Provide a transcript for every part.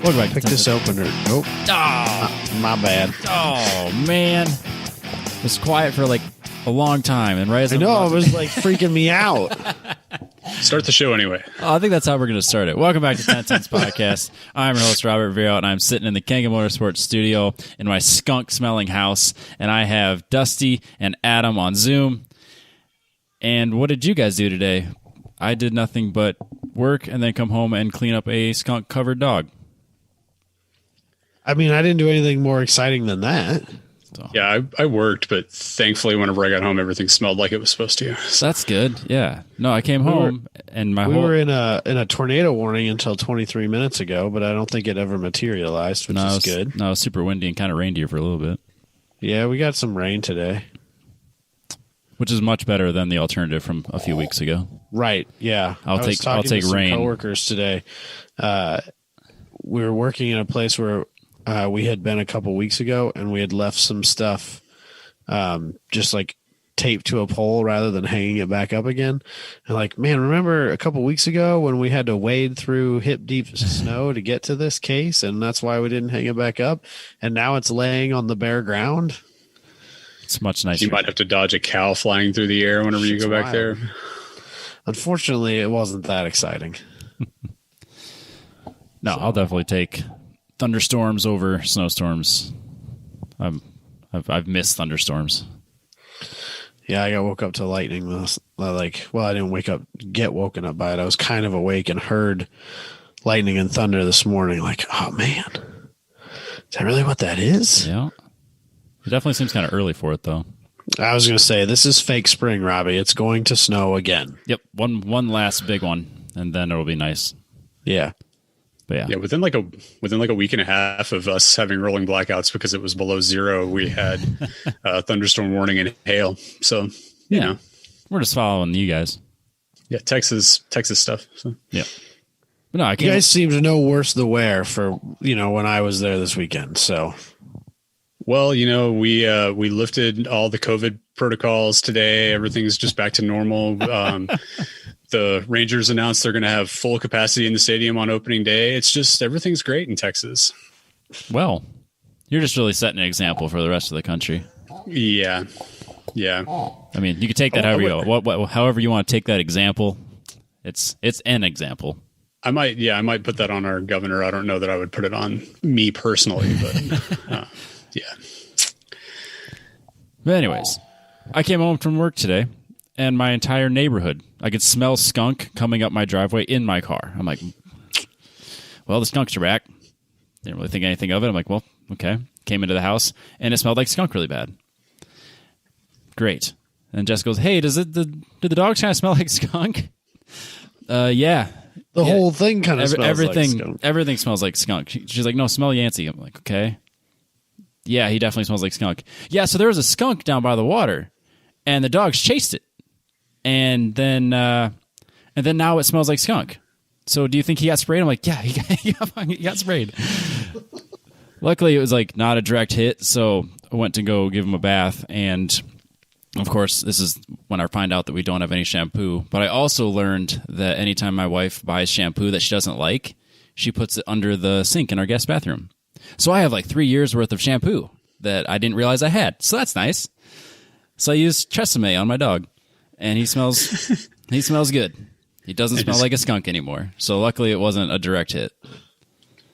Welcome back to Pick this opener. Nope. Oh, my bad. oh man. It was quiet for like a long time. And right as I know, it was like freaking me out. Start the show anyway. Oh, I think that's how we're going to start it. Welcome back to TenTenths Podcast. I'm your host, Robert Vero, and I'm sitting in the Kanga Motorsports studio in my skunk-smelling house, and I have Dusty and Adam on Zoom. And what did you guys do today? I did nothing but work and then come home and clean up a skunk-covered dog. I mean, I didn't do anything more exciting than that. So. Yeah, I worked, but thankfully whenever I got home, everything smelled like it was supposed to. So. That's good. Yeah. No, I came home and we were in a tornado warning until 23 minutes ago, but I don't think it ever materialized, which is good. No, it was super windy and kind of rained here for a little bit. Yeah, we got some rain today. Which is much better than the alternative from a few weeks ago. Right. Yeah. I'll take rain. Coworkers today. We were working in a place where we had been a couple weeks ago, and we had left some stuff just like taped to a pole rather than hanging it back up again. And like, man, remember a couple weeks ago when we had to wade through hip deep snow to get to this case, and that's why we didn't hang it back up, and now it's laying on the bare ground. It's much nicer. You might have to dodge a cow flying through the air whenever you go back there. Unfortunately, it wasn't that exciting. No, I'll definitely take thunderstorms over snowstorms. I've missed thunderstorms. Yeah, I got woke up to lightning. I didn't get woken up by it. I was kind of awake and heard lightning and thunder this morning. Like, oh man, is that really what that is? Yeah. It definitely seems kind of early for it, though. I was going to say, this is fake spring, Robbie. It's going to snow again. Yep, one last big one, and then it'll be nice. Yeah. But yeah, within like a week and a half of us having rolling blackouts because it was below zero, we had thunderstorm warning and hail. So you know, we're just following you guys. Yeah, Texas stuff. So. Yeah. But no, you guys seem to know worse the wear for when I was there this weekend. So. Well, we lifted all the COVID protocols today. Everything's just back to normal. The Rangers announced they're going to have full capacity in the stadium on opening day. It's just everything's great in Texas. Well, you're just really setting an example for the rest of the country. Yeah. I mean, you can take that however you want to take that example. It's an example. I might put that on our governor. I don't know that I would put it on me personally, but yeah. But anyways, I came home from work today, and my entire neighborhood, I could smell skunk coming up my driveway in my car. I'm like, well, the skunks are back. Didn't really think anything of it. I'm like, well, okay. Came into the house, and it smelled like skunk really bad. Great. And Jess goes, hey, do the dogs kind of smell like skunk? Yeah. The whole thing kind of smells like skunk. Everything smells like skunk. She's like, no, smell Yancey. I'm like, okay. Yeah, he definitely smells like skunk. Yeah, so there was a skunk down by the water, and the dogs chased it. And then now it smells like skunk. So do you think he got sprayed? I'm like, yeah, he got sprayed. Luckily, it was like not a direct hit, so I went to go give him a bath. And of course, this is when I find out that we don't have any shampoo. But I also learned that anytime my wife buys shampoo that she doesn't like, she puts it under the sink in our guest bathroom. So I have like 3 years worth of shampoo that I didn't realize I had. So that's nice. So I used Tresemme on my dog. And he smells good. He doesn't smell like a skunk anymore. So luckily it wasn't a direct hit.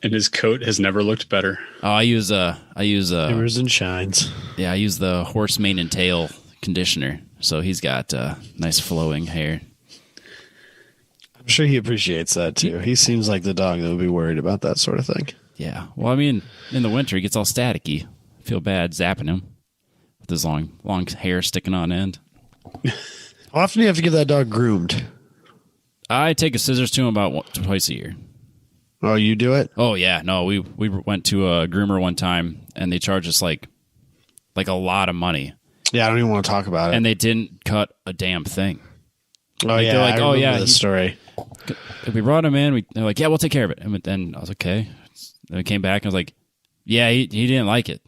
And his coat has never looked better. Oh, I use Shimmers and shines. Yeah, I use the horse mane and tail conditioner. So he's got nice flowing hair. I'm sure he appreciates that too. He seems like the dog that would be worried about that sort of thing. Yeah. Well, I mean, in the winter he gets all staticky. I feel bad zapping him with his long hair sticking on end. How often do you have to get that dog groomed? I take a scissors to him about twice a year. Oh, you do it? Oh, yeah. No, we went to a groomer one time, and they charged us like a lot of money. Yeah, I don't even want to talk about it. And they didn't cut a damn thing. Oh, yeah. They're like, I remember this story. We brought him in. They're like, yeah, we'll take care of it. And then I was like, okay. Then we came back, and I was like, yeah, he didn't like it.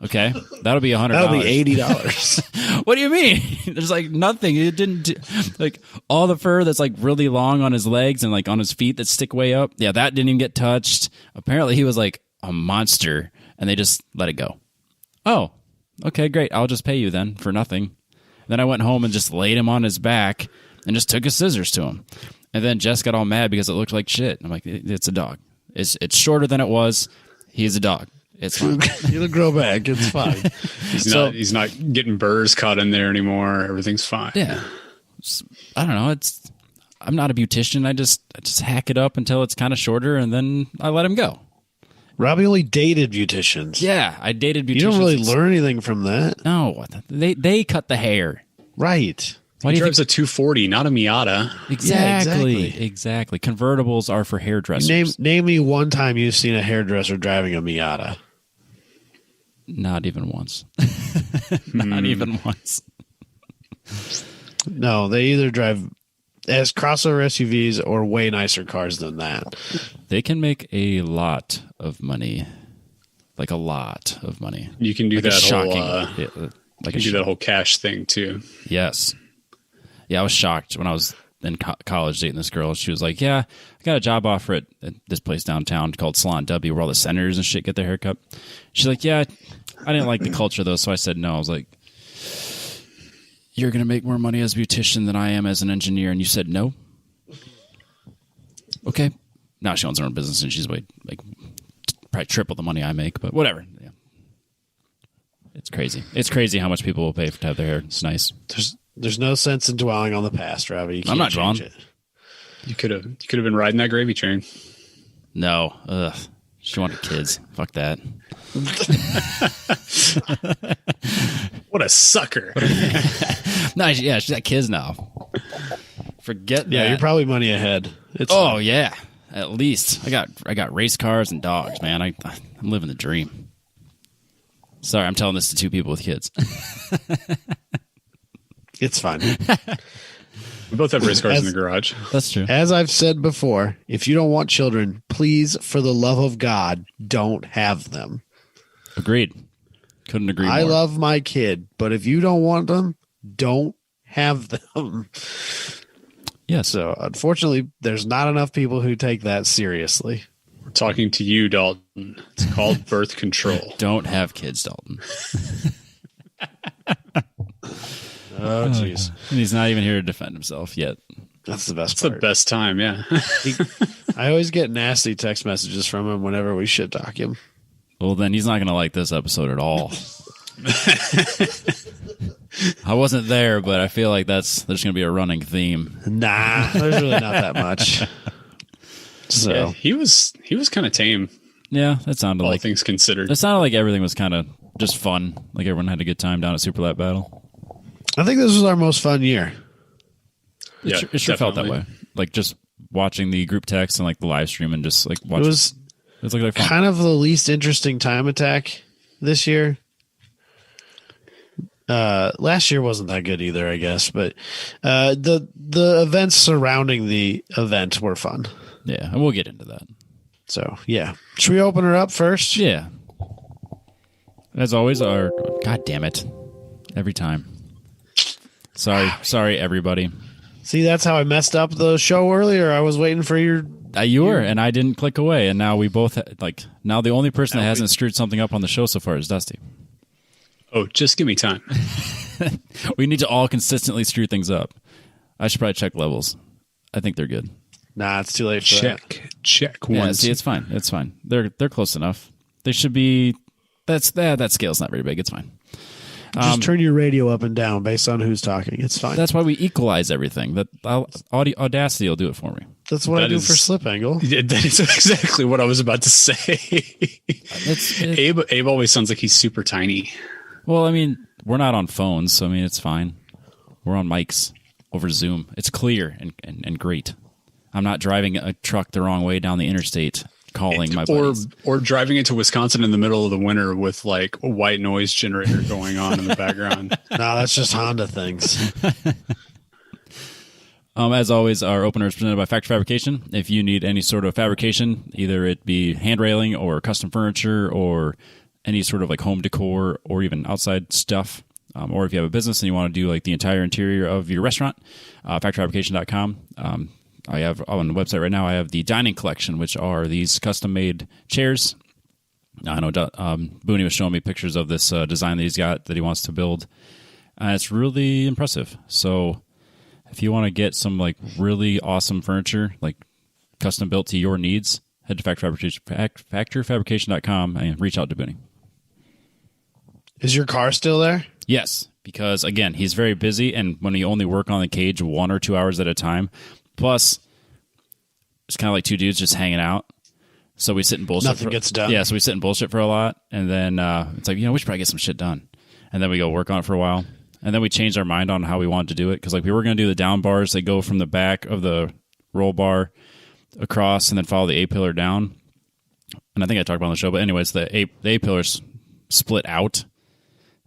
Okay, that'll be $100. That'll be $80. What do you mean? There's like nothing. It didn't like all the fur that's like really long on his legs and like on his feet that stick way up. Yeah, that didn't even get touched. Apparently, he was like a monster, and they just let it go. Oh, okay, great. I'll just pay you then for nothing. Then I went home and just laid him on his back and just took his scissors to him. And then Jess got all mad because it looked like shit. I'm like, it's a dog. It's shorter than it was. He's a dog. It's fine. It'll grow back. It's fine. He's not getting burrs caught in there anymore. Everything's fine. Yeah. I don't know. I'm not a beautician. I just hack it up until it's kind of shorter, and then I let him go. Robbie only dated beauticians. Yeah, I dated beauticians. You don't really learn anything from that. No, they cut the hair. Right. He drives a 240, not a Miata. Exactly. Convertibles are for hairdressers. Name me one time you've seen a hairdresser driving a Miata. Not even once. Not even once. No, they either drive as crossover SUVs or way nicer cars than that. They can make a lot of money. Like a lot of money. You can do like that that whole cash thing too. Yes. Yeah, I was shocked when I was in college dating this girl. She was like, yeah, I got a job offer at this place downtown called Salon W where all the senators and shit get their haircut. She's like, yeah, I didn't like the culture though, so I said no. I was like, you're going to make more money as a beautician than I am as an engineer, and you said no? Okay. Now she owns her own business, and she's way, like, probably triple the money I make, but whatever. Yeah. It's crazy. It's crazy how much people will pay to have their hair. It's nice. There's no sense in dwelling on the past, Robbie. You can't I'm not change dwelling. it. You could have been riding that gravy train. No. Ugh. She wanted kids. Fuck that. What a sucker. No, yeah, she's got kids now. Forget that. Yeah, you're probably money ahead. It's fine. Yeah. At least. I got race cars and dogs, man. I'm living the dream. Sorry, I'm telling this to two people with kids. It's fine. We both have race cars in the garage. That's true. As I've said before, if you don't want children, please, for the love of God, don't have them. Agreed. Couldn't agree more. I love my kid, but if you don't want them, don't have them. Yes. So, unfortunately, there's not enough people who take that seriously. We're talking to you, Dalton. It's called birth control. Don't have kids, Dalton. Oh, jeez. And he's not even here to defend himself yet. That's the best It's part. the best time, yeah. I always get nasty text messages from him whenever we shit talk him. Well, then he's not going to like this episode at all. I wasn't there, but I feel like there's going to be a running theme. Nah, there's really not that much. So Yeah, he was kind of tame, Yeah, that sounded all like things considered. it sounded like everything was kind of just fun. Like everyone had a good time down at Super Lap Battle. I think this was our most fun year. It sure felt that way. Like just watching the group text and like the live stream and just like watching. It was like fun. kind of the least interesting time attack this year. Last year wasn't that good either, I guess, but the events surrounding the event were fun. Yeah, and we'll get into that. So yeah, should we open her up first? Yeah. As always, God damn it, every time. Sorry, everybody. See, that's how I messed up the show earlier. I was waiting for your. You were, and I didn't click away, and now we both now the only person that hasn't screwed something up on the show so far is Dusty. Oh, just give me time. We need to all consistently screw things up. I should probably check levels. I think they're good. Nah, it's too late for that. Check. Yeah, Once. see, it's fine. It's fine. They're close enough. They should be. That scale's not very big. It's fine. Just turn your radio up and down based on who's talking. It's fine. That's why we equalize everything. Audacity will do it for me. That's what I do for Slip Angle. Yeah, that is exactly what I was about to say. Abe always sounds like he's super tiny. Well, I mean, we're not on phones, so I mean, it's fine. We're on mics over Zoom. It's clear and great. I'm not driving a truck the wrong way down the interstate calling my buddies. Or driving into Wisconsin in the middle of the winter with like a white noise generator going on in the background. No, that's just Honda things. As always, our opener is presented by Factory Fabrication. If you need any sort of fabrication, either it be hand railing or custom furniture or any sort of like home decor or even outside stuff. Or if you have a business and you want to do like the entire interior of your restaurant, factoryfabrication.com. I have on the website right now, I have the dining collection, which are these custom-made chairs. I know Booney was showing me pictures of this design that he's got that he wants to build. It's really impressive. So if you want to get some like really awesome furniture, like custom built to your needs, head to factoryfabrication.com and reach out to Booney. Is your car still there? Yes, because again, he's very busy, and when you only work on the cage 1 or 2 hours at a time, plus it's kind of like two dudes just hanging out. So we sit and bullshit. Nothing gets done. Yeah, so we sit and bullshit for a lot, and then it's like, we should probably get some shit done. And then we go work on it for a while, and then we changed our mind on how we wanted to do it, because like we were going to do the down bars. They go from the back of the roll bar across and then follow the A-pillar down. And I think I talked about it on the show, but anyways, the A-pillars split out.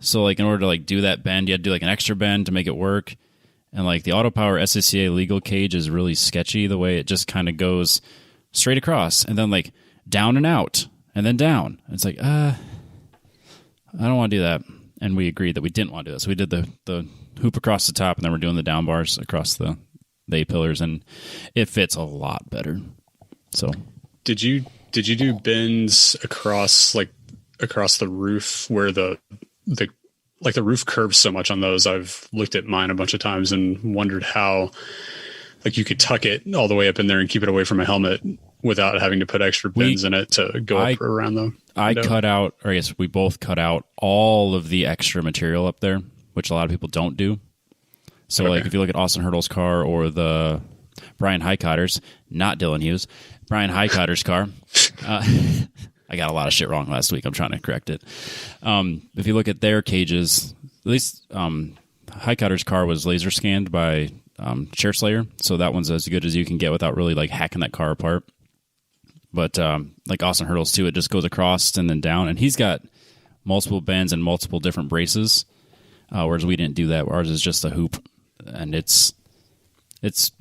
So like in order to like do that bend, you had to do like an extra bend to make it work. And like the AutoPower SCCA legal cage is really sketchy the way it just kind of goes straight across and then like down and out and then down. And it's like, I don't want to do that. And we agreed that we didn't want to do that. So we did the hoop across the top, and then we're doing the down bars across the A-pillars, and it fits a lot better. So did you do bends across the roof where the roof curves so much on those? I've looked at mine a bunch of times and wondered how like you could tuck it all the way up in there and keep it away from a helmet without having to put extra bends in it to go up around them. I cut out, or I guess we both cut out all of the extra material up there, which a lot of people don't do. So like if you look at Austin Hurdle's car or the Brian Highcotter's, not Dylan Hughes, Brian Highcotter's car, I got a lot of shit wrong last week. I'm trying to correct it. If you look at their cages, at least Highcotter's car was laser scanned by Chair Slayer, so that one's as good as you can get without really like hacking that car apart. But like Austin Hurdle's too, it just goes across and then down, and he's got multiple bends and multiple different braces, whereas we didn't do that. Ours is just a hoop, and it's as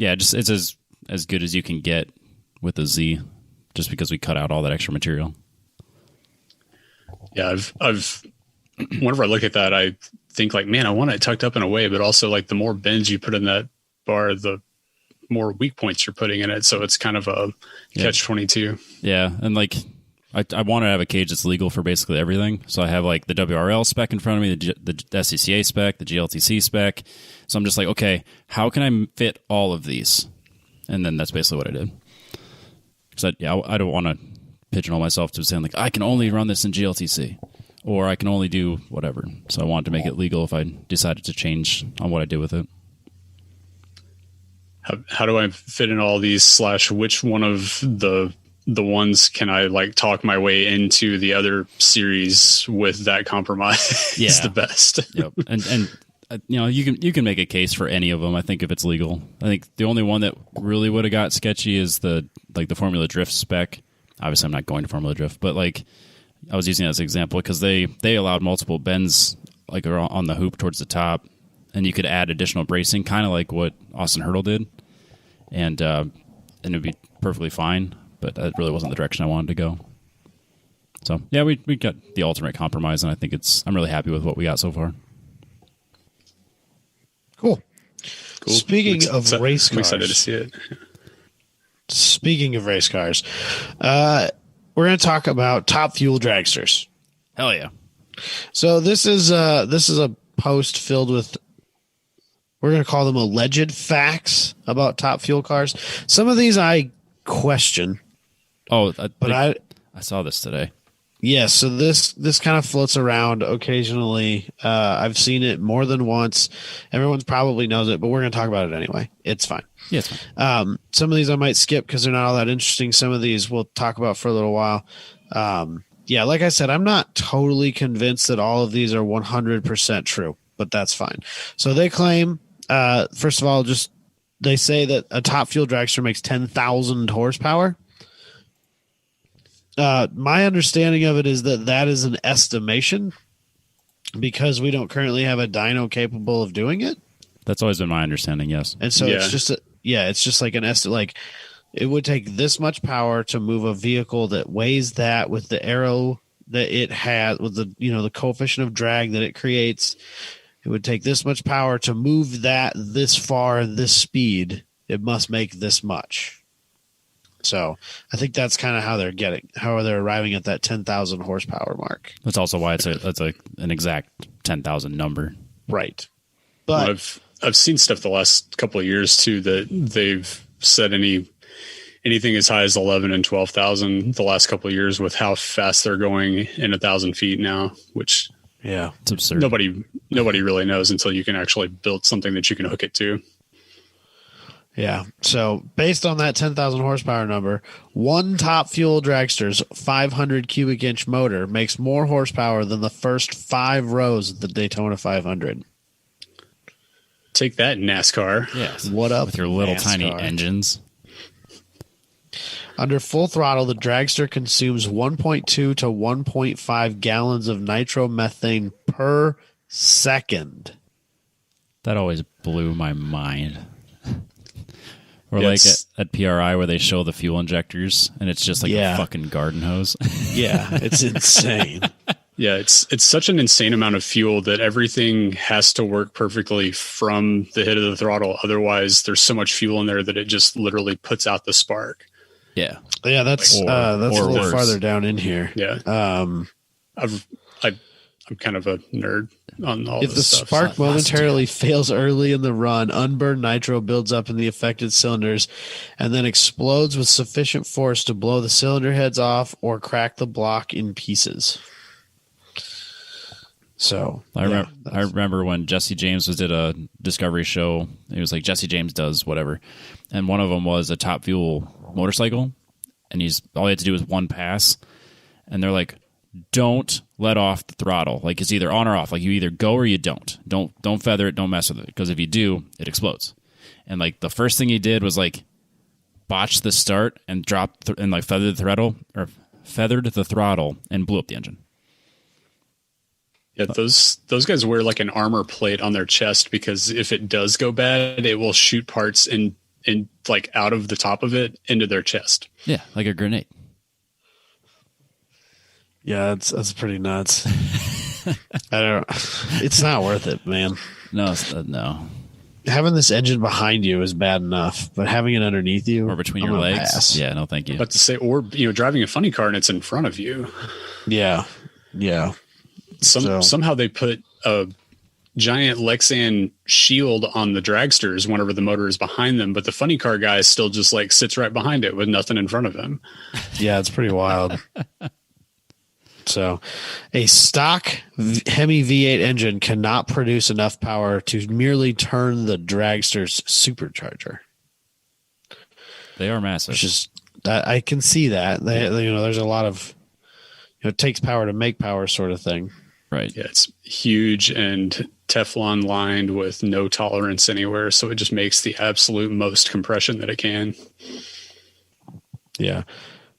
good as you can get with a Z, just because we cut out all that extra material. Yeah, I've whenever I look at that, I think like, man, I want it tucked up in a way, but also like the more bends you put in that bar, the more weak points you're putting in it. So it's kind of a catch-22. Yeah, and like I want to have a cage that's legal for basically everything. So I have like the WRL spec in front of me, the SCCA spec, the GLTC spec. So I'm just like, okay, how can I fit all of these? And then that's basically what I did. Because I don't want to pigeonhole myself to saying like I can only run this in GLTC, or I can only do whatever. So I wanted to make it legal if I decided to change on what I did with it. How do I fit in all these / which one of the ones can I like talk my way into the other series with that compromise is the best. Yep. And you can make a case for any of them, I think, if it's legal. I think the only one that really would have got sketchy is the Formula Drift spec. Obviously, I'm not going to Formula Drift, but like I was using it as an example because they allowed multiple bends like on the hoop towards the top, and you could add additional bracing, kind of like what Austin Hurdle did, and it'd be perfectly fine. But that really wasn't the direction I wanted to go. So yeah, we got the ultimate compromise, and I think I'm really happy with what we got so far. Cool. Speaking of race cars, I'm excited to see it. Speaking of race cars, we're going to talk about Top Fuel dragsters. Hell yeah! So this is a post filled with, we're going to call them alleged facts about Top Fuel cars. Some of these I question. Oh, I saw this today. Yes, so this kind of floats around occasionally. I've seen it more than once. Everyone's probably knows it, but we're going to talk about it anyway. It's fine. Yeah, it's fine. Some of these I might skip because they're not all that interesting. Some of these we'll talk about for a little while. Yeah, like I said, I'm not totally convinced that all of these are 100% true, but that's fine. So they claim, first of all, they say that a Top Fuel dragster makes 10,000 horsepower. My understanding of it is that is an estimation because we don't currently have a dyno capable of doing it. That's always been my understanding, yes. And so it's just like an estimate. Like it would take this much power to move a vehicle that weighs that with the aero that it has with the coefficient of drag that it creates, it would take this much power to move that this far and this speed. It must make this much. So I think that's kind of how they're arriving at that 10,000 horsepower mark. That's also why that's an exact 10,000 number. Right. But I've seen stuff the last couple of years too that they've said anything as high as 11 and 12,000 the last couple of years with how fast they're going in 1,000 feet now, which it's absurd. Nobody really knows until you can actually build something that you can hook it to. Yeah. So based on that 10,000 horsepower number, one Top Fuel dragster's 500 cubic inch motor makes more horsepower than the first 5 rows of the Daytona 500. Take that, NASCAR. Yes. What up with your little NASCAR? tiny engines? Under full throttle, the dragster consumes 1.2 to 1.5 gallons of nitromethane per second. That always blew my mind. Or Yes. like at PRI where they show the fuel injectors and it's just like a fucking garden hose. Yeah, it's insane. Yeah, it's such an insane amount of fuel that everything has to work perfectly from the hit of the throttle. Otherwise, there's so much fuel in there that it just literally puts out the spark. Yeah. Yeah, that's Or a little worse. farther down in here. Yeah. I'm kind of a nerd on all If the this stuff. spark momentarily fails early in the run, unburned nitro builds up in the affected cylinders and then explodes with sufficient force to blow the cylinder heads off or crack the block in pieces. So I remember when Jesse James did a Discovery show. It was like Jesse James does whatever, and one of them was a Top Fuel motorcycle, and all he had to do was one pass, and they're like, "Don't let off the throttle. Like it's either on or off. Like you either go or you don't. Don't feather it. Don't mess with it because if you do, it explodes." And like the first thing he did was like botch the start and and like feathered the throttle and blew up the engine. Yeah, those guys wear like an armor plate on their chest because if it does go bad, it will shoot parts in like out of the top of it into their chest. Yeah, like a grenade. yeah, that's pretty nuts. It's not worth it, man. No, no. Having this engine behind you is bad enough, but having it underneath you Or between I'm your gonna legs. pass. Yeah, no, thank you. But to say, or driving a funny car and it's in front of you. Yeah. Somehow they put a giant Lexan shield on the dragsters whenever the motor is behind them, but the funny car guy still just like sits right behind it with nothing in front of him. Yeah, it's pretty wild. So, a stock Hemi V8 engine cannot produce enough power to merely turn the dragster's supercharger. They are massive. Which is, I can see that. There's a lot of, it takes power to make power sort of thing. Right. Yeah, it's huge and Teflon lined with no tolerance anywhere, so it just makes the absolute most compression that it can. Yeah.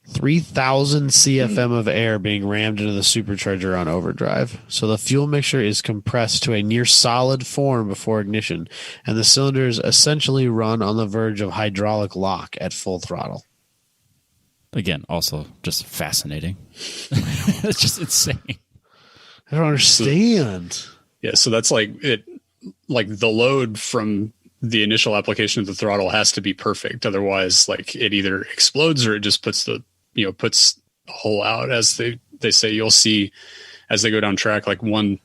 3,000 CFM of air being rammed into the supercharger on overdrive. So the fuel mixture is compressed to a near solid form before ignition, and the cylinders essentially run on the verge of hydraulic lock at full throttle. Again, also just fascinating. It's just insane. I don't understand. Yeah, so that's like it. Like the load from the initial application of the throttle has to be perfect. Otherwise, like it either explodes or it just puts the hole out. As they say, you'll see as they go down track, like one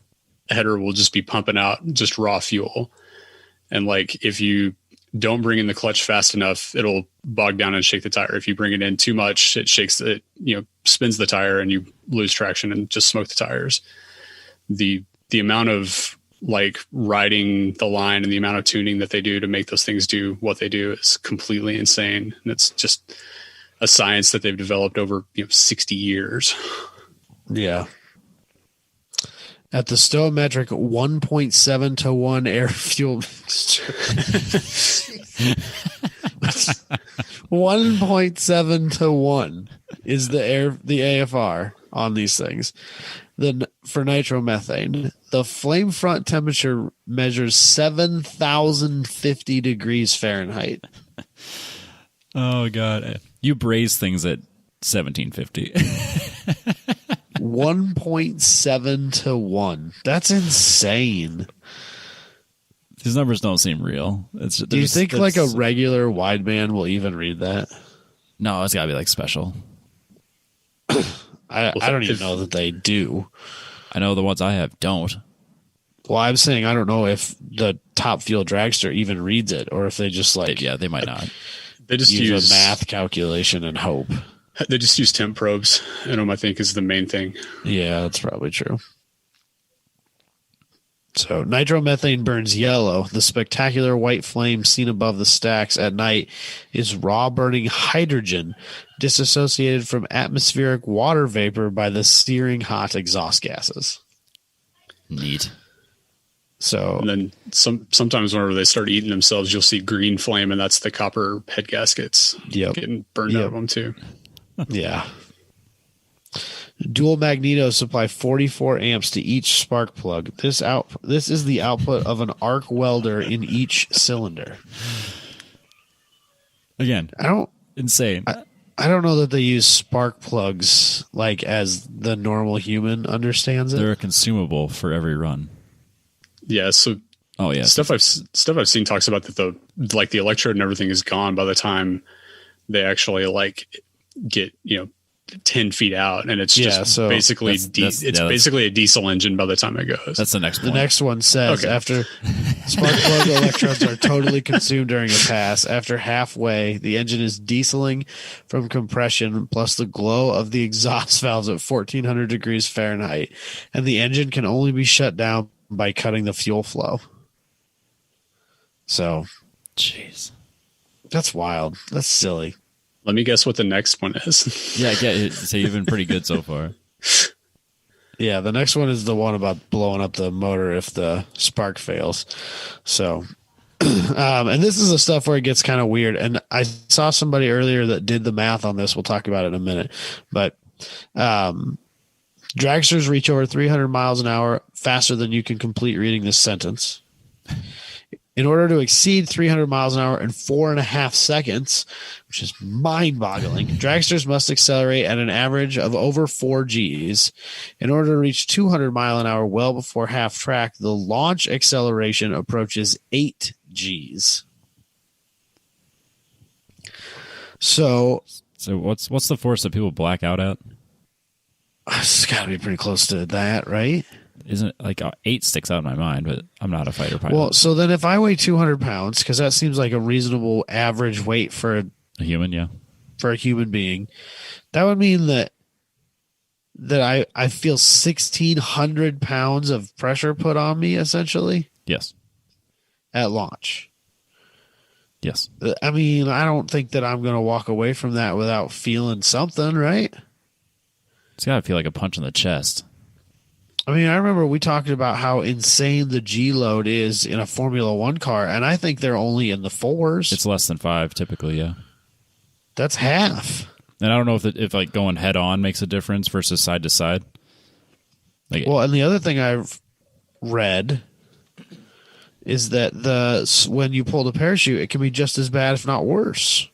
header will just be pumping out just raw fuel. And like if you don't bring in the clutch fast enough, it'll bog down and shake the tire. If you bring it in too much, it shakes it, spins the tire and you lose traction and just smoke the tires. The amount of like riding the line and the amount of tuning that they do to make those things do what they do is completely insane. And it's just a science that they've developed over 60 years. Yeah. At the stoichiometric 1.7 to 1 air fuel mixture. 1.7 to 1 is the AFR on these things. Then for nitromethane, the flame front temperature measures 7,050 degrees Fahrenheit. Oh God, you braise things at 1750. 1.7 to 1. That's insane. These numbers don't seem real. Do you think like a regular wideband will even read that? No, it's got to be like special. I don't even know that they do. I know the ones I have don't. Well, I'm saying I don't know if the Top Fuel Dragster even reads it, or if they just like they might not. They just use a math calculation and hope. They just use temp probes in them, I think, is the main thing. Yeah, that's probably true. So nitromethane burns yellow. The spectacular white flame seen above the stacks at night is raw burning hydrogen disassociated from atmospheric water vapor by the searing hot exhaust gases. Neat. So and then sometimes whenever they start eating themselves, you'll see green flame, and that's the copper head gaskets getting burned out of them too. Yeah. Dual magnetos supply 44 amps to each spark plug. This is the output of an arc welder in each cylinder. Again, insane. I don't know that they use spark plugs like as the normal human understands it. They're a consumable for every run. Yeah. So stuff I've seen talks about that the electrode and everything is gone by the time they actually like get 10 feet out, and it's just basically basically a diesel engine by the time it goes. That's the next one. The next one says after spark plug electrodes are totally consumed during a pass, after halfway, the engine is dieseling from compression plus the glow of the exhaust valves at 1400 degrees Fahrenheit, and the engine can only be shut down by cutting the fuel flow. So, jeez, that's wild. That's silly. Let me guess what the next one is. Yeah, so you've been pretty good so far. Yeah, the next one is the one about blowing up the motor if the spark fails. So, and this is the stuff where it gets kind of weird. And I saw somebody earlier that did the math on this. We'll talk about it in a minute. But dragsters reach over 300 miles an hour faster than you can complete reading this sentence. In order to exceed 300 miles an hour in 4.5 seconds, which is mind-boggling, dragsters must accelerate at an average of over 4 Gs. In order to reach 200 mile an hour well before half track, the launch acceleration approaches 8 Gs. So what's the force that people black out at? It's got to be pretty close to that, right? Isn't it like 8 sticks out in my mind, but I'm not a fighter pilot. Well, so then if I weigh 200 pounds, because that seems like a reasonable average weight for a human, yeah, for a human being, that would mean that I feel 1,600 pounds of pressure put on me, essentially. Yes. At launch. Yes. I mean, I don't think that I'm going to walk away from that without feeling something, right? It's got to feel like a punch in the chest. I mean, I remember we talked about how insane the G load is in a Formula One car, and I think they're only in the 4s. It's less than 5 typically, yeah. That's half. And I don't know if like going head on makes a difference versus side to side. Well, and the other thing I've read is that when you pull the parachute, it can be just as bad, if not worse.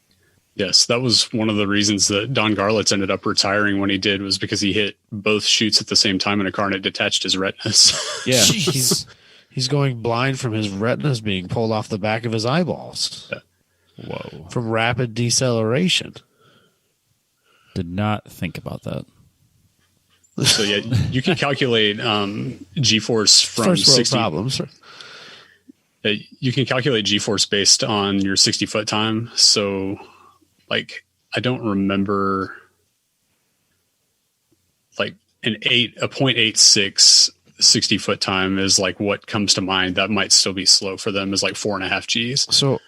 Yes, that was one of the reasons that Don Garlitz ended up retiring when he did, was because he hit both chutes at the same time in a car and it detached his retinas. Yeah, he's going blind from his retinas being pulled off the back of his eyeballs. Yeah. Whoa. From rapid deceleration. Did not think about that. So yeah, you can calculate G-force from first world 60 problems. You can calculate G-force based on your 60-foot time. So like, I don't remember, like a 0.86 60-foot time is like what comes to mind. That might still be slow for them, is like 4.5 Gs. So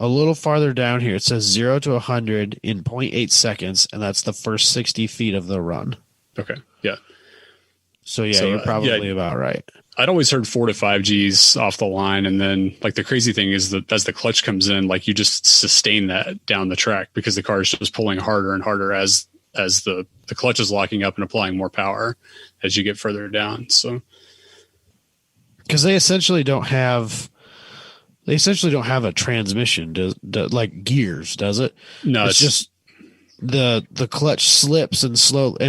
a little farther down here, it says 0 to 100 in 0.8 seconds, and that's the first 60 feet of the run. Okay. Yeah. So yeah, you're probably about right. I'd always heard 4 to 5 Gs off the line. And then like the crazy thing is that as the clutch comes in, like you just sustain that down the track because the car is just pulling harder and harder as the clutch is locking up and applying more power as you get further down. So, because they essentially don't have a transmission, like gears, does it? No, it's just the clutch slips and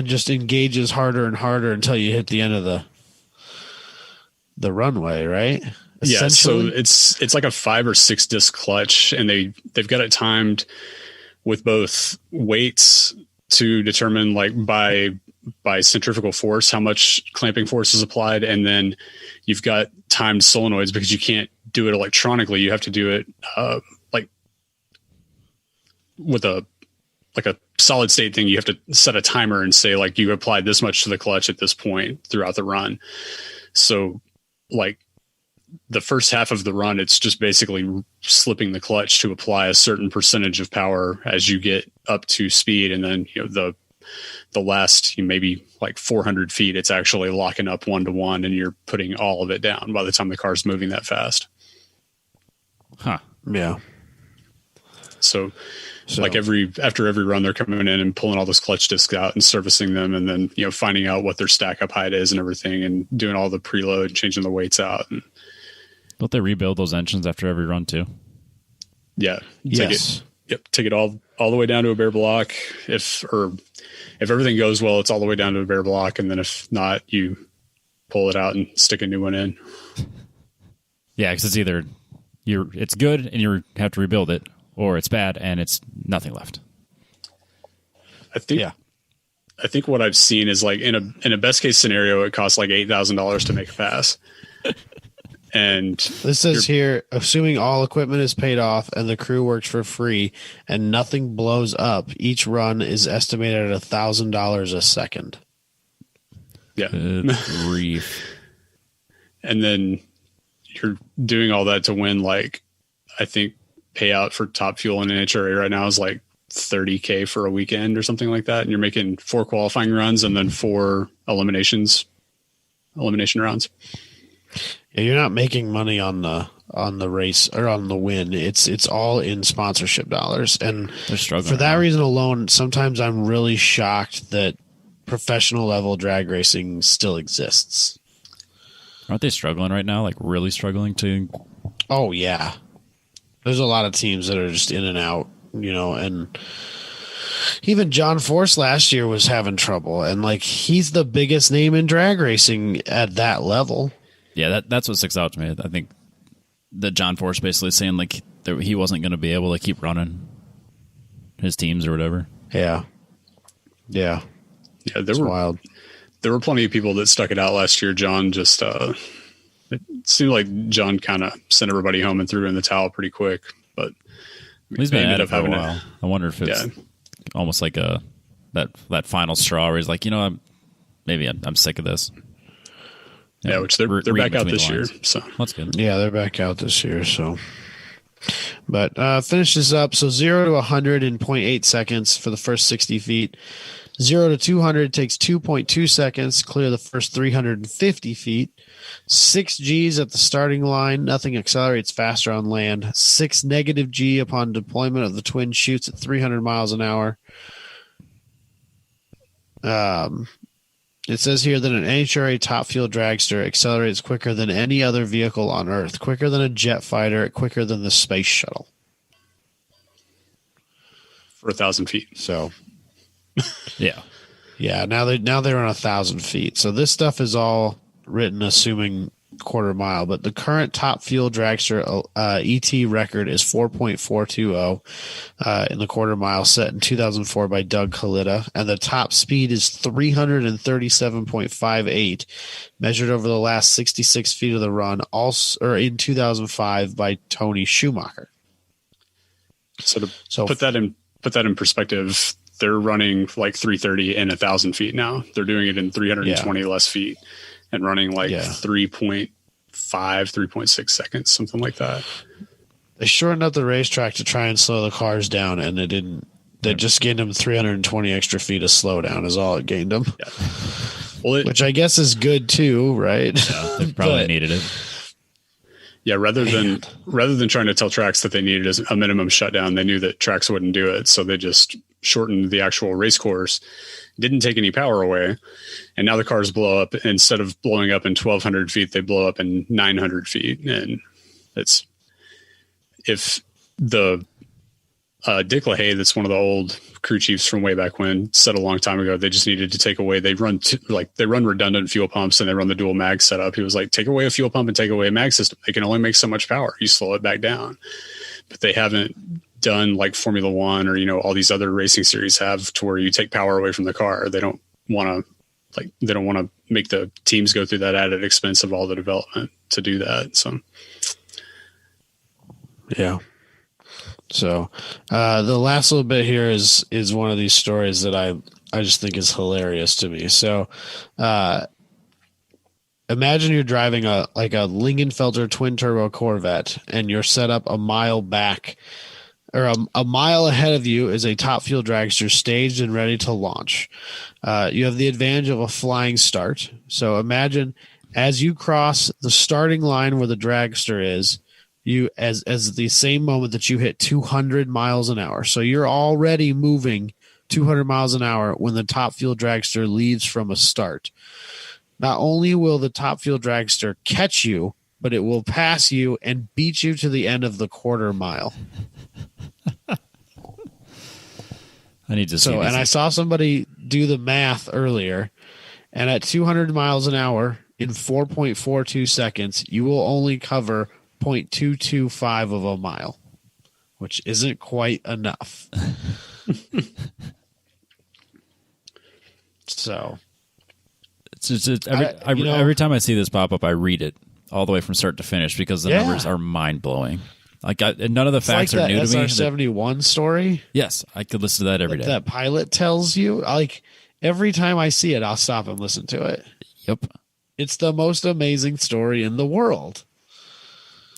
just engages harder and harder until you hit the end of the runway, right? Yeah, so it's like a 5 or 6 disc clutch, and they've got it timed with both weights to determine like by centrifugal force how much clamping force is applied, and then you've got timed solenoids because you can't do it electronically. You have to do it like with a solid state thing. You have to set a timer and say like you applied this much to the clutch at this point throughout the run. So like the first half of the run, it's just basically slipping the clutch to apply a certain percentage of power as you get up to speed. And then, the last maybe like 400 feet, it's actually locking up 1-to-1 and you're putting all of it down by the time the car's moving that fast. Huh. Yeah. So like after every run, they're coming in and pulling all those clutch discs out and servicing them, and then finding out what their stack up height is and everything, and doing all the preload and changing the weights out. And don't they rebuild those engines after every run too? Yeah. Yes. Take it all the way down to a bare block. If everything goes well, it's all the way down to a bare block, and then if not, you pull it out and stick a new one in. Yeah, because it's either it's good and you have to rebuild it, or it's bad and it's nothing left. I think what I've seen is like in a best case scenario, it costs like $8,000 to make a pass. And this says here, assuming all equipment is paid off and the crew works for free and nothing blows up, each run is estimated at $1,000 a second. Yeah. Good grief. And then you're doing all that to win, like, I think payout for Top Fuel and NHRA right now is like $30K for a weekend or something like that. And you're making 4 qualifying runs and then 4 elimination rounds. Yeah, you're not making money on the race or on the win. It's all in sponsorship dollars. And they're struggling for that reason alone, sometimes I'm really shocked that professional level drag racing still exists. Aren't they struggling right now? Like really struggling to? Oh yeah. There's a lot of teams that are just in and out, and even John Force last year was having trouble, and like he's the biggest name in drag racing at that level. Yeah, that's what sticks out to me. I think that John Force basically saying like he wasn't going to be able to keep running his teams or whatever. Yeah. There were wild. There were plenty of people that stuck it out last year. John just it seemed like John kind of sent everybody home and threw in the towel pretty quick. But he's been at it for a while. I wonder if it's almost like that final straw where he's like, maybe I'm sick of this. Yeah, which they're back out this year, so that's good. Yeah, they're back out this year. So, but finish this up. So 0 to 100 in 0.8 seconds for the first 60 feet. 0 to 200 takes 2.2 seconds. Clear the first 350 feet. 6 Gs at the starting line. Nothing accelerates faster on land. 6 negative G upon deployment of the twin chutes at 300 miles an hour. It says here that an NHRA Top Fuel dragster accelerates quicker than any other vehicle on Earth, quicker than a jet fighter, quicker than the space shuttle. For 1,000 feet. So, yeah. Now they're on 1,000 feet. So this stuff is all written assuming quarter mile, but the current Top Fuel dragster ET record is 4.420 in the quarter mile, set in 2004 by Doug Kalita, and the top speed is 337.58, measured over the last 66 feet of the run, also in 2005 by Tony Schumacher. So put that in perspective, they're running like 330 in 1,000 feet now. They're doing it in 320 less feet and running like 3.5, 3.6 seconds, something like that. They shortened up the racetrack to try and slow the cars down, and they didn't. They just gained them 320 extra feet of slowdown is all it gained them. Yeah. Well, which I guess is good too, right? Yeah, they probably needed it. Yeah, rather than trying to tell tracks that they needed a minimum shutdown, they knew that tracks wouldn't do it, so they just shortened the actual race course, didn't take any power away, and now the cars blow up. Instead of blowing up in 1,200 feet, they blow up in 900 feet, and if the Dick LaHaye, that's one of the old crew chiefs from way back when, said a long time ago they just needed to take away. They run redundant fuel pumps and they run the dual mag setup. He was like, take away a fuel pump and take away a mag system. They can only make so much power. You slow it back down, but they haven't done like Formula One or all these other racing series have, to where you take power away from the car. They don't want to make the teams go through that added expense of all the development to do that. So yeah. So the last little bit here is one of these stories that I just think is hilarious to me. So imagine you're driving a Lingenfelter twin turbo Corvette, and you're set up a mile back, or a mile ahead of you is a Top Fuel dragster staged and ready to launch. You have the advantage of a flying start. So imagine as you cross the starting line where the dragster is, you as the same moment that you hit 200 miles an hour. So you're already moving 200 miles an hour when the Top Fuel dragster leaves from a start. Not only will the Top Fuel dragster catch you, but it will pass you and beat you to the end of the quarter mile. I need to see. And I saw somebody do the math earlier, and at 200 miles an hour in 4.42 seconds, you will only cover 0.225 of a mile, which isn't quite enough. So every time I see this pop up, I read it all the way from start to finish because the numbers are mind blowing. None of the facts are new to me. SR-71 story. Yes, I could listen to that every day. That pilot tells you, every time I see it, I'll stop and listen to it. Yep, it's the most amazing story in the world.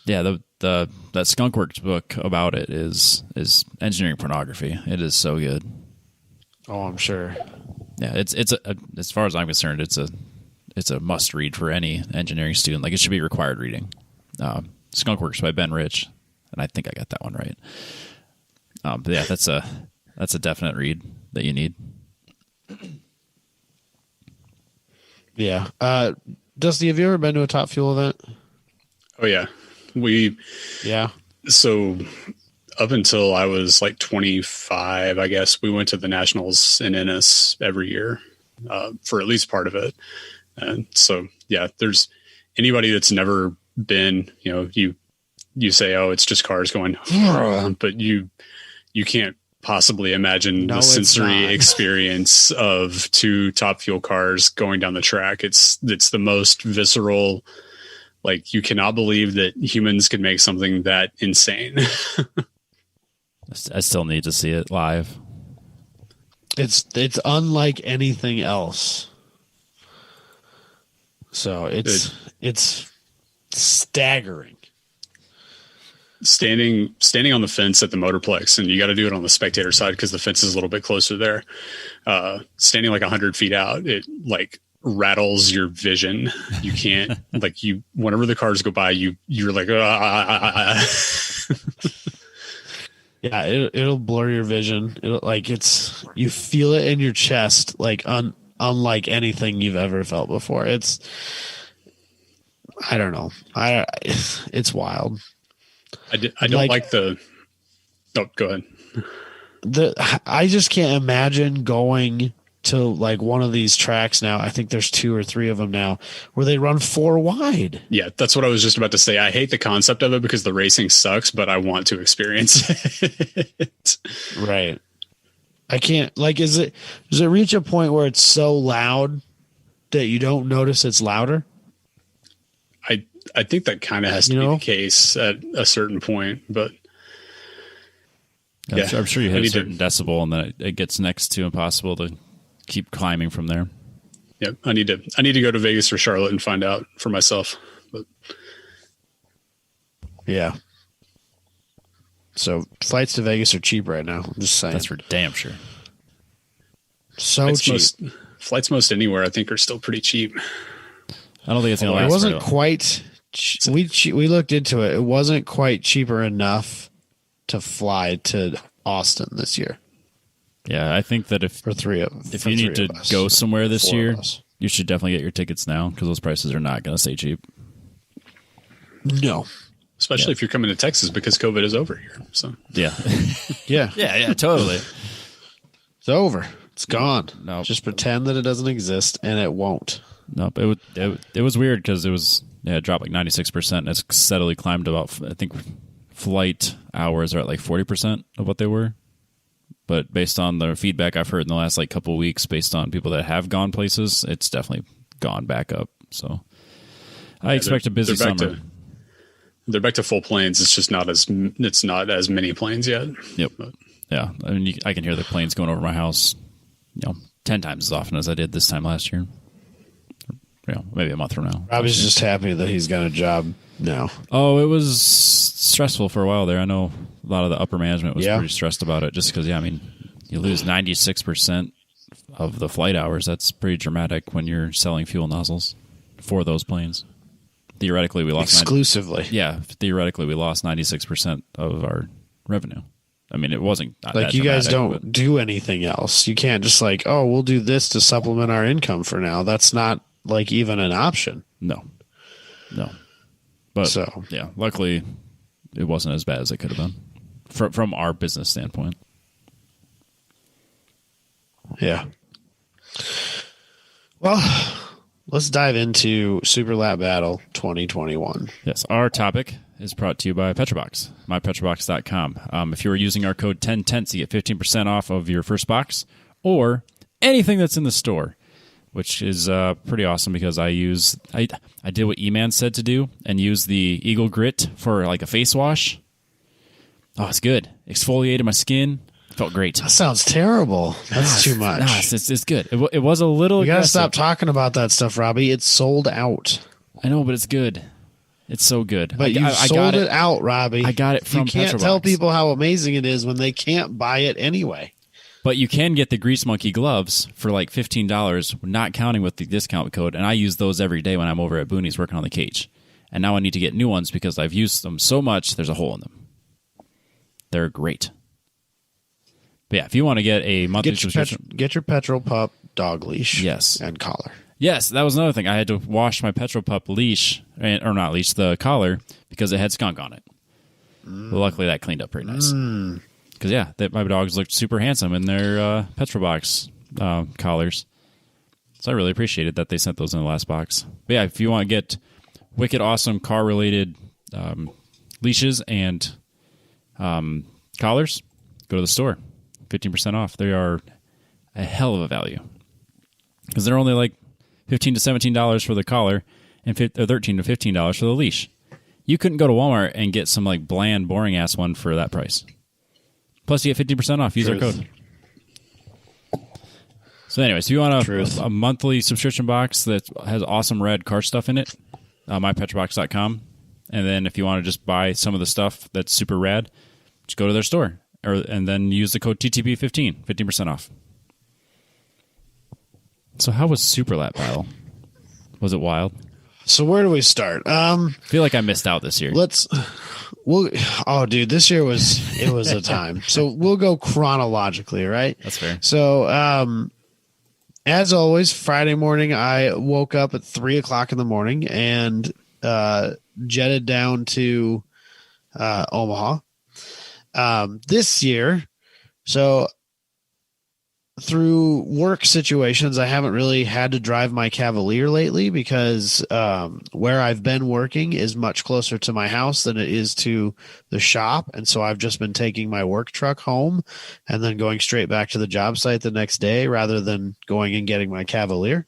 Yeah, that Skunkworks book about it is engineering pornography. It is so good. Oh, I'm sure. Yeah, it's as far as I'm concerned, it's a must read for any engineering student. It should be required reading. Skunkworks by Ben Rich, and I think I got that one right. But yeah, that's a definite read that you need. Yeah. Dusty, have you ever been to a Top Fuel event? Oh yeah. So up until I was 25, I guess, we went to the Nationals in Ennis every year for at least part of it. And so, yeah, there's anybody that's never been, you say, oh, it's just cars going, but you can't possibly imagine the sensory experience of two Top Fuel cars going down the track. It's the most visceral. You cannot believe that humans could make something that insane. I still need to see it live. It's unlike anything else. So it's staggering. Standing on the fence at the Motorplex, and you got to do it on the spectator side because the fence is a little bit closer there. Standing 100 feet out, it rattles your vision. You can't whenever the cars go by, you're like yeah, it'll blur your vision. You feel it in your chest unlike anything you've ever felt before. I don't know. It's wild. I don't like the. Oh, go ahead. I just can't imagine going to one of these tracks now. I think there's 2 or 3 of them now where they run 4 wide. Yeah, that's what I was just about to say. I hate the concept of it because the racing sucks, but I want to experience it. Right. I can't does it reach a point where it's so loud that you don't notice it's louder? I think that kind of has to be the case at a certain point, but yeah, I'm sure you hit a certain decibel and then it gets next to impossible to keep climbing from there. Yeah, I need to go to Vegas or Charlotte and find out for myself. But yeah. So flights to Vegas are cheap right now. I'm just saying. That's for damn sure. So cheap. Flights most anywhere I think are still pretty cheap. I don't think it's going to last. It wasn't quite. We looked into it. It wasn't quite cheaper enough to fly to Austin this year. Yeah, I think that if you need to go somewhere this year, you should definitely get your tickets now because those prices are not going to stay cheap. No, especially if you're coming to Texas because COVID is over here. So Yeah. Yeah. Totally. It's over. It's gone. No. Just pretend that it doesn't exist, and it won't. Nope. It was weird because it dropped like 96%. And it's steadily climbed about, I think, flight hours are at like 40% of what they were. But based on the feedback I've heard in the last like couple of weeks, based on people that have gone places, it's definitely gone back up. So I expect a busy summer. They're back to full planes. It's not as many planes yet. Yep. Yeah. I mean, I can hear the planes going over my house, 10 times as often as I did this time last year. Maybe a month from now. Robbie's just happy that he's got a job now. Oh, it was stressful for a while there. I know a lot of the upper management was pretty stressed about it just because, you lose 96% of the flight hours. That's pretty dramatic when you're selling fuel nozzles for those planes. Theoretically, we lost exclusively. Theoretically, we lost 96% of our revenue. I mean, it wasn't like you guys don't do anything else. You can't just we'll do this to supplement our income for now. That's not like even an option. No. But luckily it wasn't as bad as it could have been from our business standpoint. Yeah. Well, let's dive into Super Lap Battle 2021. Yes, our topic is brought to you by Petrobox, mypetrobox.com. If you are using our code TenTenths, you get 15% off of your first box or anything that's in the store, which is pretty awesome because I did what E-Man said to do and use the Eagle Grit for like a face wash. Oh, it's good. Exfoliated my skin. Felt great. That sounds terrible. That's too much. It's good. It was a little. You gotta stop talking about that stuff, Robbie. It's sold out. I know, but it's good. It's so good. But you sold it out, Robbie. I got it from. You can't tell people how amazing it is when they can't buy it anyway. But you can get the Grease Monkey gloves for like $15, not counting with the discount code. And I use those every day when I'm over at Booney's working on the cage. And now I need to get new ones because I've used them so much. There's a hole in them. They're great. But yeah, if you want to get a monthly subscription, get your Petrol Pup dog leash, yes, and collar. Yes, that was another thing. I had to wash my Petrol Pup leash, or not leash, the collar because it had skunk on it. But luckily, that cleaned up pretty nice. Because my dogs looked super handsome in their Petrobox collars. So I really appreciated that they sent those in the last box. But yeah, if you want to get wicked awesome car related leashes and collars, go to the store. 15% off. They are a hell of a value because they're only like $15 to $17 for the collar and $13 to $15 for the leash. You couldn't go to Walmart and get some like bland, boring ass one for that price. Plus, you get 15% off. Use our code. So, anyways, if you want a monthly subscription box that has awesome red car stuff in it, mypetrobox.com. And then if you want to just buy some of the stuff that's super rad, just go to their store. And then use the code TTB15, 15% off. So how was Super Lap Battle? Was it wild? So where do we start? I feel like I missed out this year. This year was a time. So we'll go chronologically, right? That's fair. So as always, Friday morning, I woke up at 3:00 in the morning and jetted down to Omaha. This year, so through work situations, I haven't really had to drive my Cavalier lately because where I've been working is much closer to my house than it is to the shop. And so I've just been taking my work truck home and then going straight back to the job site the next day rather than going and getting my Cavalier.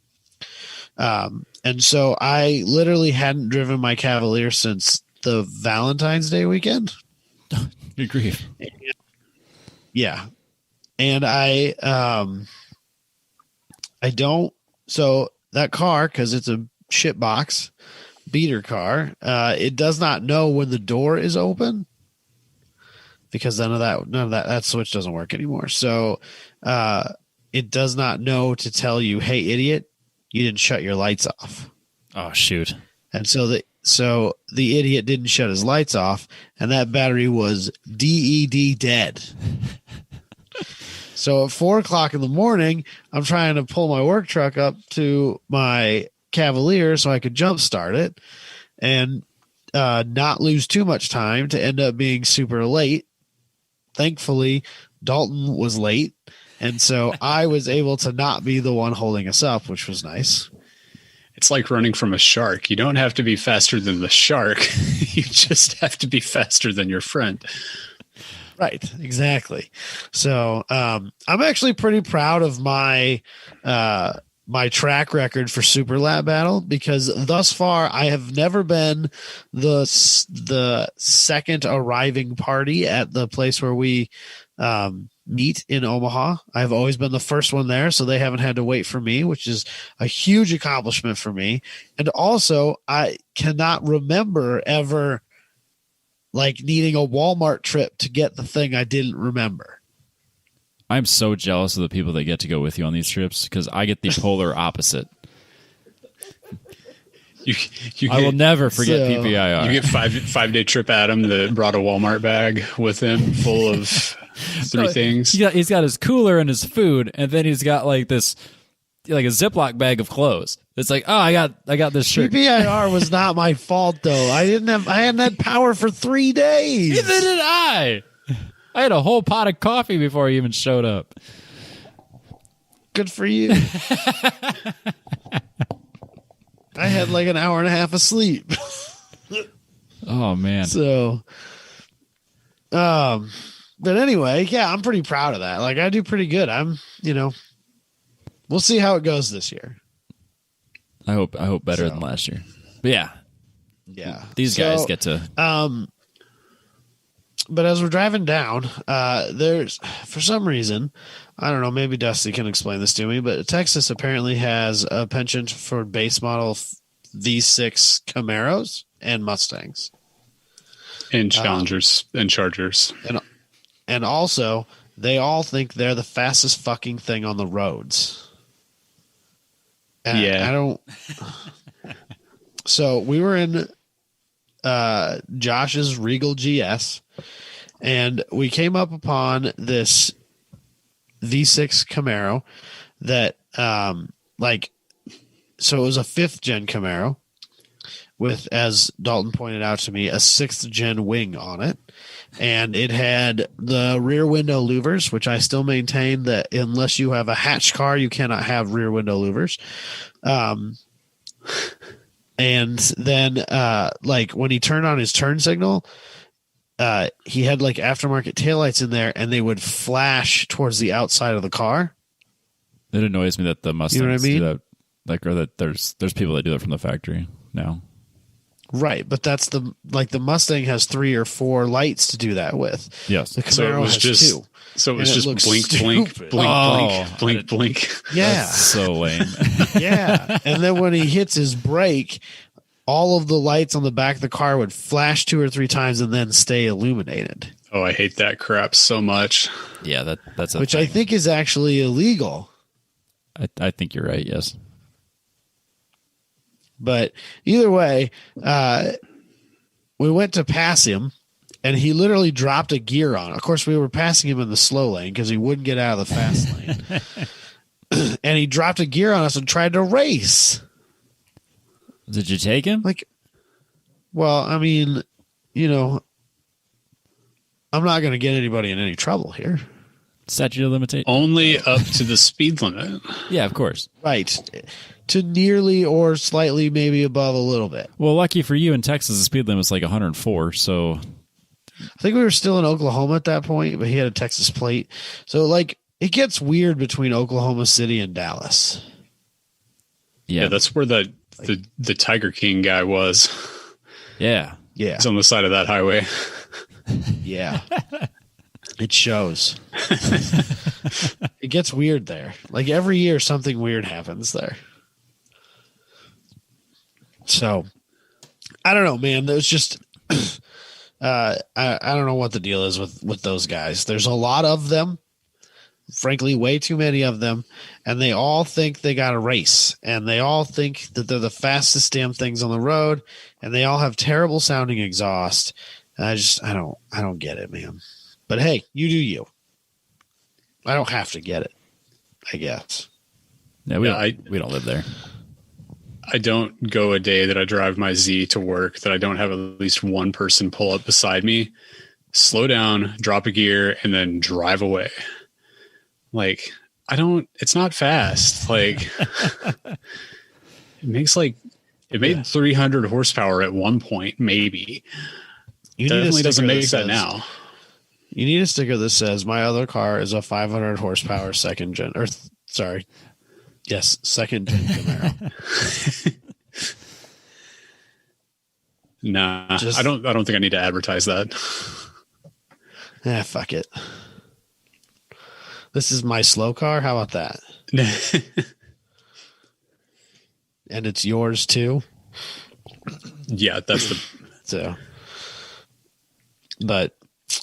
And so I literally hadn't driven my Cavalier since the Valentine's Day weekend. Good grief. Yeah. And I don't, so that car, cause it's a shit box beater car. It does not know when the door is open because none of that switch doesn't work anymore. So, it does not know to tell you, hey, idiot, you didn't shut your lights off. Oh, shoot. And so the idiot didn't shut his lights off, and that battery was dead. So at 4:00 in the morning, I'm trying to pull my work truck up to my Cavalier so I could jump start it. And not lose too much time to end up being super late. Thankfully, Dalton was late, and so I was able to not be the one holding us up, which was nice. It's like running from a shark. You don't have to be faster than the shark. You just have to be faster than your friend. Right, exactly. So I'm actually pretty proud of my my track record for Super Lap Battle, because thus far I have never been the second arriving party at the place where we meet in Omaha. I've always been the first one there, so they haven't had to wait for me, which is a huge accomplishment for me. And also, I cannot remember ever like needing a Walmart trip to get the thing I didn't remember. I'm so jealous of the people that get to go with you on these trips, because I get the polar opposite. I will never forget PPIR. You get 5-day trip Adam that brought a Walmart bag with him full of three things. He's got his cooler and his food, and then he's got like this, like a Ziploc bag of clothes. It's like, oh, I got this shirt. PPIR was not my fault though. I hadn't had power for 3 days. Neither did I. I had a whole pot of coffee before he even showed up. Good for you. I had like an hour and a half of sleep. Oh man. So, but anyway, yeah, I'm pretty proud of that. Like I do pretty good. We'll see how it goes this year. I hope better than last year. But yeah. These guys get to. But as we're driving down, there's, for some reason, I don't know, maybe Dusty can explain this to me, but Texas apparently has a penchant for base model V6 Camaros and Mustangs. And Challengers and Chargers. And also, they all think they're the fastest fucking thing on the roads. And yeah. I don't... So we were in Josh's Regal GS, and we came up upon this V6 Camaro that so it was a 5th gen Camaro with, as Dalton pointed out to me, a 6th gen wing on it, and it had the rear window louvers, which I still maintain that unless you have a hatch car, you cannot have rear window louvers. And then, when he turned on his turn signal, he had like aftermarket taillights in there, and they would flash towards the outside of the car. It annoys me that the Mustangs You know what I mean? do that, or that there's people that do that from the factory now. Right, but that's the Mustang has 3 or 4 lights to do that with. Yes, the Camaro has 2. So it was just blink, stupid. blink, blink. Yeah, that's so lame. Yeah, and then when he hits his brake, all of the lights on the back of the car would flash 2 or 3 times and then stay illuminated. Oh, I hate that crap so much. Yeah, that's which I think is actually illegal. I think you're right. Yes. But either way, we went to pass him, and he literally dropped a gear on. Of course, we were passing him in the slow lane because he wouldn't get out of the fast lane. And he dropped a gear on us and tried to race. Did you take him? Well, I mean, I'm not going to get anybody in any trouble here. Statute of limitation. Only up to the speed limit. Yeah, of course. Right. To nearly or slightly maybe above a little bit. Well, lucky for you, in Texas, the speed limit's like 104, so... I think we were still in Oklahoma at that point, but he had a Texas plate. So, it gets weird between Oklahoma City and Dallas. Yeah, that's where the Tiger King guy was. Yeah. Yeah. It's on the side of that highway. Yeah. It shows. It gets weird there. Like every year, something weird happens there. So, I don't know, man. There's just, I don't know what the deal is with those guys. There's a lot of them. Frankly, way too many of them. And they all think they got a race. And they all think that they're the fastest damn things on the road. And they all have terrible sounding exhaust. And I don't get it, man. But hey, you do you. I don't have to get it, I guess. Yeah, we don't live there. I don't go a day that I drive my Z to work that I don't have at least one person pull up beside me, slow down, drop a gear, and then drive away. Like, it's not fast. Like, it made 300 horsepower at one point, maybe. You definitely doesn't make that now. You need a sticker that says, my other car is a 500 horsepower second gen Camaro. Nah, I don't think I need to advertise that. Fuck it. This is my slow car. How about that? And it's yours too. Yeah, that's the. So, but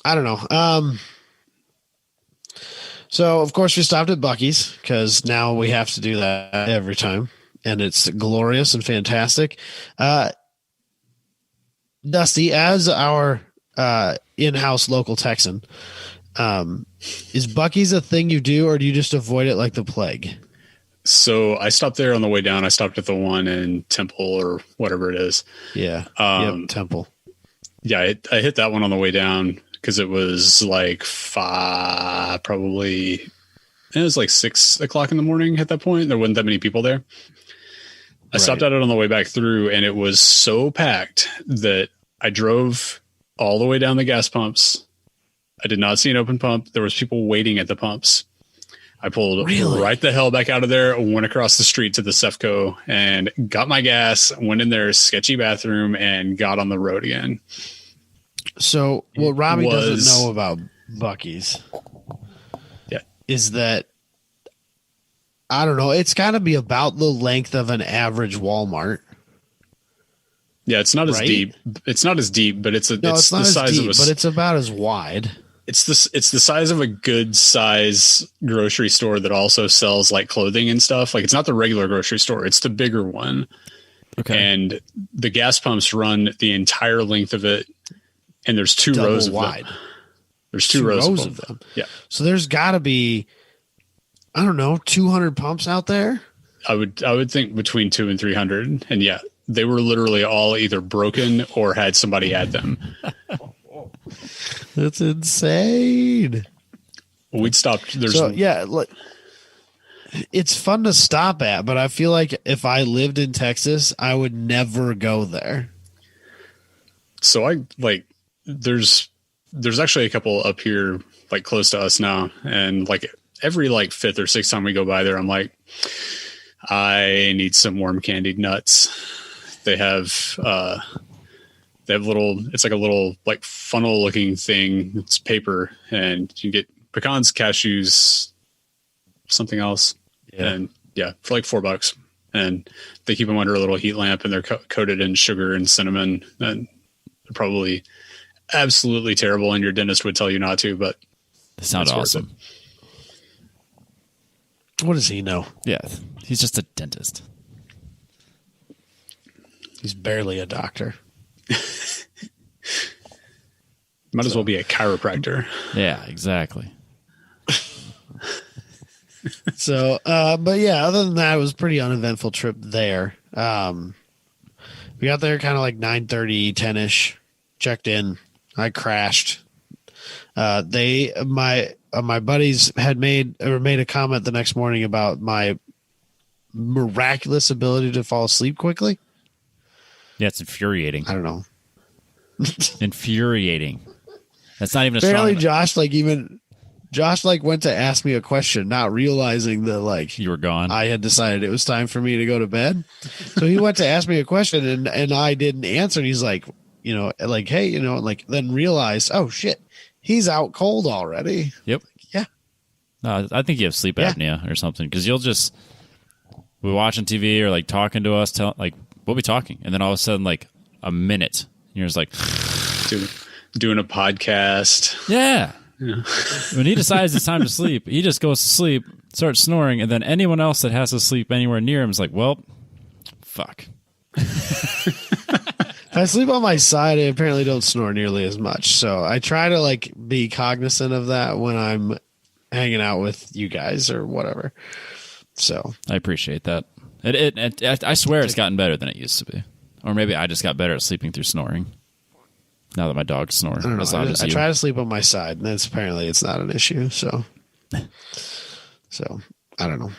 I don't know. So of course we stopped at Buc-ee's because now we have to do that every time, and it's glorious and fantastic. Dusty, as our in-house local Texan, is Buc-ee's a thing you do, or do you just avoid it like the plague? So I stopped there on the way down. I stopped at the one in Temple or whatever it is. Yeah. Temple. Yeah, I hit that one on the way down because it was like it was like 6 o'clock in the morning at that point. There wasn't that many people there. I stopped at it on the way back through, and it was so packed that I drove all the way down the gas pumps. I did not see an open pump. There was people waiting at the pumps. I pulled right the hell back out of there, went across the street to the Sefco and got my gas, went in their sketchy bathroom, and got on the road again. So what Robbie doesn't know about Buc-ee's is that, I don't know, it's got to be about the length of an average Walmart. Yeah, it's not as deep. It's not as deep, but it's the size of but it's about as wide. It's the size of a good size grocery store that also sells like clothing and stuff. Like, it's not the regular grocery store. It's the bigger one. Okay. And the gas pumps run the entire length of it. And there's two rows of them. There's two rows of them. Yeah. So there's got to be, I don't know, 200 pumps out there. I would think between 200 and 300. And yeah, they were literally all either broken or had somebody add them. That's insane. We'd stopped. It's fun to stop at, but I feel like if I lived in Texas, I would never go there. So there's actually a couple up here, like close to us now. And like every like fifth or sixth time we go by there, I'm like, I need some warm candied nuts. They have it's like a little like funnel looking thing. It's paper, and you get pecans, cashews, something else. Yeah. And for like $4. And they keep them under a little heat lamp, and they're coated in sugar and cinnamon, and they're probably absolutely terrible. And your dentist would tell you not to, but they sound awesome. What does he know? Yeah. He's just a dentist. He's barely a doctor. Might as well be a chiropractor. Yeah, exactly. So, but yeah, other than that, it was a pretty uneventful trip there. We got there kind of like 9:30, 10-ish, checked in. I crashed. My buddies had made a comment the next morning about my miraculous ability to fall asleep quickly. Yeah, it's infuriating. I don't know. Infuriating. That's not even a apparently strong... Josh went to ask me a question, not realizing that you were gone. I had decided it was time for me to go to bed. So he went to ask me a question, and I didn't answer. And he's like, hey, then realized, oh shit, he's out cold already. Yep. Yeah. No, I think you have sleep apnea or something, because you'll just be watching TV or talking to us, we'll be talking, and then all of a sudden a minute, and you're just like doing a podcast. Yeah. When he decides it's time to sleep, he just goes to sleep, starts snoring, and then anyone else that has to sleep anywhere near him is like, well, fuck. If I sleep on my side, I apparently don't snore nearly as much. So I try to be cognizant of that when I'm hanging out with you guys or whatever. So I appreciate that. I swear it's gotten better than it used to be. Or maybe I just got better at sleeping through snoring. Now that my dogs snore I don't know. as loud as I you. try to sleep on my side, and apparently it's not an issue. So I don't know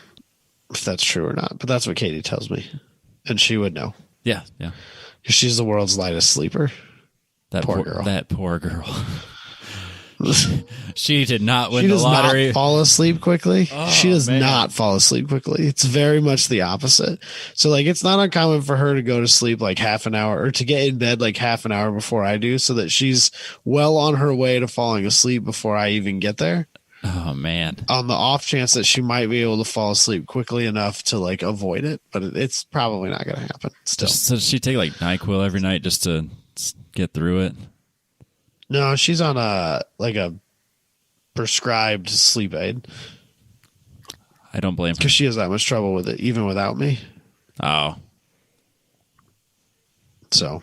if that's true or not, but that's what Katie tells me, and she would know. Yeah. Because she's the world's lightest sleeper. That poor girl. That poor girl. She did not win She the does lottery. not fall asleep quickly. Oh, she does man. not fall asleep quickly. It's very much the opposite. So like, it's not uncommon for her to go to sleep like half an hour or to get in bed like half an hour before I do, so that she's well on her way to falling asleep before I even get there. Oh man. On the off chance that she might be able to fall asleep quickly enough to like avoid it, but it's probably not going to happen still. So does she take like NyQuil every night just to get through it? No, she's on a prescribed sleep aid I don't blame her. because she has that much trouble with it even without me. Oh. So,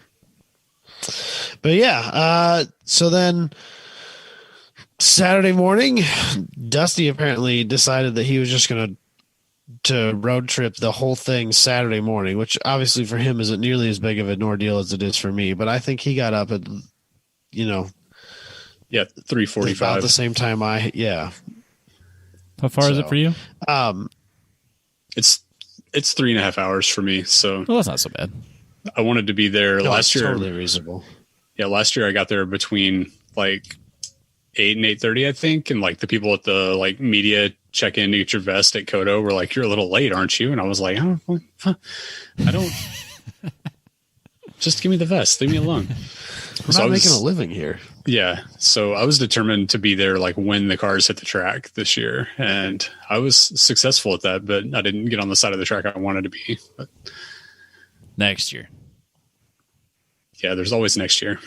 but yeah, so then Saturday morning, Dusty apparently decided that he was just going to road trip the whole thing Saturday morning, which obviously for him isn't nearly as big of an ordeal as it is for me. But I think he got up at, Yeah, 3:45. about the same time yeah. How far is it for you? It's 3.5 hours for me. So Well, that's not so bad. I wanted to be there No, last it's year. totally reasonable. Yeah, last year I got there between like 8 and 8:30, I think, and like the people at the like media check in to get your vest at COTA were like, "You're a little late, aren't you?" And I was like, "Oh, I don't." Just give me the vest. Leave me alone. We're not making a living here. Yeah. So I was determined to be there like when the cars hit the track this year. And I was successful at that, but I didn't get on the side of the track I wanted to be. But Next year. yeah, there's always next year.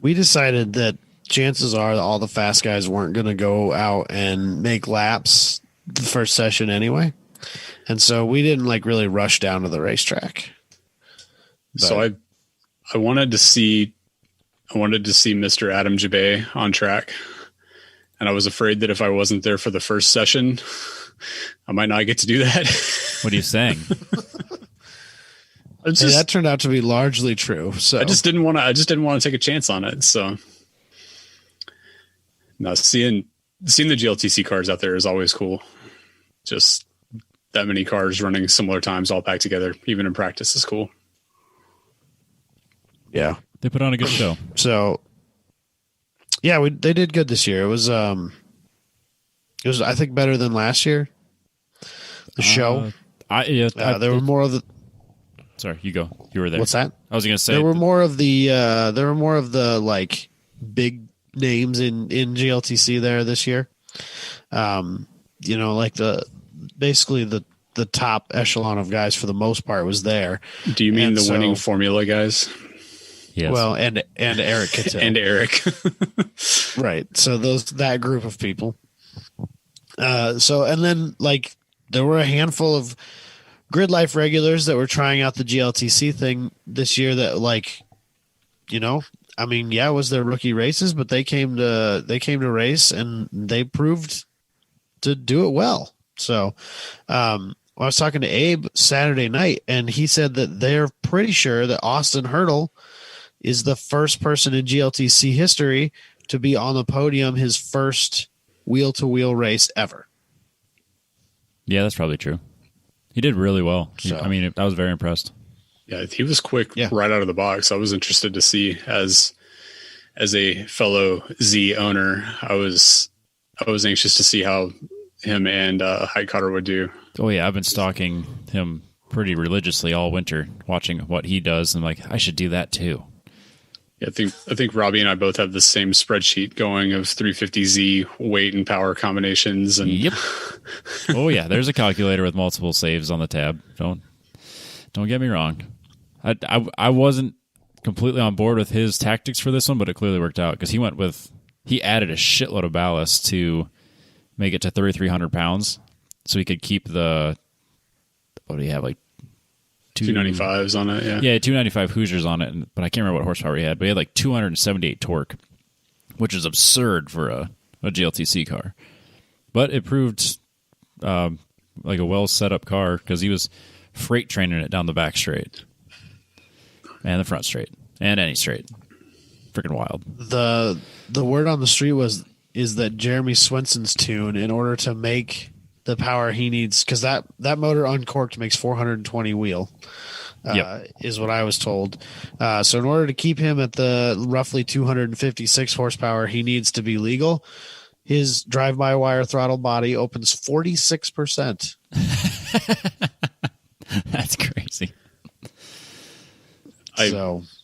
We decided that chances are that all the fast guys weren't going to go out and make laps the first session anyway. And so we didn't like really rush down to the racetrack. So I wanted to see Mr. Adam Jabay on track. And I was afraid that if I wasn't there for the first session, I might not get to do that. What are you saying? That turned out to be largely true. So I just didn't want to take a chance on it. So no, seeing the GLTC cars out there is always cool. Just that many cars running similar times all packed together, even in practice, is cool. yeah. They put on a good show. So yeah, they did good this year. It was I think better than last year. The show. There were more of the. Sorry, you go. You were there. What's that? I was going to say There were more of the like big names in GLTC there this year. Like basically the top echelon of guys for the most part was there. Do you mean the winning formula guys? Yes. Well, and Eric Cattell. And Eric. Right. So that group of people. And then like there were a handful of Grid Life regulars that were trying out the GLTC thing this year that like, it was their rookie races, but they came to race and they proved to do it well. So, I was talking to Abe Saturday night and he said that they're pretty sure that Austin Hurdle is the first person in GLTC history to be on the podium his first wheel-to-wheel race ever. Yeah, that's probably true. He did really well. So- I was very impressed. Yeah, he was quick Yeah. right out of the box. I was interested to see as a fellow Z owner. I was anxious to see how him and Hike Cotter would do. Oh yeah, I've been stalking him pretty religiously all winter, watching what he does, and I'm like, I should do that too. Yeah, I think Robbie and I both have the same spreadsheet going of 350Z weight and power combinations. And Yep. Oh yeah, there's a calculator with multiple saves on the tab. Don't get me wrong. I wasn't completely on board with his tactics for this one, but it clearly worked out because he added a shitload of ballast to make it to 3,300 pounds, so he could keep the what do you have like 295s on it. Yeah. Yeah, 295 Hoosiers on it, but I can't remember what horsepower he had. But he had like 278 torque, which is absurd for a GLTC car. But it proved like a well set up car because he was freight training it down the back straight and the front straight and any straight. Freaking wild. The word on the street is that Jeremy Swenson's tune, in order to make the power he needs, because that motor uncorked makes 420 wheel. Is what I was told. So in order to keep him at the roughly 256 horsepower he needs to be legal, his drive-by-wire throttle body opens 46%. That's crazy. I love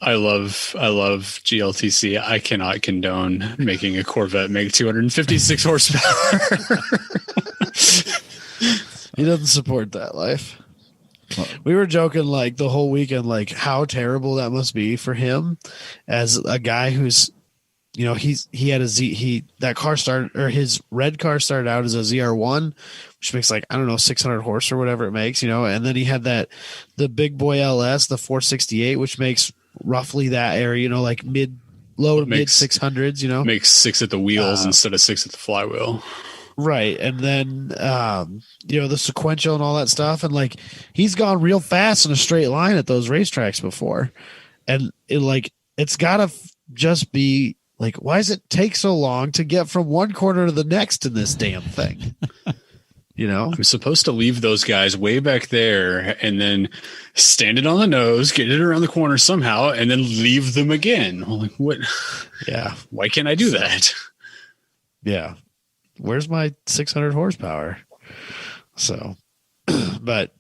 GLTC. I cannot condone making a Corvette make 256 horsepower. He doesn't support that life. We were joking like the whole weekend, like how terrible that must be for him as a guy who's, you know, that car started, or his red car started out as a ZR1, which makes like, I don't know, 600 horse or whatever it makes, you know, and then he had the big boy LS, the 468, which makes roughly that area, you know, like low to mid 600s, you know, makes 6 at the wheels instead of 6 at the flywheel. Right. And then, you know, the sequential and all that stuff. And like, he's gone real fast in a straight line at those racetracks before. And it's got to just be like, why does it take so long to get from one corner to the next in this damn thing? You know, I'm supposed to leave those guys way back there and then stand it on the nose, get it around the corner somehow, and then leave them again. I'm like, what? Yeah. Why can't I do that? Yeah. Where's my 600 horsepower? So, but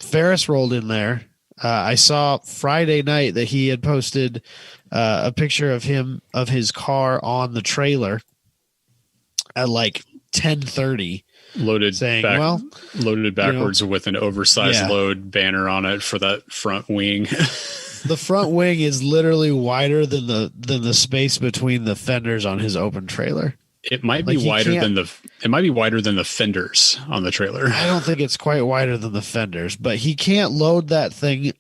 Ferris rolled in there. I saw Friday night that he had posted a picture of his car on the trailer at like 10:30, loaded backwards, you know, with an oversized load banner on it for that front wing. The front wing is literally wider than the space between the fenders on his open trailer. It might be wider than the fenders on the trailer. I don't think it's quite wider than the fenders, but he can't load that thing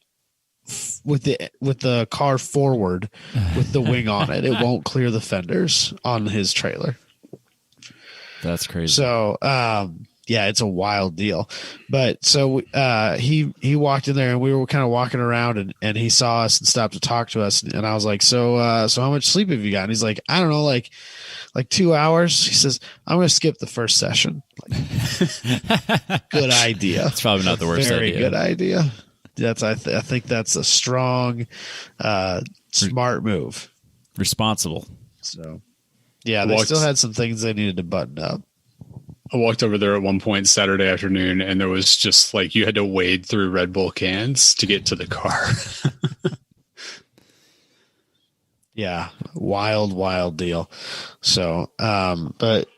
with the car forward with the wing on it. It won't clear the fenders on his trailer. That's crazy. So, yeah, it's a wild deal. But so he walked in there and we were kind of walking around and he saw us and stopped to talk to us. And I was like, so how much sleep have you got? And he's like, I don't know, like 2 hours. He says, I'm going to skip the first session. Like, good idea. It's probably not the worst Very idea. good idea. I think that's a strong, smart move. Responsible. So, yeah, they still had some things they needed to button up. I walked over there at one point Saturday afternoon, and there was just like you had to wade through Red Bull cans to get to the car. Yeah, wild deal. So, but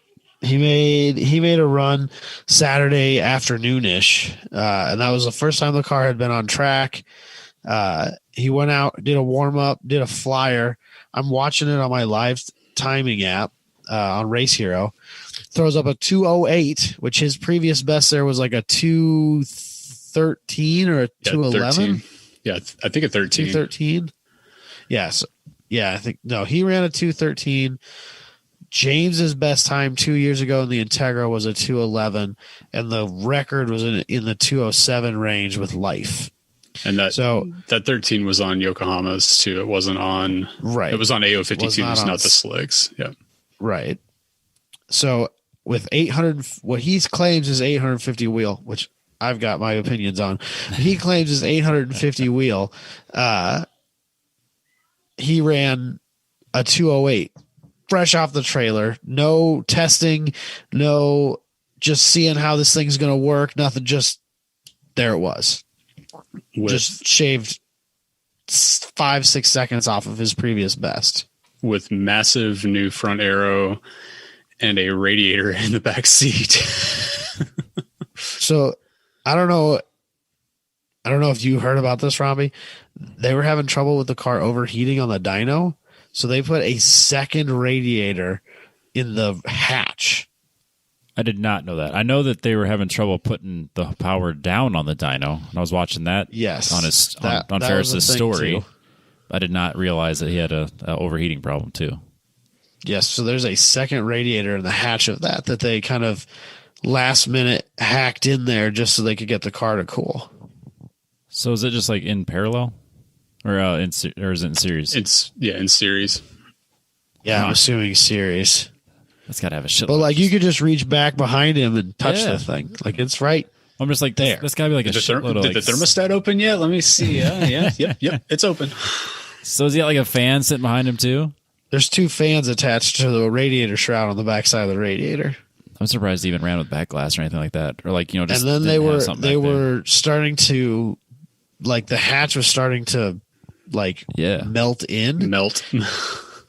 he made a run Saturday afternoonish, and that was the first time the car had been on track. He went out, did a warm up, did a flyer. I'm watching it on my live timing app on Race Hero. Throws up a 208, which his previous best there was like a 213 or a 211. Yeah, I think a 13. 213. Yes. Yeah, I think he ran a 213. James's best time 2 years ago in the Integra was a 211, and the record was in the 207 range with Life. And that 13 was on Yokohama's too. It wasn't on It was on AO52s, not the slicks. Yeah. Right. So with 800, what he claims is 850 wheel, which I've got my opinions on. He claims is 850 wheel. He ran a 208 fresh off the trailer. No testing, no just seeing how this thing's going to work. Nothing. Just there it was. Just shaved 5-6 seconds off of his previous best. With massive new front aero and a radiator in the back seat. So I don't know if you heard about this, Robbie. They were having trouble with the car overheating on the dyno. So they put a second radiator in the hatch. I did not know that. I know that they were having trouble putting the power down on the dyno. And I was watching that on Ferris's story. Too. I did not realize that he had a overheating problem too. Yes, so there's a second radiator in the hatch of that they kind of last minute hacked in there just so they could get the car to cool. So is it just like in parallel, or or is it in series? It's in series. Yeah, I'm assuming series. That's got to have a shit. But like you could just reach back behind him and touch the thing. Like it's right. I'm just like there. That's got to be like a shitload of Did the thermostat open yet? Let me see. Yeah, yep, it's open. So is he got like a fan sitting behind him too? There's 2 fans attached to the radiator shroud on the backside of the radiator. I'm surprised he even ran with back glass or anything like that, or like just. And then they were starting to, like the hatch was starting to, like melt in.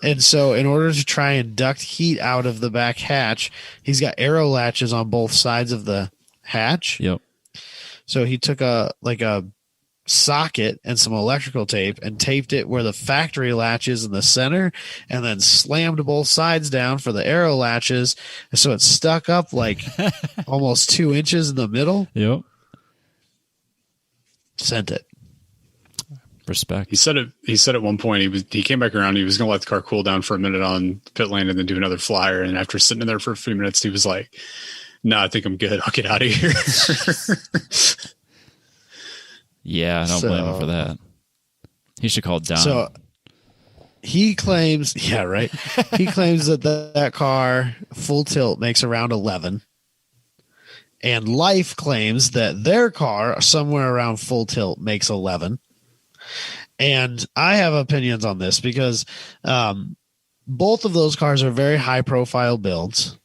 And so in order to try and duct heat out of the back hatch, he's got arrow latches on both sides of the hatch. Yep. So he took a socket and some electrical tape and taped it where the factory latch is in the center, and then slammed both sides down for the arrow latches. So it stuck up like almost 2 inches in the middle. Yep. Sent it. Respect. He said at one point he came back around. He was going to let the car cool down for a minute on pit lane and then do another flyer. And after sitting in there for a few minutes, he was like, "No, I think I'm good. I'll get out of here." Yeah, I don't blame him for that. He should call Don. So he claims, yeah, right. He claims that car full tilt makes around 11. And Life claims that their car somewhere around full tilt makes 11. And I have opinions on this because both of those cars are very high profile builds.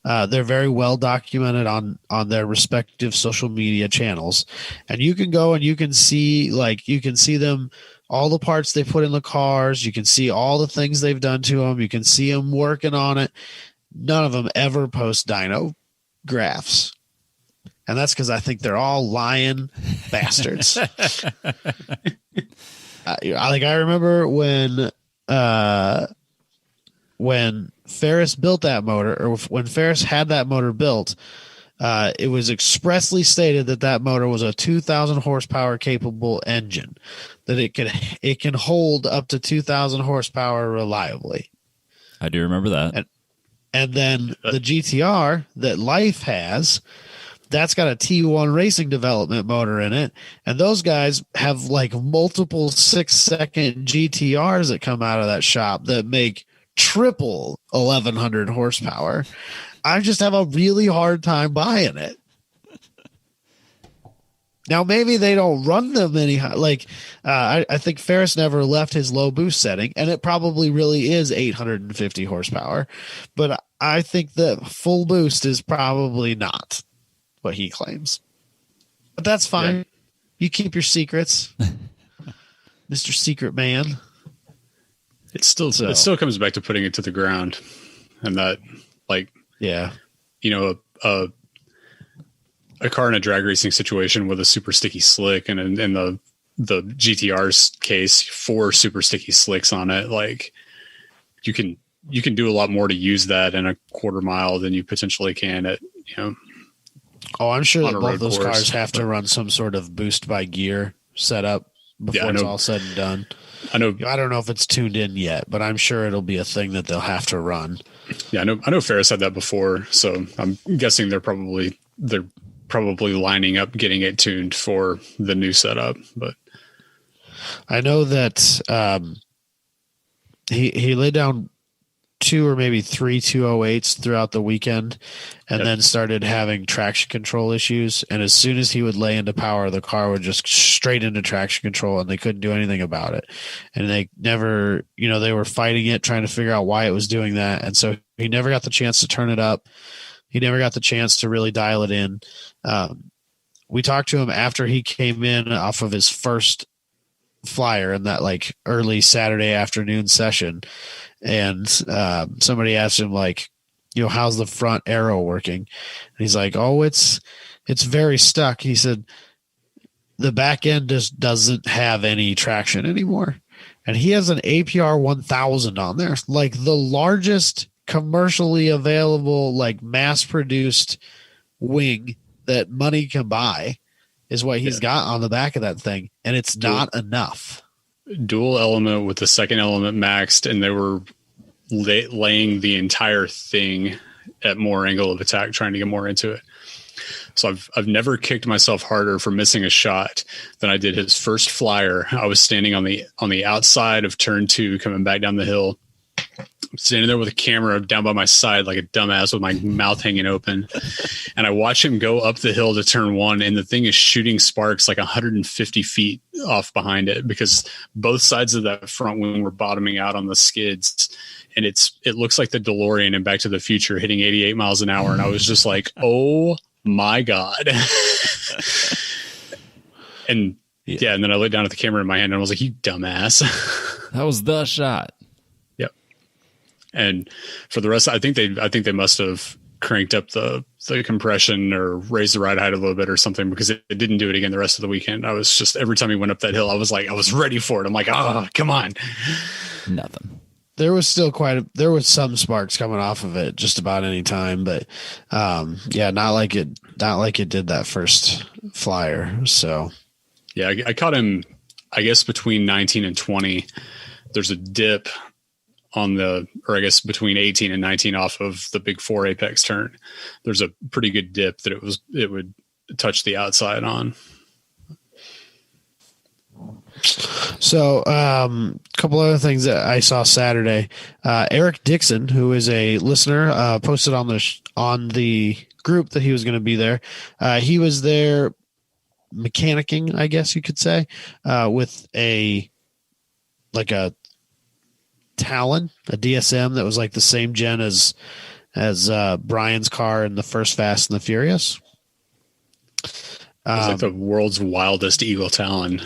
They're very well documented on their respective social media channels, and you can go and you can see them, all the parts they put in the cars. You can see all the things they've done to them. You can see them working on it. None of them ever post dyno graphs. And that's because I think they're all lying bastards. I remember when Ferris built that motor, or when Ferris had that motor built, it was expressly stated that motor was a 2,000 horsepower capable engine, that it can hold up to 2,000 horsepower reliably. I do remember that. And then the GTR that Life has, that's got a T1 racing development motor in it. And those guys have like multiple 6-second GTRs that come out of that shop that make triple 1,100 horsepower. I just have a really hard time buying it. Now, maybe they don't run them anyhow. Like, I think Ferris never left his low boost setting, and it probably really is 850 horsepower. But I think that full boost is probably not what he claims. But that's fine. Yeah. You keep your secrets, Mr. Secret Man. It still comes back to putting it to the ground, and that, like, yeah, a car in a drag racing situation with a super sticky slick, and in the GTR's case, 4 super sticky slicks on it. Like, you can do a lot more to use that in a quarter mile than you potentially can at, Oh, I'm sure that both those cars have to run some sort of boost by gear setup before it's all said and done. I don't know if it's tuned in yet, but I'm sure it'll be a thing that they'll have to run. Yeah, I know Ferris had that before, so I'm guessing they're probably lining up getting it tuned for the new setup. But I know that he laid down 2 or maybe 3 208s throughout the weekend, and then started having traction control issues. And as soon as he would lay into power, the car would just straight into traction control, and they couldn't do anything about it. And they never, they were fighting it, trying to figure out why it was doing that. And so he never got the chance to turn it up. He never got the chance to really dial it in. We talked to him after he came in off of his first flyer in that like early Saturday afternoon session. And somebody asked him, like, how's the front arrow working? And he's like, oh, it's very stuck. He said the back end just doesn't have any traction anymore. And he has an APR 1000 on there, like the largest commercially available, like mass produced wing that money can buy is what he's got on the back of that thing. And it's not enough. Dual element with the second element maxed, and they were laying the entire thing at more angle of attack, trying to get more into it. So I've never kicked myself harder for missing a shot than I did his first flyer. I was standing on the outside of turn 2 coming back down the hill. I'm standing there with a camera down by my side like a dumbass with my mouth hanging open. And I watch him go up the hill to turn 1, and the thing is shooting sparks like 150 feet off behind it because both sides of that front wing were bottoming out on the skids. And it looks like the DeLorean in Back to the Future hitting 88 miles an hour. And I was just like, oh my God. And and then I laid down at the camera in my hand and I was like, you dumbass. That was the shot. And for the rest, I think they must have cranked up the compression or raised the ride height a little bit or something because it didn't do it again the rest of the weekend. I was just, every time he went up that hill, I was ready for it. I'm like, oh, come on. Nothing. There was still there was some sparks coming off of it just about any time, but not like it did that first flyer. So yeah, I caught him, I guess between 19 and 20, there's a dip or I guess between 18 and 19 off of the big 4 apex turn. There's a pretty good dip that it would touch the outside on. So a couple other things that I saw Saturday. Eric Dixon, who is a listener, posted on the group that he was going to be there. He was there mechanicking, I guess you could say, with a Talon, a DSM that was like the same gen as Brian's car in the first Fast and the Furious. It's like the world's wildest Eagle Talon,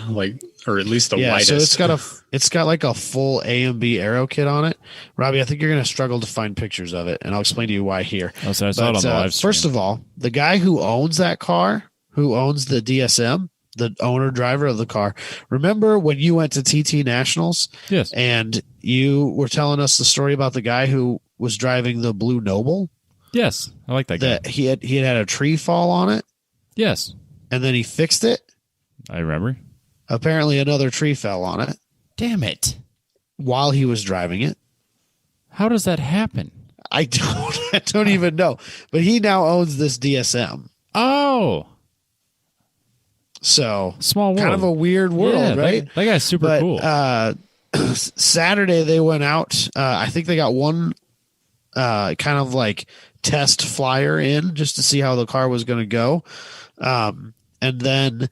or at least the widest. So it's got like a full A and B aero kit on it. Robbie, I think you're going to struggle to find pictures of it, and I'll explain to you why here. Oh, so I saw it on the live stream. First of all, the guy who owns that car, who owns the DSM, the owner driver of the car. Remember when you went to TT Nationals? Yes. And you were telling us the story about the guy who was driving the Blue Noble? Yes. I like that guy. That he had a tree fall on it? Yes. And then he fixed it? I remember. Apparently another tree fell on it. Damn it. While he was driving it. How does that happen? I don't even know. But he now owns this DSM. Oh. So small world. Kind of a weird world, right? That guy's super cool. Saturday they went out. I think they got one kind of like test flyer in just to see how the car was going to go. And then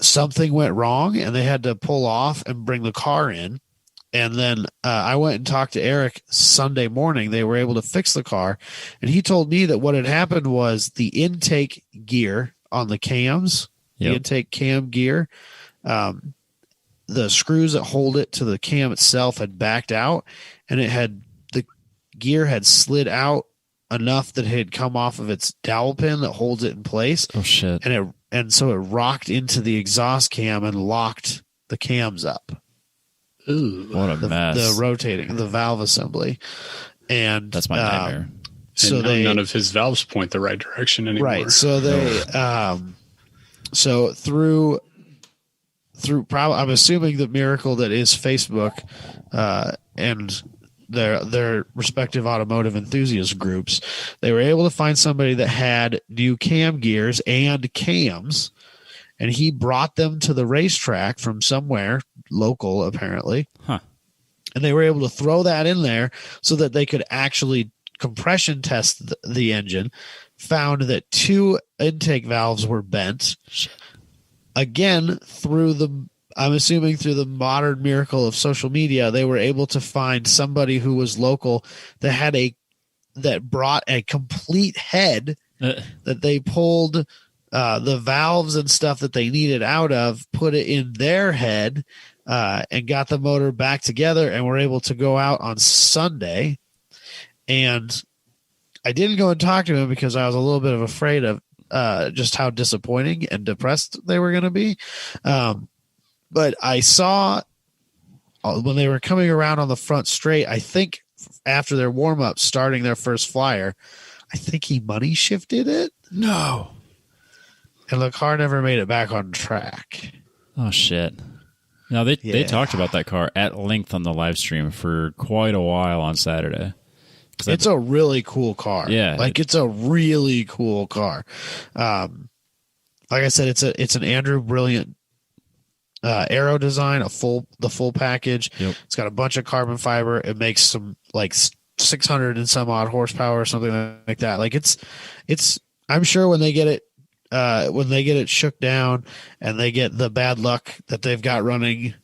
something went wrong and they had to pull off and bring the car in. And then I went and talked to Eric Sunday morning. They were able to fix the car. And he told me that what had happened was the intake gear on the cams, the intake cam gear, the screws that hold it to the cam itself had backed out, and the gear had slid out enough that it had come off of its dowel pin that holds it in place. Oh shit! And so it rocked into the exhaust cam and locked the cams up. Ooh, what a mess! The rotating, the valve assembly, and that's my nightmare. So none of his valves point the right direction anymore. Right. So they, so through probably, I'm assuming the miracle that is Facebook, and their respective automotive enthusiast groups, they were able to find somebody that had new cam gears and cams, and he brought them to the racetrack from somewhere local, apparently. Huh. And they were able to throw that in there so that they could actually compression test the engine, found that 2 intake valves were bent. Again, I'm assuming through the modern miracle of social media, they were able to find somebody who was local that brought a complete head that they pulled the valves and stuff that they needed out of, put it in their head, and got the motor back together, and were able to go out on Sunday. And I didn't go and talk to him because I was a little bit afraid of just how disappointing and depressed they were going to be. But I saw when they were coming around on the front straight, I think after their warm-up, starting their first flyer, I think he money shifted it. No. And the car never made it back on track. Oh, shit. Now, they talked about that car at length on the live stream for quite a while on Saturday. It's a really cool car. Yeah. Like it's a really cool car. Like I said, it's an Andrew Brilliant aero design, the full package. Yep. It's got a bunch of carbon fiber. It makes some like 600 and some odd horsepower or something like that. Like it's I'm sure when they get it shook down and they get the bad luck that they've got running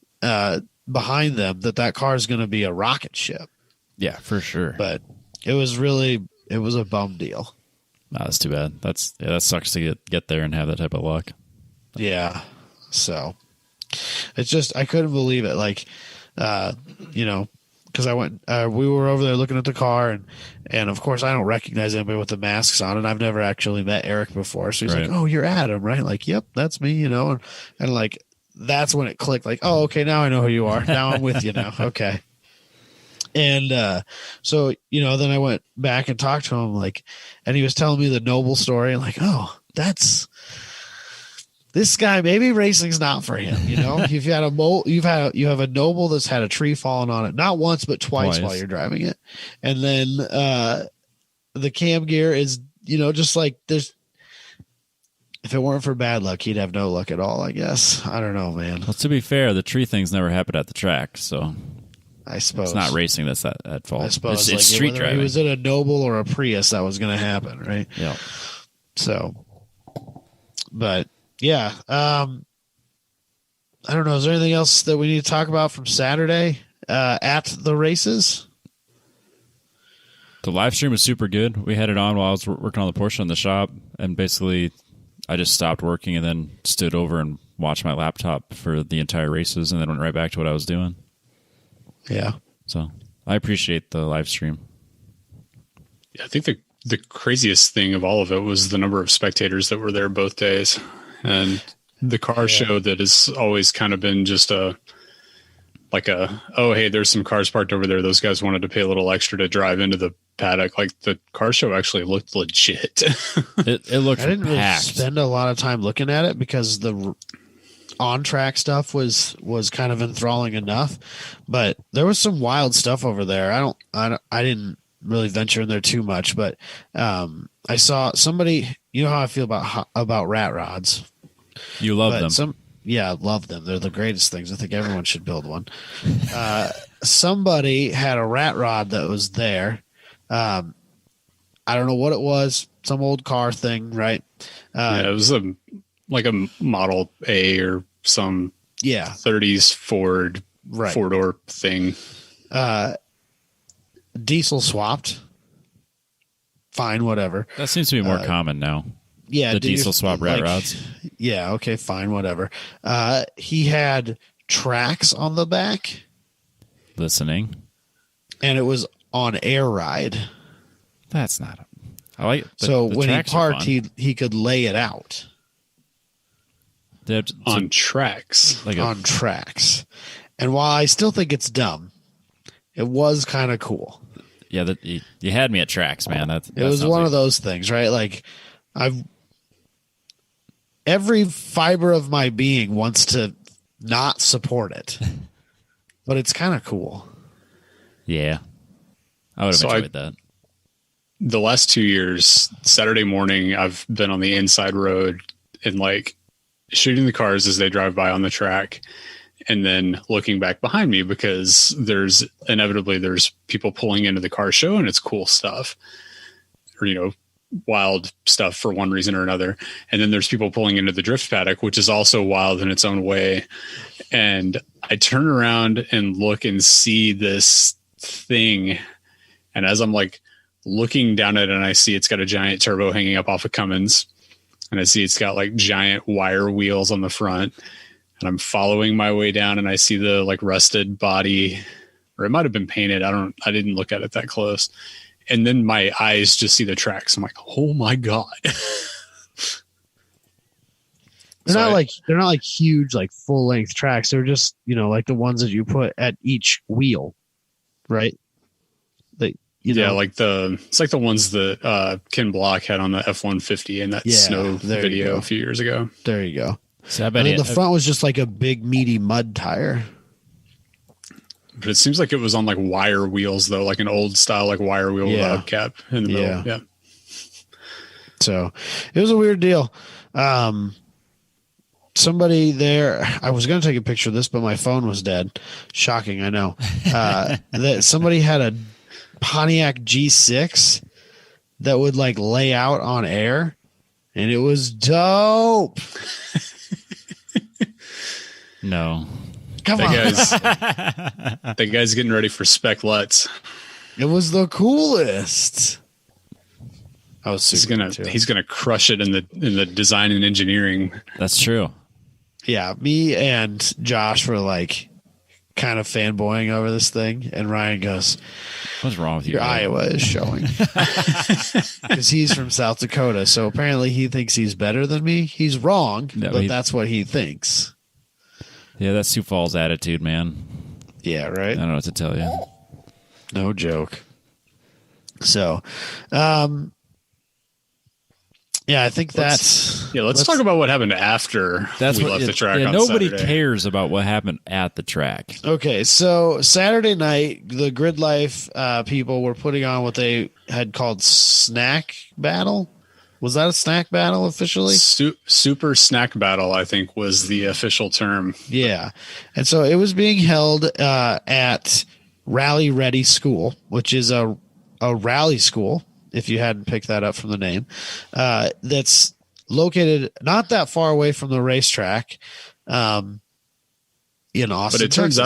behind them, that car is going to be a rocket ship. Yeah, for sure. But it was a bum deal. No, that's too bad. That sucks to get there and have that type of luck. Yeah. So it's just, I couldn't believe it. Like, because I went, we were over there looking at the car, and of course I don't recognize anybody with the masks on, and I've never actually met Eric before. So he's right. like, "Oh, you're Adam, right?" Like, "Yep, that's me," and like that's when it clicked. Like, "Oh, okay, now I know who you are. Now I'm with you now." Okay. And so then I went back and talked to him, like, and he was telling me the Noble story, and like, "Oh, that's this guy. Maybe racing's not for him." You've had you have a Noble that's had a tree falling on it, not once but twice while you're driving it, and then the cam gear is just like there's. If it weren't for bad luck, he'd have no luck at all, I guess. I don't know, man. Well, to be fair, the tree things never happened at the track, so I suppose it's not racing that's at fault. I suppose it's street whether driving. he was in a Noble or a Prius, that was going to happen, right? Yeah. So, but yeah, I don't know. Is there anything else that we need to talk about from Saturday at the races? The live stream was super good. We had it on while I was working on the Porsche in the shop, and basically I just stopped working and then stood over and watched my laptop for the entire races, and then went right back to what I was doing. Yeah. So I appreciate the live stream. Yeah, I think the craziest thing of all of it was the number of spectators that were there both days, and the car show that has always kind of been just oh, hey, there's some cars parked over there. Those guys wanted to pay a little extra to drive into the paddock. Like, the car show actually looked legit. It looked I didn't really packed. spend a lot of time looking at it because the on-track stuff was kind of enthralling enough, but there was some wild stuff over there. I didn't really venture in there too much, but I saw somebody. You know how I feel about rat rods. You love them. Yeah, I love them. They're the greatest things. I think everyone should build one. Somebody had a rat rod that was there. I don't know what it was. Some old car thing, right? Yeah, it was a Model A or some 30s Ford four-door thing. Diesel swapped. Fine, whatever. That seems to be more common now. Yeah, the diesel swap rat rods. Yeah, okay, fine, whatever. He had tracks on the back. Listening. And it was on air ride. That's not. I like. So when he parked, he could lay it out on tracks. On tracks. And while I still think it's dumb, it was kind of cool. Yeah, you had me at tracks, man. It was one of those things, right? Like every fiber of my being wants to not support it, but it's kind of cool. Yeah, I would have enjoyed that. The last 2 years, Saturday morning, I've been on the inside road and shooting the cars as they drive by on the track, and then looking back behind me because there's people pulling into the car show, and it's cool stuff, or wild stuff for one reason or another. And then there's people pulling into the drift paddock, which is also wild in its own way. And I turn around and look and see this thing, and as I'm looking down at it, and I see it's got a giant turbo hanging up off of Cummins, and I see it's got giant wire wheels on the front, and I'm following my way down, and I see the rusted body, or it might have been painted. I didn't look at it that close. And then my eyes just see the tracks. I'm like, oh my God. They're not huge, full length tracks. They're just, the ones that you put at each wheel, right? It's like the ones that Ken Block had on the F-150 in that snow video a few years ago. There you go. So I bet the front was just like a big meaty mud tire. But it seems like it was on like wire wheels though, like an old style like wire wheel with a hubcap in the middle. Yeah. So it was a weird deal. Somebody there, I was going to take a picture of this, but my phone was dead. Shocking, I know. That somebody had a Pontiac G6 that would like lay out on air, and it was dope. No. Come on. That guy's getting ready for Spec Lutz. It was the coolest. I was he's gonna crush it in the design and engineering. That's true. Yeah, me and Josh were like kind of fanboying over this thing, and Ryan goes, "What's wrong with you? Your Iowa is showing." Because he's from South Dakota, so apparently he thinks he's better than me. He's wrong, but that's what he thinks. Yeah, that's Sioux Falls attitude, man. Yeah, right? I don't know what to tell you. No joke. So, yeah, I think that's... Let's talk about what happened after we left the track on nobody Saturday. cares about what happened at the track. Okay, so Saturday night, the Grid Life people were putting on what they had called Snack Battle. Was that a snack battle officially? Super Snack Battle, I think, was the official term. Yeah. And so it was being held at Rally Ready School, which is a rally school, if you hadn't picked that up from the name, that's located not that far away from the racetrack in Austin. But it turns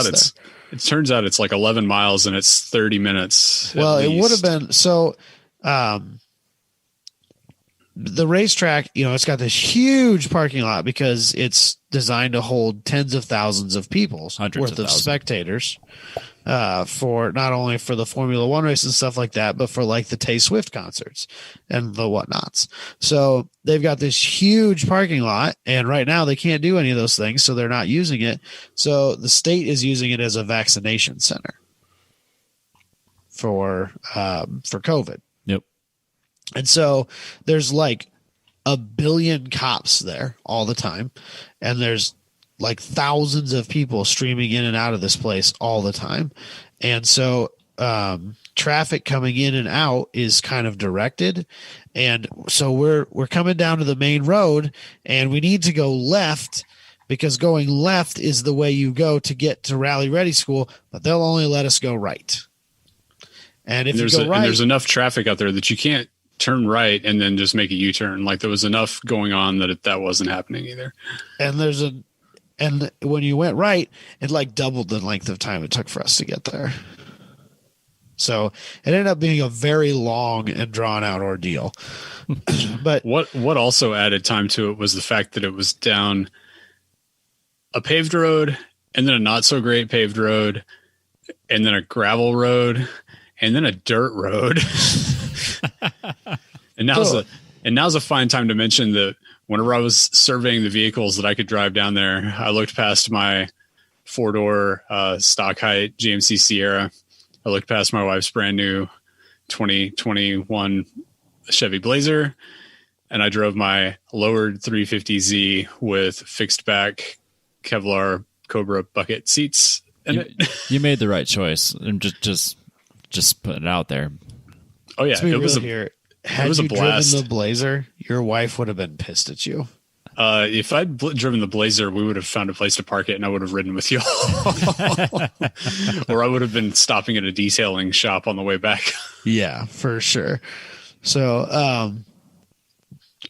out it's like 11 miles and it's 30 minutes. Well, it would have been so. The racetrack, it's got this huge parking lot because it's designed to hold tens of thousands of people worth of spectators for not only for the Formula One race and stuff like that, but for like the Tay Swift concerts and the whatnots. So they've got this huge parking lot, and right now they can't do any of those things, so they're not using it. So the state is using it as a vaccination center for COVID. And so there's like a billion cops there all the time. And there's like thousands of people streaming in and out of this place all the time. And so traffic coming in and out is kind of directed. And so we're coming down to the main road, and we need to go left because going left is the way you go to get to Rally Ready School, but they'll only let us go right. And if you go right, and there's enough traffic out there that you can't turn right and then just make a U-turn. Like there was enough going on that wasn't happening either. And and when you went right, it like doubled the length of time it took for us to get there. So it ended up being a very long and drawn out ordeal. But what also added time to it was the fact that it was down a paved road and then a not so great paved road and then a gravel road and then a dirt road. And now's a fine time to mention that whenever I was surveying the vehicles that I could drive down there, I looked past my 4-door stock height GMC Sierra. I looked past my wife's brand new 2021 Chevy Blazer, and I drove my lowered 350Z with fixed back Kevlar Cobra bucket seats in it. You made the right choice. And just put it out there. Oh yeah, it was a blast. Driven the Blazer, your wife would have been pissed at you. If I'd driven the Blazer, we would have found a place to park it, and I would have ridden with you. Or I would have been stopping at a detailing shop on the way back. Yeah, for sure. So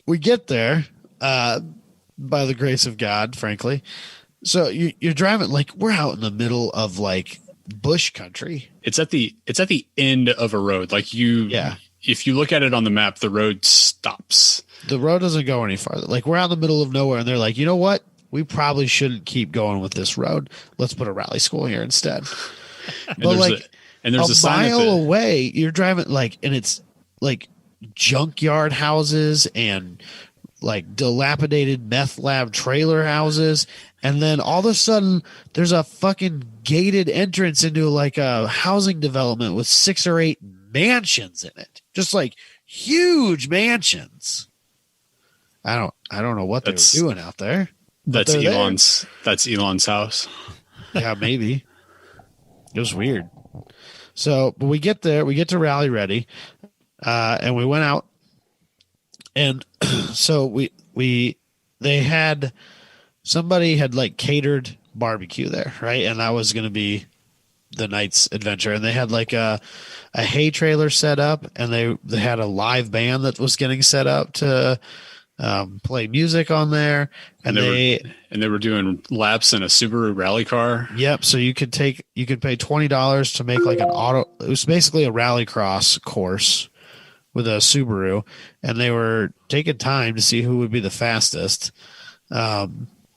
we get there by the grace of God, frankly. So you're driving like we're out in the middle of like bush country. It's at the end of a road. Like if you look at it on the map, the road stops. The road doesn't go any farther. Like we're out in the middle of nowhere, and they're like, you know what? We probably shouldn't keep going with this road. Let's put a rally school here instead. But like there's a mile away, you're driving like, and it's like junkyard houses and like dilapidated meth lab trailer houses. And then all of a sudden there's a fucking gated entrance into like a housing development with 6 or 8 mansions in it. Just like huge mansions. I don't know what they were doing out there. That's Elon's house. Yeah, maybe. It was weird. So, but we get there, we get to Rally Ready, and we went out, and so somebody had like catered barbecue there, right? And that was going to be the night's adventure. And they had like a hay trailer set up, and they had a live band that was getting set up to play music on there. And they were doing laps in a Subaru rally car. Yep. So you could pay $20 to make like it was basically a rallycross course with a Subaru, and they were taking time to see who would be the fastest. I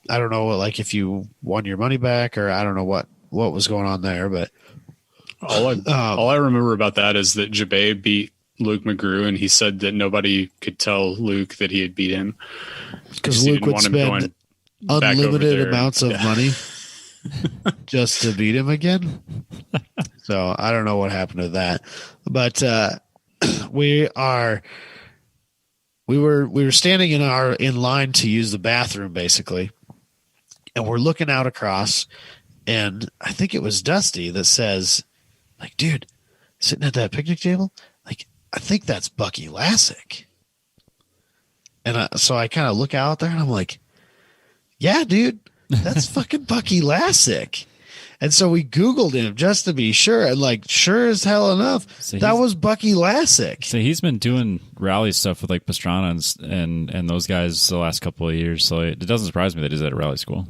don't know, like if you won your money back, or I don't know what was going on there, but all I remember about that is that Jabay beat Luke McGrew, and he said that nobody could tell Luke that he had beat him because Luke would spend unlimited amounts of money just to beat him again. So I don't know what happened to that, but we were standing in line to use the bathroom basically, and we're looking out across, and I think it was Dusty that says, like, dude, sitting at that picnic table, like, I think that's Bucky Lassick. And so I kind of look out there and I'm like, yeah, dude, that's fucking Bucky Lassick. And so we Googled him just to be sure. And like, sure as hell enough, that was Bucky Lassick. So he's been doing rally stuff with like Pastrana and those guys the last couple of years. So it doesn't surprise me that he's at a rally school.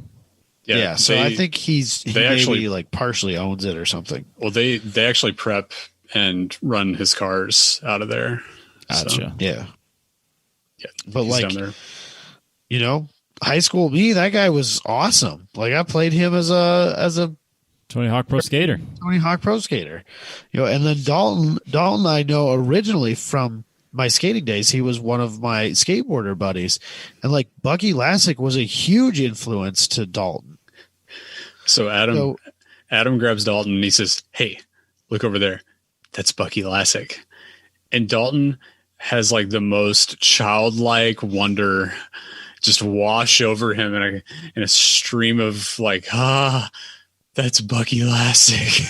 Yeah. So I think he actually like partially owns it or something. Well, they actually prep and run his cars out of there. Gotcha. So, yeah. But he's like, down there. You know, high school me, that guy was awesome. Like I played him as a Tony Hawk Pro Skater. You know, and then Dalton I know originally from my skating days. He was one of my skateboarder buddies. And like Bucky Lassick was a huge influence to Dalton. So Adam grabs Dalton and he says, "Hey, look over there. That's Bucky Lassick." And Dalton has like the most childlike wonder just wash over him in a stream of like, that's Bucky Lassick.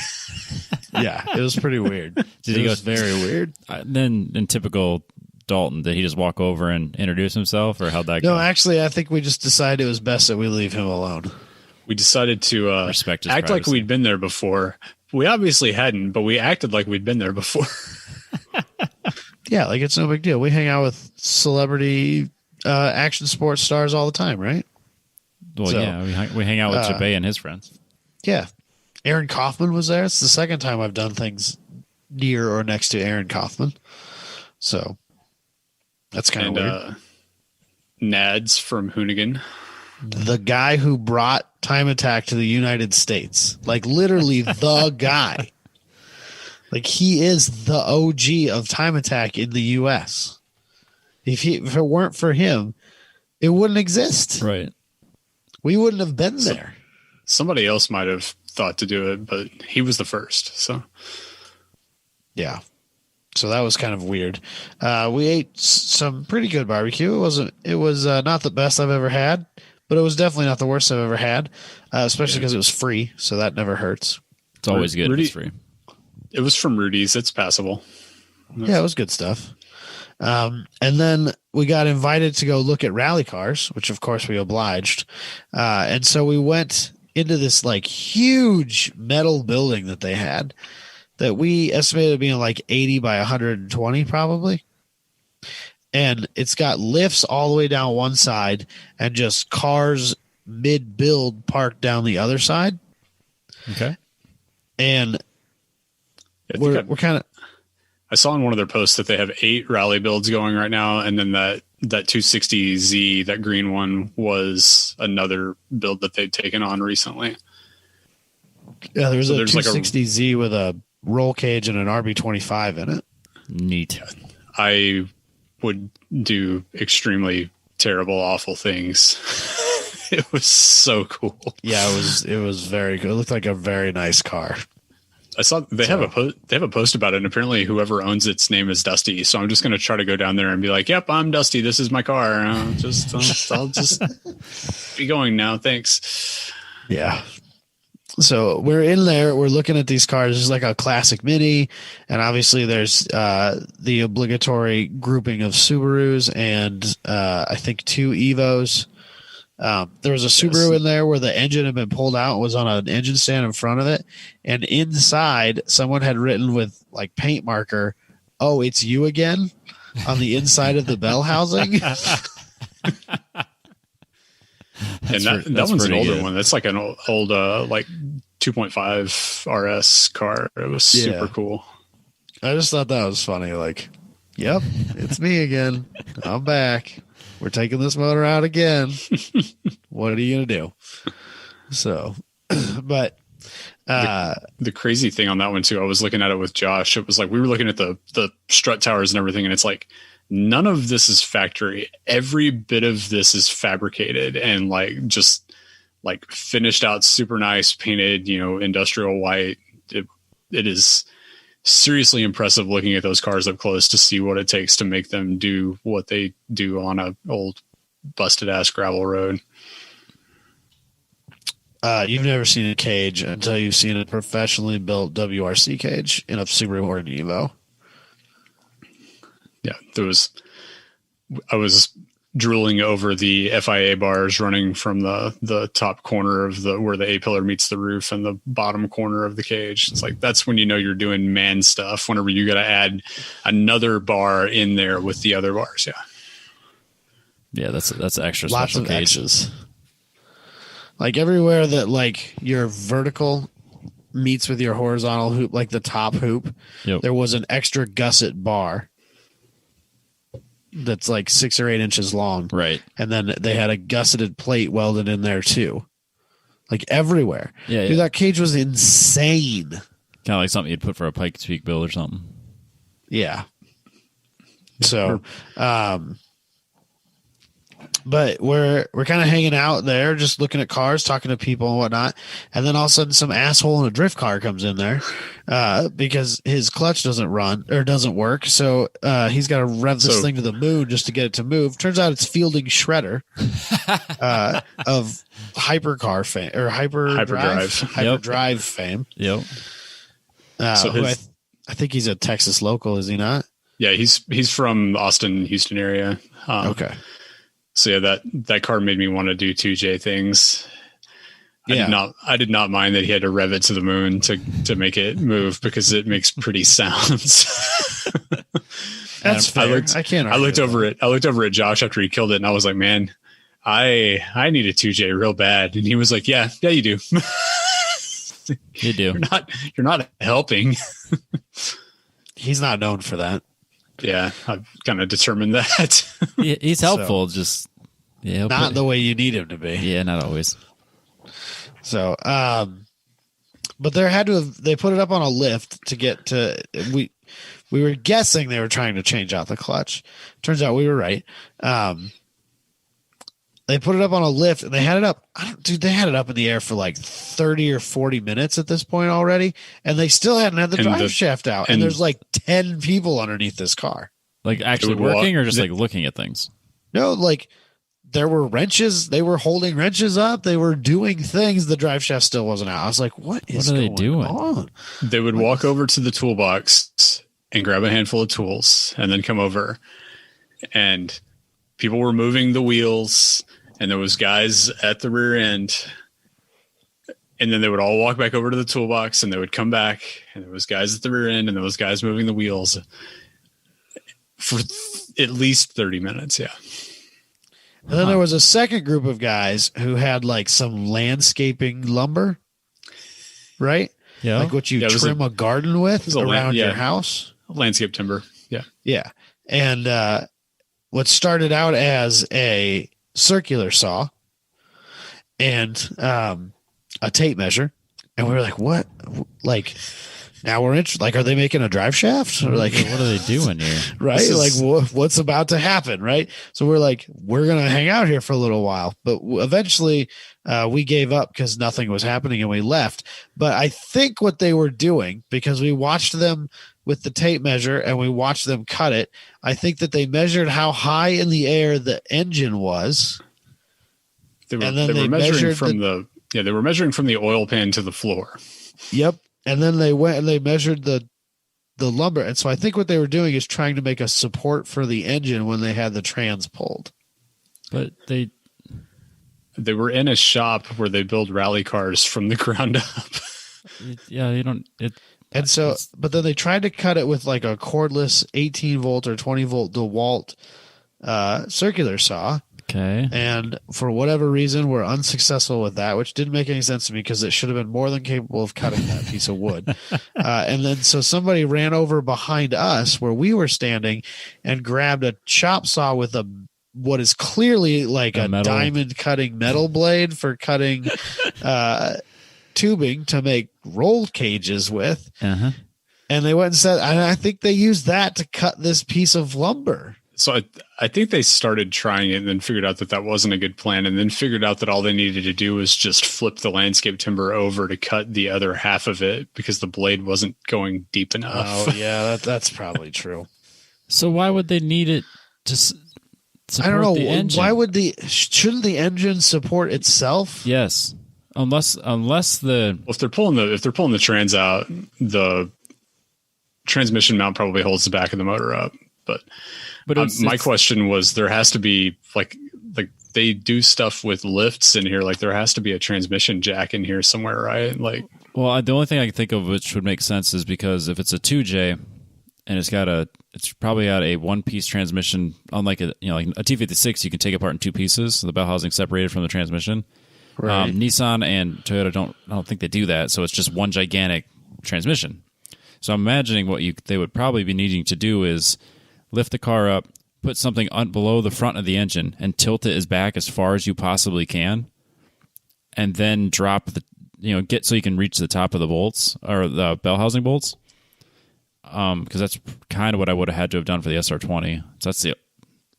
Yeah, it was pretty weird. It was very weird. Then in typical Dalton, did he just walk over and introduce himself, or how'd that go? No, actually, I think we just decided it was best that we leave him alone. We decided to respect his act privacy. like we'd been there before. We obviously hadn't, but we acted like we'd been there before. Yeah, like it's no big deal. We hang out with celebrity action sports stars all the time, right? Well, So, yeah, we hang out with Jabay and his friends. Yeah. Aaron Kaufman was there. It's the second time I've done things near or next to Aaron Kaufman. So that's kind of weird. Nads from Hoonigan. The guy who brought Time Attack to the United States. Like literally the guy. Like he is the OG of Time Attack in the US. If it weren't for him, it wouldn't exist. Right. We wouldn't have been there. Somebody else might have thought to do it, but he was the first. So, yeah. So that was kind of weird. We ate some pretty good barbecue. It was not the best I've ever had, but it was definitely not the worst I've ever had, especially because it was free. So that never hurts. It's always good if it's free. It was from Rudy's. It's passable. Yeah, it was good stuff. And then we got invited to go look at rally cars, which of course we obliged. And so we went into this like huge metal building that they had that we estimated being like 80 by 120 probably. And it's got lifts all the way down one side and just cars mid-build parked down the other side. Okay. And we're kind of... I saw in one of their posts that they have 8 rally builds going right now, and then that 260Z, that green one, was another build that they've taken on recently. Yeah, there's a 260Z with a roll cage and an RB25 in it. Neat. I would do extremely terrible, awful things. It was so cool. Yeah, it was very good. It looked like a very nice car. I saw they have a post about it, and apparently whoever owns its name is Dusty. So I'm just going to try to go down there and be like, "Yep, I'm Dusty. This is my car. I'll just be going now. Thanks." Yeah. So we're in there, we're looking at these cars. There's like a classic Mini, and obviously there's the obligatory grouping of Subarus and I think 2 Evos. There was a Subaru in there where the engine had been pulled out and was on an engine stand in front of it. And inside, someone had written with like paint marker, "Oh, it's you again," on the inside of the bell housing. And that one's an older one. That's like an old like 2.5 RS car. It was super cool. I just thought that was funny. Like, yep, it's me again. I'm back. We're taking this motor out again. What are you going to do? So, but the crazy thing on that one too, I was looking at it with Josh. It was like we were looking at the strut towers and everything, and it's like none of this is factory. Every bit of this is fabricated and like just like finished out, super nice, painted, industrial white. It is seriously impressive looking at those cars up close to see what it takes to make them do what they do on a old busted ass gravel road. You've never seen a cage until you've seen a professionally built WRC cage in a Subaru or an Evo. Yeah, I was drooling over the FIA bars running from the top corner of where the A-pillar meets the roof and the bottom corner of the cage. It's like, that's when you know you're doing man stuff, whenever you got to add another bar in there with the other bars. Yeah, that's extra Lots special of cage. X's. Like everywhere that like your vertical meets with your horizontal hoop, like the top hoop, there was an extra gusset bar that's like 6 or 8 inches long. Right. And then they had a gusseted plate welded in there too. Like everywhere. Yeah. Dude, that cage was insane. Kind of like something you'd put for a Pikes Peak build or something. Yeah. So, but we're kind of hanging out there, just looking at cars, talking to people and whatnot. And then all of a sudden some asshole in a drift car comes in there because his clutch doesn't run or doesn't work. So he's got to rev this thing to the moon just to get it to move. Turns out it's Fielding Shredder of hypercar fame or hyperdrive fame. Yep. I think he's a Texas local, is he not? Yeah, he's from Austin, Houston area. Okay. So yeah, that car made me want to do 2J things. I did not mind that he had to rev it to the moon to make it move because it makes pretty sounds. That's fair. I looked over at Josh after he killed it, and I was like, man, I need a 2J real bad. And he was like, yeah, you do. You do. You're not helping. He's not known for that. Yeah, I've kind of determined that. He's helpful, just not the way you need him to be. Yeah, not always. So, but they put it up on a lift to get to. We were guessing they were trying to change out the clutch. Turns out we were right. They put it up on a lift and they had it up. They had it up in the air for like 30 or 40 minutes at this point already. And they still hadn't had the drive shaft out. And there's like 10 people underneath this car. Like actually working or just like looking at things? No, like there were wrenches. They were holding wrenches up. They were doing things. The drive shaft still wasn't out. I was like, what are they doing? On? They would walk over to the toolbox and grab a handful of tools and then come over. And people were moving the wheels. And there was guys at the rear end, and then they would all walk back over to the toolbox and they would come back and there was guys at the rear end and there was guys moving the wheels for at least 30 minutes. Yeah. And then there was a second group of guys who had like some landscaping lumber, right? Yeah. Like what you trim a garden with around your house. Landscape timber. Yeah. Yeah. And what started out as a circular saw and a tape measure, and we were like, what? Like now we're interested. Like, are they making a drive shaft? Or like, what are they doing here? Right? Like, what's about to happen? Right? So we're like, we're gonna hang out here for a little while, but eventually we gave up because nothing was happening and we left. But I think what they were doing, because we watched them with the tape measure and we watched them cut it, I think that they measured how high in the air the engine was. They were measuring from the Yeah, they were measuring from the oil pan to the floor. Yep. And then they went and they measured the lumber. And so I think what they were doing is trying to make a support for the engine when they had the trans pulled. But they were in a shop where they build rally cars from the ground up. Yeah, you don't. And so, but then they tried to cut it with like a cordless 18 volt or 20 volt DeWalt circular saw. Okay. And for whatever reason, we're unsuccessful with that, which didn't make any sense to me because it should have been more than capable of cutting that piece of wood. And then so somebody ran over behind us where we were standing and grabbed a chop saw with what is clearly like a diamond cutting metal blade for cutting tubing to make roll cages with. Uh-huh. And they went and said, and I think they used that to cut this piece of lumber. So I think they started trying it and then figured out that wasn't a good plan, and then figured out that all they needed to do was just flip the landscape timber over to cut the other half of it because the blade wasn't going deep enough. Oh, yeah, that's probably true. So why would they need it to support I don't know. the engine? Why would shouldn't the engine support itself? Yes. Unless the Well, if they're pulling the trans out, the transmission mount probably holds the back of the motor up. But my question was, there has to be like they do stuff with lifts in here. Like there has to be a transmission jack in here somewhere, right? Like, well, the only thing I can think of which would make sense is because if it's a 2J and it's probably got a one-piece transmission, unlike like a T56, you can take it apart in two pieces. So the bell housing separated from the transmission. Right. Nissan and Toyota I don't think they do that. So it's just one gigantic transmission. So I'm imagining what they would probably be needing to do is lift the car up, put something below the front of the engine, and tilt it back as far as you possibly can, and then drop get so you can reach the top of the bolts or the bell housing bolts. Because that's kind of what I would have had to have done for the SR20. So that's the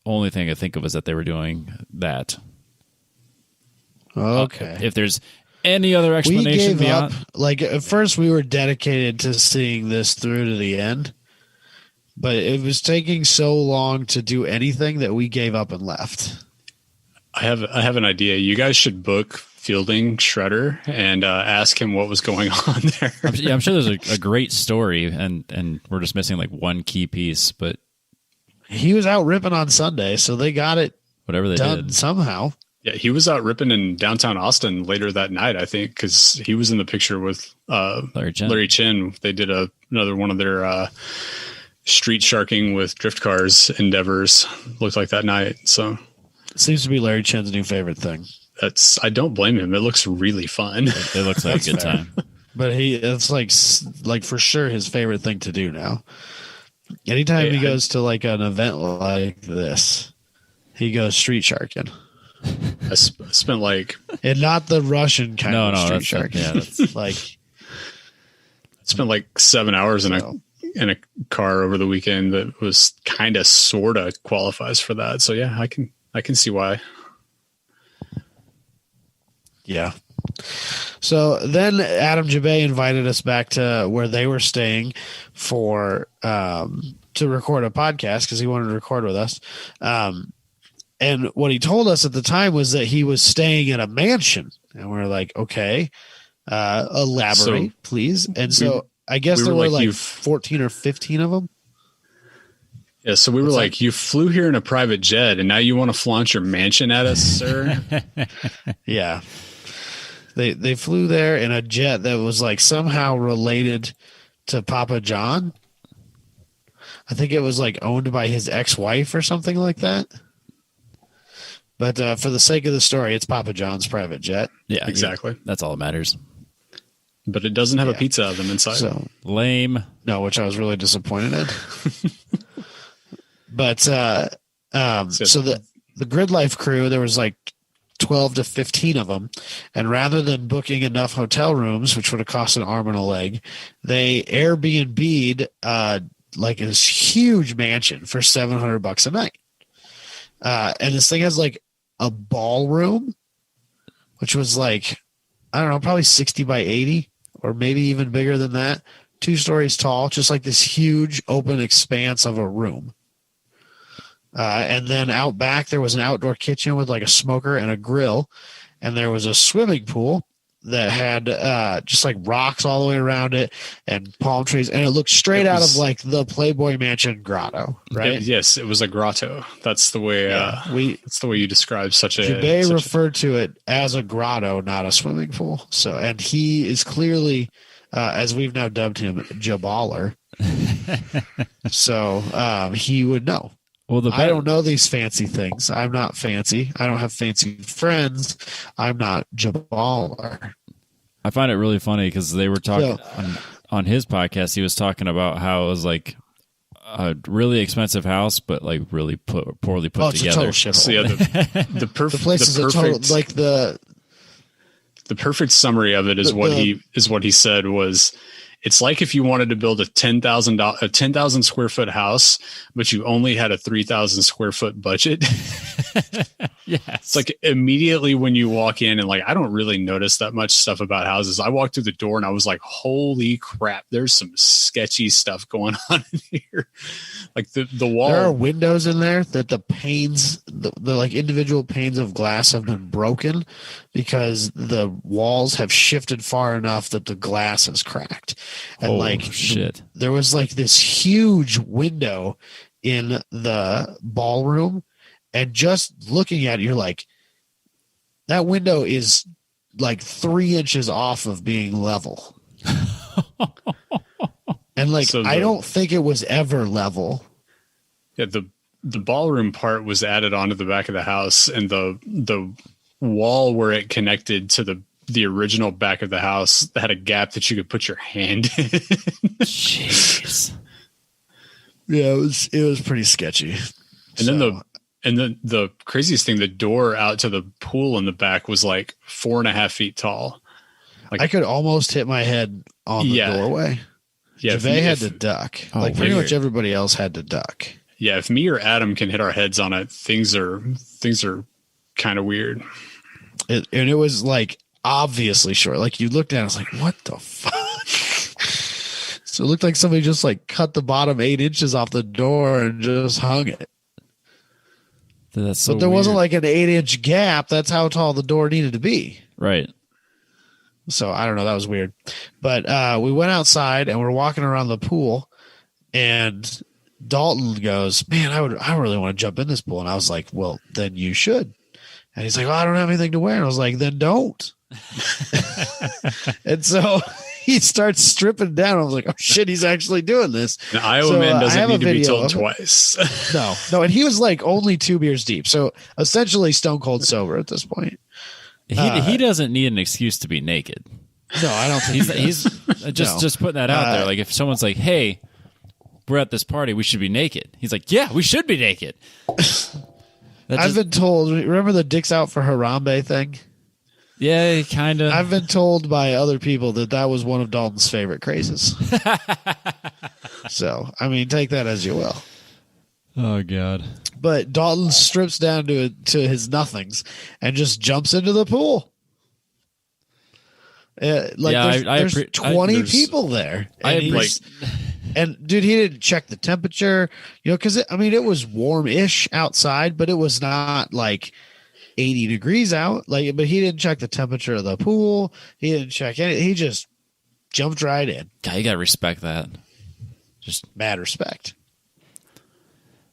only thing I think of is that they were doing that. Okay. If there's any other explanation we gave beyond, up. Like at first, we were dedicated to seeing this through to the end, but it was taking so long to do anything that we gave up and left. I have an idea. You guys should book Fielding Shredder and ask him what was going on there. I'm sure there's a great story, and we're just missing like one key piece. But he was out ripping on Sunday, so they got it whatever they done did somehow. Yeah, he was out ripping in downtown Austin later that night, I think, because he was in the picture with Larry Chin. They did another one of their street sharking with drift cars endeavors. Looked like that night. So it seems to be Larry Chin's new favorite thing. I don't blame him. It looks really fun. It looks like a good time. But it's like for sure his favorite thing to do now. Anytime he goes to like an event like this, he goes street sharking. I spent and not the Russian kind of street sharking. Yeah, that's like spent like 7 hours in a car over the weekend that was kind of sort of qualifies for that. So yeah, I can see why. Yeah. So then Adam Jabay invited us back to where they were staying for to record a podcast because he wanted to record with us. And what he told us at the time was that he was staying in a mansion. And we're like, okay, elaborate, please. And so I guess there were like 14 or 15 of them. Yeah, so we were like, you flew here in a private jet, and now you want to flaunt your mansion at us, sir? Yeah. They flew there in a jet that was like somehow related to Papa John. I think it was like owned by his ex-wife or something like that. But for the sake of the story, it's Papa John's private jet. Yeah, exactly. Yeah, that's all that matters. But it doesn't have a pizza oven inside. So lame. No, which I was really disappointed in. But so the Grid Life crew, there was like 12 to 15 of them. And rather than booking enough hotel rooms, which would have cost an arm and a leg, they Airbnb'd like this huge mansion for $700 a night. And this thing has like a ballroom, which was like, I don't know, probably 60 by 80 or maybe even bigger than that. 2 stories tall, just like this huge open expanse of a room. And then out back, there was an outdoor kitchen with like a smoker and a grill. And there was a swimming pool that had just like rocks all the way around it and palm trees, and it looked straight out of like the Playboy Mansion grotto, right? Yes, it was a grotto. That's the way that's the way you describe such a. Jubei referred to it as a grotto, not a swimming pool. So, and he is clearly, as we've now dubbed him, Jaballer. So he would know. Well, I don't know these fancy things. I'm not fancy. I don't have fancy friends. I'm not Jaballer. I find it really funny because they were talking on his podcast. He was talking about how it was like a really expensive house, but like really poorly put it's together. A total shithole. So yeah, the place is a total like the perfect summary of it is what he said was. It's like if you wanted to build a 10,000 square foot house, but you only had a 3,000 square foot budget. Yes. It's like immediately when you walk in and like, I don't really notice that much stuff about houses. I walked through the door and I was like, holy crap, there's some sketchy stuff going on in here. Like the wall. There are windows in there that the panes, the like individual panes of glass have been broken because the walls have shifted far enough that the glass is cracked. And shit. There was like this huge window in the ballroom, and just looking at it, you're like, that window is like 3 inches off of being level. And like, I don't think it was ever level. Yeah. The ballroom part was added onto the back of the house, and the wall where it connected to the original back of the house had a gap that you could put your hand in. Jeez. Yeah, it was pretty sketchy. And then the craziest thing, the door out to the pool in the back was like 4.5 feet tall. Like, I could almost hit my head on the doorway. Yeah, Juvee had to duck. Pretty much everybody else had to duck. Yeah, if me or Adam can hit our heads on it, things are kind of weird. And it was like obviously short. Like you looked at it, I was like, what the fuck? So it looked like somebody just like cut the bottom 8 inches off the door and just hung it. That's so but there weird. wasn't like an 8-inch gap. That's how tall the door needed to be. Right. So I don't know. That was weird. But we went outside and we're walking around the pool, and Dalton goes, man, I really want to jump in this pool. And I was like, well, then you should. And he's like, well, I don't have anything to wear. And I was like, then don't. And so he starts stripping down. I was like, oh shit, he's actually doing this. An Iowa man doesn't need to be told twice. No. And he was like only 2 beers deep. So essentially stone cold sober at this point. He doesn't need an excuse to be naked. No, I don't think he's just putting that out there. Like if someone's like, hey, we're at this party, we should be naked. He's like, yeah, we should be naked. I've been told, remember the dicks out for Harambe thing? Yeah, kind of. I've been told by other people that was one of Dalton's favorite crazes. So, I mean, take that as you will. Oh, God. But Dalton strips down to his nothings and just jumps into the pool. There's 20 people there. And dude, he didn't check the temperature, because it was warm-ish outside, but it was not like 80 degrees out. But he didn't check the temperature of the pool. He didn't check anything. He just jumped right in. God, you gotta respect that. Just mad respect.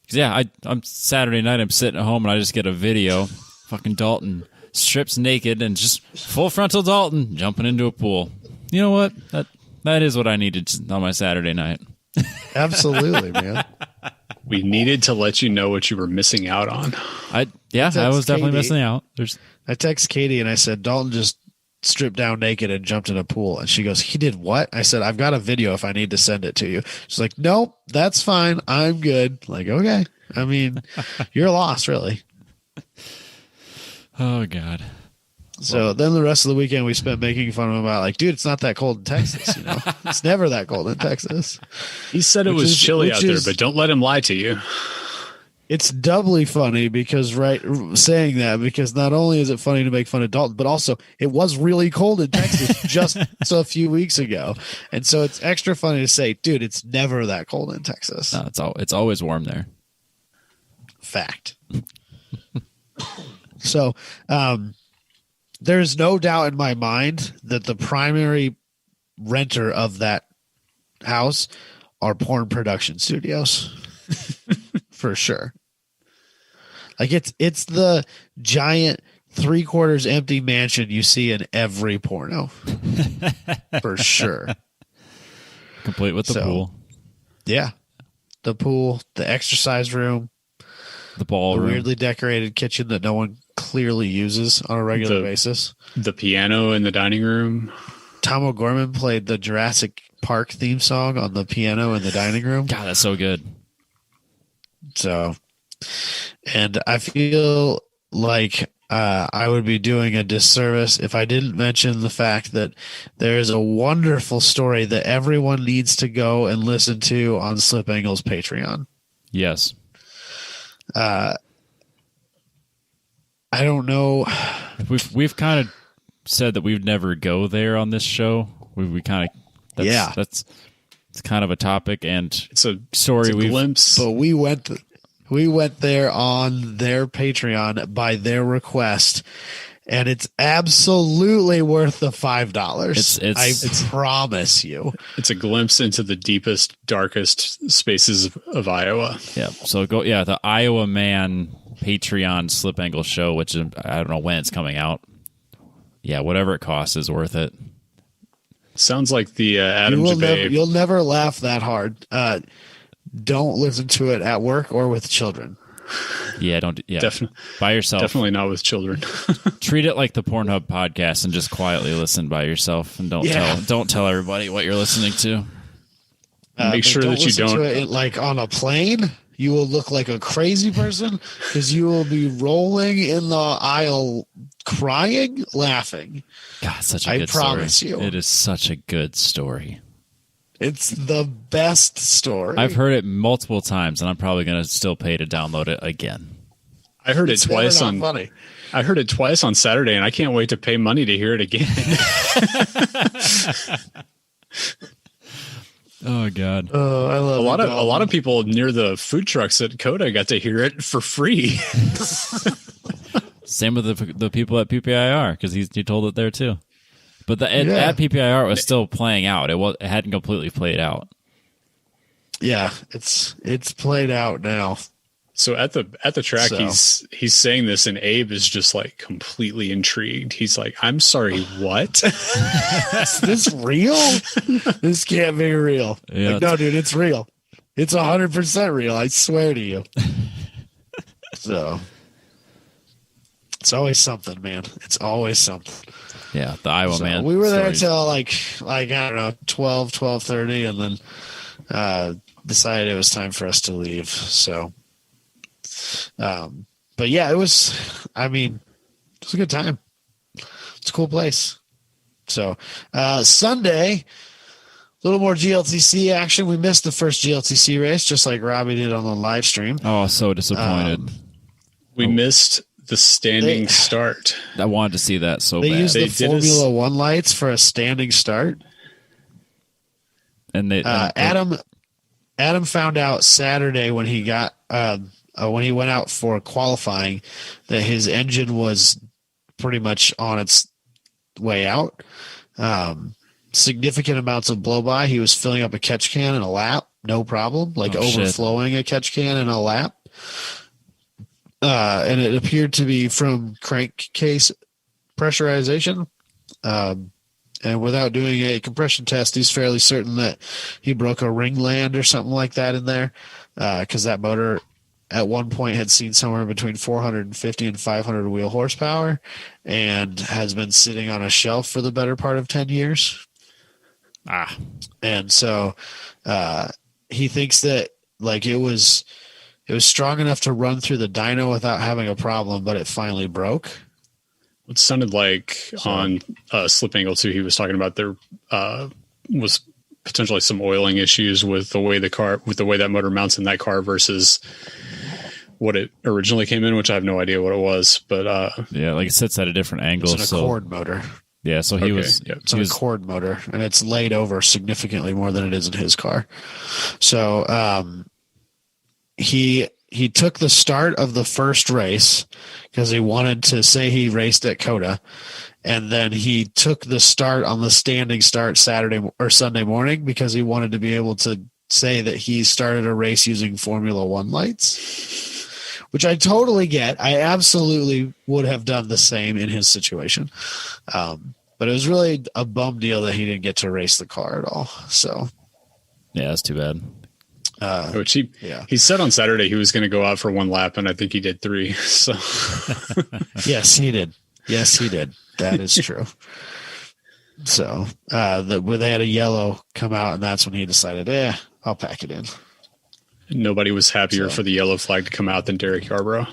Yeah, I'm Saturday night. I'm sitting at home and I just get a video. Fucking Dalton strips naked and just full frontal Dalton jumping into a pool. You know what? That is what I needed on my Saturday night. Absolutely, man. We needed to let you know what you were missing out on. I was definitely missing out. I text Katie and I said, Dalton just stripped down naked and jumped in a pool. And she goes, he did what? I said, I've got a video if I need to send it to you. She's like, nope, that's fine. I'm good. Like, okay. I mean, you're lost, really. Oh, God. So then the rest of the weekend we spent making fun of him about like, dude, it's not that cold in Texas. It's never that cold in Texas. He said it was chilly out there, but don't let him lie to you. It's doubly funny because saying that because not only is it funny to make fun of Dalton, but also it was really cold in Texas just a few weeks ago. And so it's extra funny to say, dude, it's never that cold in Texas. No, it's always warm there. Fact. So, there is no doubt in my mind that the primary renter of that house are porn production studios. For sure. Like it's the giant 3/4 empty mansion you see in every porno. For sure. Complete with the pool. Yeah. The pool, the exercise room, the ballroom, weirdly decorated kitchen that no one clearly uses on a regular basis. The piano in the dining room. Tom O'Gorman played the Jurassic Park theme song on the piano in the dining room. God, that's so good. So, and I feel like I would be doing a disservice if I didn't mention the fact that there is a wonderful story that everyone needs to go and listen to on Slip Angle's Patreon. Yes. I don't know. We've kind of said that we'd never go there on this show. We kind of that's it's kind of a topic, and it's a story. It's a glimpse, but we went there on their Patreon by their request, and it's absolutely worth the $5. I promise you. It's a glimpse into the deepest, darkest spaces of Iowa. Yeah. So the Iowa Man Patreon Slip Angle show, which I don't know when it's coming out. Yeah, whatever it costs is worth it. Sounds like the Adam Debay. You'll never laugh that hard. Don't listen to it at work or with children. Yeah, don't. Yeah, by yourself. Definitely not with children. Treat it like the Pornhub podcast and just quietly listen by yourself, and don't tell everybody what you're listening to. Make sure that you don't. To it, like on a plane, you will look like a crazy person because you will be rolling in the aisle, crying, laughing. God, such a good story. I promise you, it is such a good story. It's the best story. I've heard it multiple times, and I'm probably going to still pay to download it again. I heard it twice on funny. I heard it twice on Saturday, and I can't wait to pay money to hear it again. Oh God! Oh, I love a lot of people near the food trucks at COTA got to hear it for free. Same with the people at PPIR, because he told it there too. But at PPIR it was still playing out. It hadn't completely played out. Yeah, it's played out now. So at the track, he's saying this, and Abe is just like completely intrigued. He's like, "I'm sorry, what? Is this real? This can't be real." Yeah, like, no, dude, it's real. It's 100% real. I swear to you. So it's always something, man. It's always something. Yeah, the Iowa Man. We were there till like I don't know 12:30, and then decided it was time for us to leave. So, but yeah, it was a good time. It's a cool place. So Sunday, a little more GLTC action. We missed the first GLTC race, just like Robbie did on the live stream. Oh, so disappointed. We missed the standing start. I wanted to see that so bad. They used the Formula One lights for a standing start. And Adam found out Saturday when he got when he went out for qualifying that his engine was pretty much on its way out. Significant amounts of blow by. He was filling up a catch can in a lap, no problem. Overflowing a catch can in a lap. And it appeared to be from crankcase pressurization. And without doing a compression test, he's fairly certain that he broke a ringland or something like that in there, because that motor at one point had seen somewhere between 450 and 500 wheel horsepower and has been sitting on a shelf for the better part of 10 years. And so he thinks that it was strong enough to run through the dyno without having a problem, but it finally broke. It sounded like on Slip Angle 2, he was talking about there was potentially some oiling issues with the way that motor mounts in that car versus what it originally came in, which I have no idea what it was. But it sits at a different angle. It's an Accord motor. Yeah, so it's an Accord motor, and it's laid over significantly more than it is in his car. So he he took the start of the first race because he wanted to say he raced at COTA, and then he took the start on the standing start Saturday or Sunday morning because he wanted to be able to say that he started a race using Formula One lights, which I totally get. I absolutely would have done the same in his situation. But it was really a bum deal that he didn't get to race the car at all. So, yeah, that's too bad. Which he said on Saturday he was going to go out for one lap, and I think he did 3. So, yes, he did. Yes, he did. That is true. So, where they had a yellow come out, and that's when he decided, I'll pack it in. Nobody was happier for the yellow flag to come out than Derek Yarborough,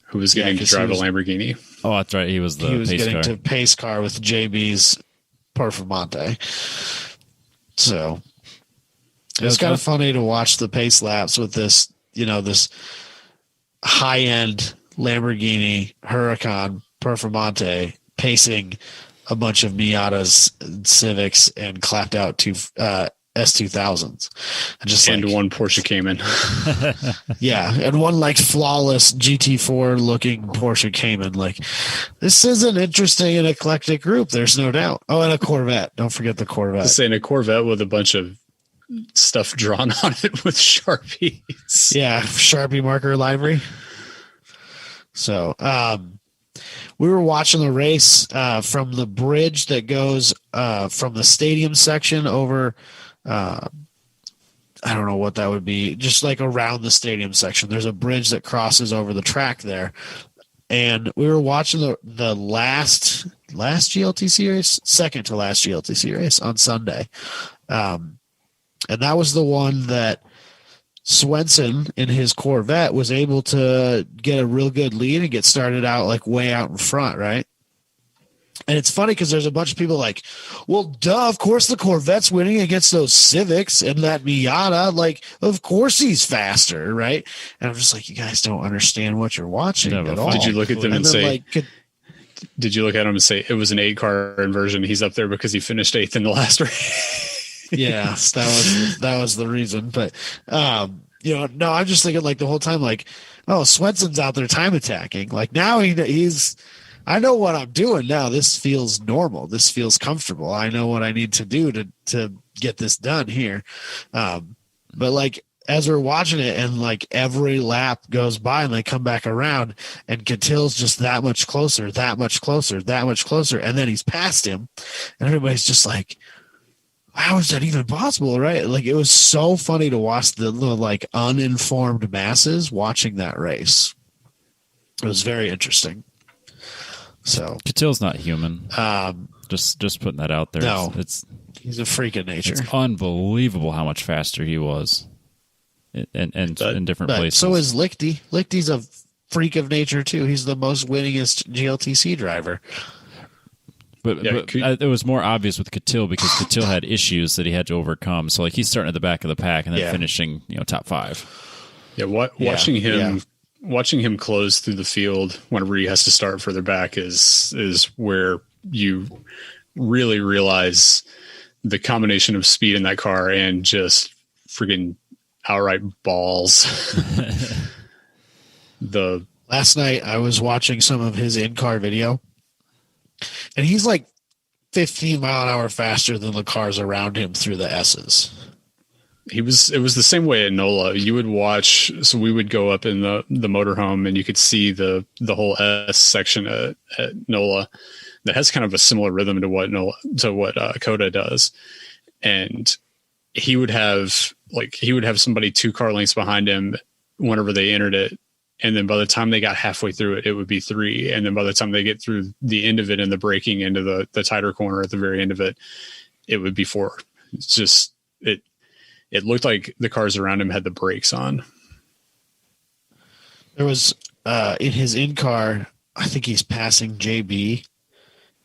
who was getting to drive a Lamborghini. Oh, that's right. He was getting to pace car with JB's Performante. So it was kind of funny to watch the pace laps with this, this high-end Lamborghini Huracan Performante pacing a bunch of Miatas, Civics, and clapped out to S2000s, and one Porsche Cayman. Yeah, and one like flawless GT4 looking Porsche Cayman. Like, this is an interesting and eclectic group. There's no doubt. Oh, and a Corvette. Don't forget the Corvette. Saying a Corvette with a bunch of stuff drawn on it with Sharpies. Yeah, Sharpie marker library. So, we were watching the race from the bridge that goes from the stadium section over. I don't know what that would be, just like around the stadium section. There's a bridge that crosses over the track there. And we were watching the last GLTC race, second to last GLTC race on Sunday. And that was the one that Swenson in his Corvette was able to get a real good lead and get started out like way out in front, right? And it's funny because there's a bunch of people like, well, duh, of course the Corvette's winning against those Civics and that Miata. Like, of course he's faster, right? And I'm just like, you guys don't understand what you're watching at all. Did you look at them and say, did you look at him and say it was an 8-car inversion? He's up there because he finished 8th in the last race. Yes, that was the reason. But, no, I'm just thinking like the whole time, like, oh, Swenson's out there time attacking. Like now he's, I know what I'm doing now. This feels normal. This feels comfortable. I know what I need to do to get this done here. But like, as we're watching it and like every lap goes by and they come back around and Cattill's just that much closer, that much closer, that much closer. And then he's past him and everybody's just like, how is that even possible? Right. Like it was so funny to watch the like uninformed masses watching that race. It was very interesting. So Cattill's not human. Just putting that out there. No, he's a freak of nature. It's unbelievable how much faster he was, and in different places. So is Lichty. Lichty's a freak of nature too. He's the most winningest GLTC driver. But it was more obvious with Cattill because Cattill had issues that he had to overcome. So like he's starting at the back of the pack and then finishing top 5. Yeah, watching him. Watching him close through the field whenever he has to start further back is where you really realize the combination of speed in that car and just freaking outright balls. Last night I was watching some of his in-car video, and he's like 15 mile an hour faster than the cars around him through the S's. It was the same way at NOLA. You would watch, so we would go up in the motorhome and you could see the whole S section at NOLA that has kind of a similar rhythm to what COTA does. And he would have somebody 2 car lengths behind him whenever they entered it. And then by the time they got halfway through it, it would be 3. And then by the time they get through the end of it and the braking into the tighter corner at the very end of it, it would be 4. It's just, it looked like the cars around him had the brakes on. There was in his in-car, I think he's passing JB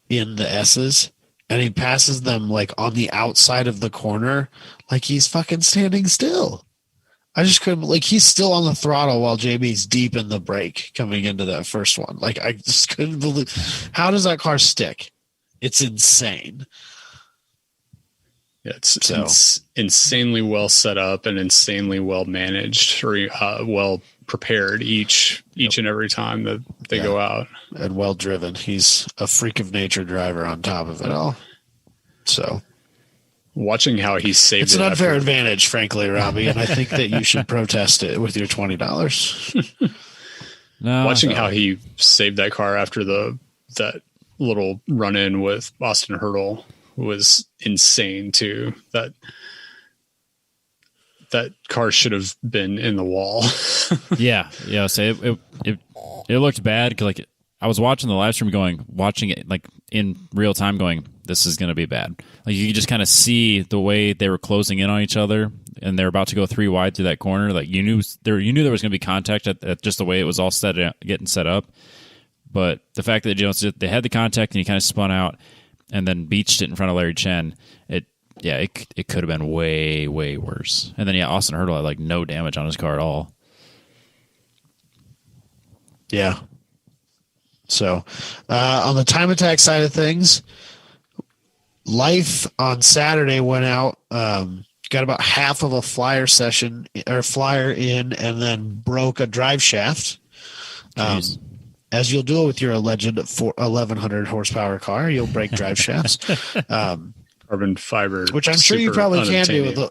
in the S's, and he passes them like on the outside of the corner, like he's fucking standing still. I just couldn't, like he's still on the throttle while JB's deep in the brake coming into that first one. Like I just couldn't believe, how does that car stick? It's insane. It's insanely well set up and insanely well managed, or well prepared each and every time that they go out. And well driven. He's a freak of nature driver on top of it all. So watching how he saved it's an unfair advantage, frankly, Robbie, and I think that you should protest it with your $20. Watching how he saved that car after that little run in with Austin Hurdle was insane too. That car should have been in the wall. yeah. So it looked bad because like I was watching the live stream, watching it like in real time, going, this is going to be bad. Like you could just kind of see the way they were closing in on each other, and they're about to go 3 wide through that corner. Like you knew there was going to be contact at just the way it was all getting set up. But the fact that they had the contact and he kind of spun out and then beached it in front of Larry Chen, it could have been way, way worse. And then Austin Hurdle had like no damage on his car at all. Yeah. So on the time attack side of things, Life on Saturday went out, got about half of a flyer in, and then broke a drive shaft. As you'll do with your alleged 1,100 horsepower car, you'll break drive shafts. Carbon fiber, which I'm sure you probably can do.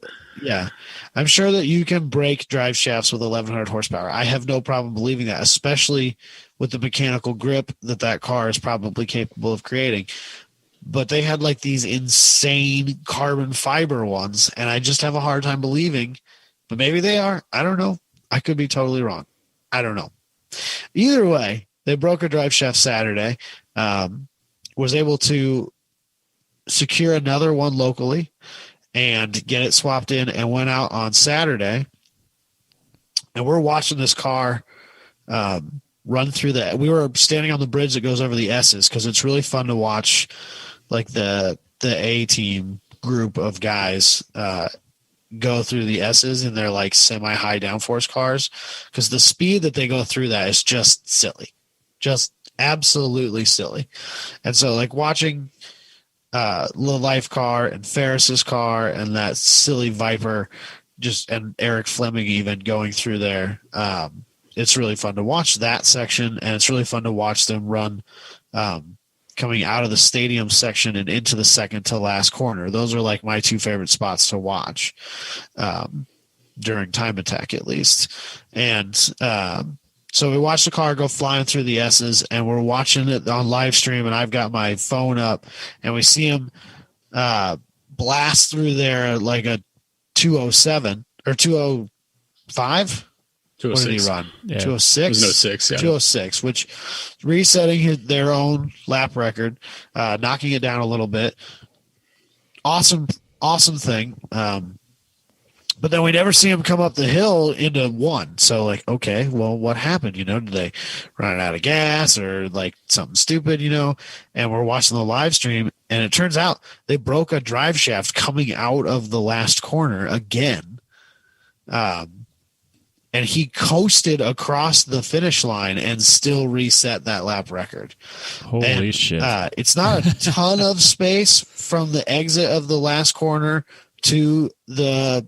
I'm sure that you can break drive shafts with 1,100 horsepower. I have no problem believing that, especially with the mechanical grip that car is probably capable of creating. But they had like these insane carbon fiber ones, and I just have a hard time believing. But maybe they are. I don't know. I could be totally wrong. I don't know. Either way, they broke a drive shaft Saturday. Was able to secure another one locally and get it swapped in, and went out on Saturday. And we're watching this car run through we were standing on the bridge that goes over the S's, because it's really fun to watch like the A team group of guys go through the S's in their like semi-high downforce cars, because the speed that they go through that is just silly, just absolutely silly. And so like watching the Life car and Ferris's car and that silly Viper, and Eric Fleming even going through there. It's really fun to watch that section, and it's really fun to watch them run coming out of the stadium section and into the second to last corner. Those are like my two favorite spots to watch during time attack, at least. And so we watched the car go flying through the S's, and we're watching it on live stream, and I've got my phone up, and we see him blast through there like a 207 or 205. 206. What did he run? Yeah. 206? It was 06, yeah. 206, which resetting their own lap record, knocking it down a little bit. Awesome thing. But then we never see him come up the hill into one. So, like, okay, well, what happened? Did they run out of gas or, like, something stupid, And we're watching the live stream, and it turns out they broke a drive shaft coming out of the last corner again. And he coasted across the finish line and still reset that lap record. Holy shit. It's not a ton of space from the exit of the last corner to the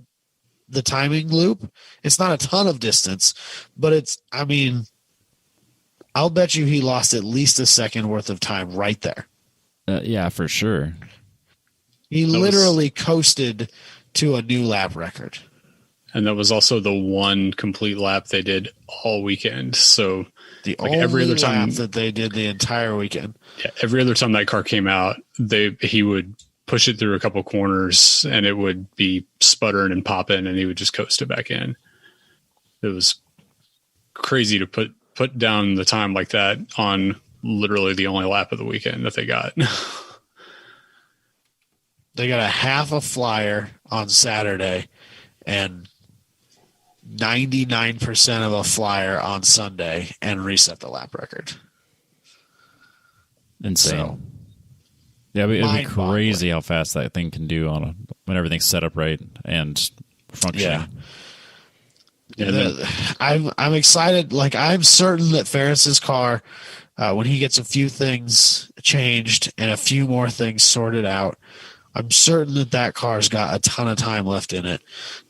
timing loop. It's not a ton of distance, but I'll bet you he lost at least a second worth of time right there. Yeah, for sure. He literally coasted to a new lap record. And that was also the one complete lap they did all weekend. So only every other time lap that they did the entire weekend. Yeah, every other time that car came out, he would push it through a couple corners, and it would be sputtering and popping, and he would just coast it back in. It was crazy to put down the time like that on literally the only lap of the weekend that they got. They got a half a flyer on Saturday and 99% of a flyer on Sunday, and reset the lap record. Insane. So, yeah, it'd be crazy how fast that thing can do when everything's set up right and functioning. Yeah. I'm excited. Like, I'm certain that Ferris's car, when he gets a few things changed and a few more things sorted out, I'm certain that car's got a ton of time left in it.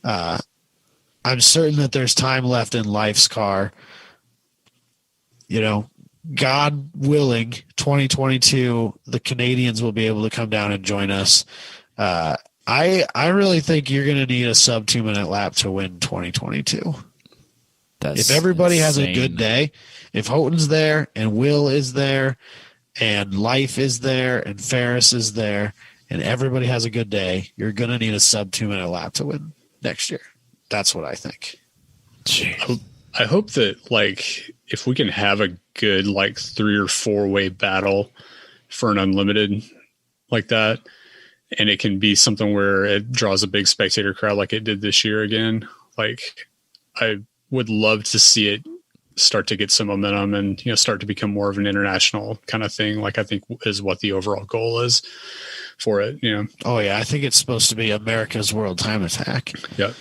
I'm certain that there's time left in Life's car. You know, God willing, 2022, the Canadians will be able to come down and join us. I really think you're going to need a sub 2-minute lap to win 2022. If everybody has a good day, if Houghton's there and Will is there and Life is there and Ferris is there and everybody has a good day, you're going to need a sub 2-minute lap to win next year. That's what I think. I hope that, like, if we can have a good, like, 3 or 4 way battle for an unlimited like that, and it can be something where it draws a big spectator crowd like it did this year again. Like, I would love to see it start to get some momentum and, you know, start to become more of an international kind of thing. Like, I think is what the overall goal is for it, you know? Oh yeah. I think it's supposed to be America's World Time Attack. Yep.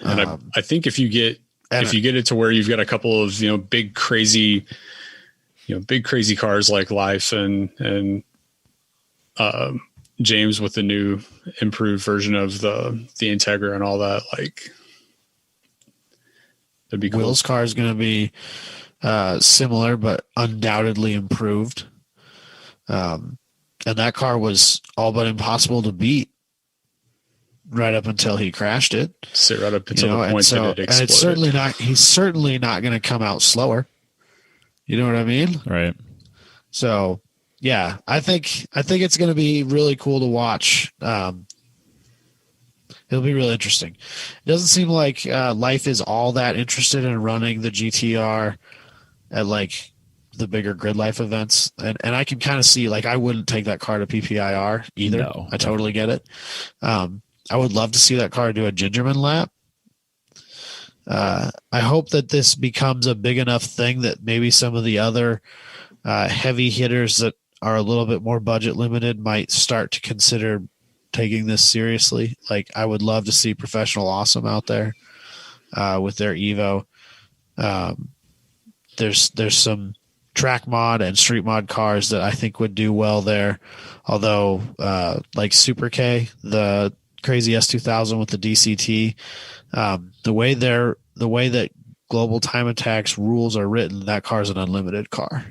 And I think if you get it to where you've got a couple of, you know, big crazy cars like Life and James with the new improved version of the Integra and all that, like, that'd be cool. Will's car is going to be similar, but undoubtedly improved. And that car was all but impossible to beat right up until he crashed it. So right up until the point that it exploded. And it's he's certainly not going to come out slower. You know what I mean? Right. So yeah, I think it's going to be really cool to watch. It'll be really interesting. It doesn't seem like Life is all that interested in running the GTR at like the bigger Grid Life events. And I can kind of see, like, I wouldn't take that car to PPIR either. No. I totally get it. I would love to see that car do a Gingerman lap. I hope that this becomes a big enough thing that maybe some of the other heavy hitters that are a little bit more budget limited might start to consider taking this seriously. Like, I would love to see Professional Awesome out there with their Evo. There's some track mod and street mod cars that I think would do well there. Although like Super K, the crazy S2000 with the DCT, the way that Global Time Attack's rules are written, that car's an unlimited car.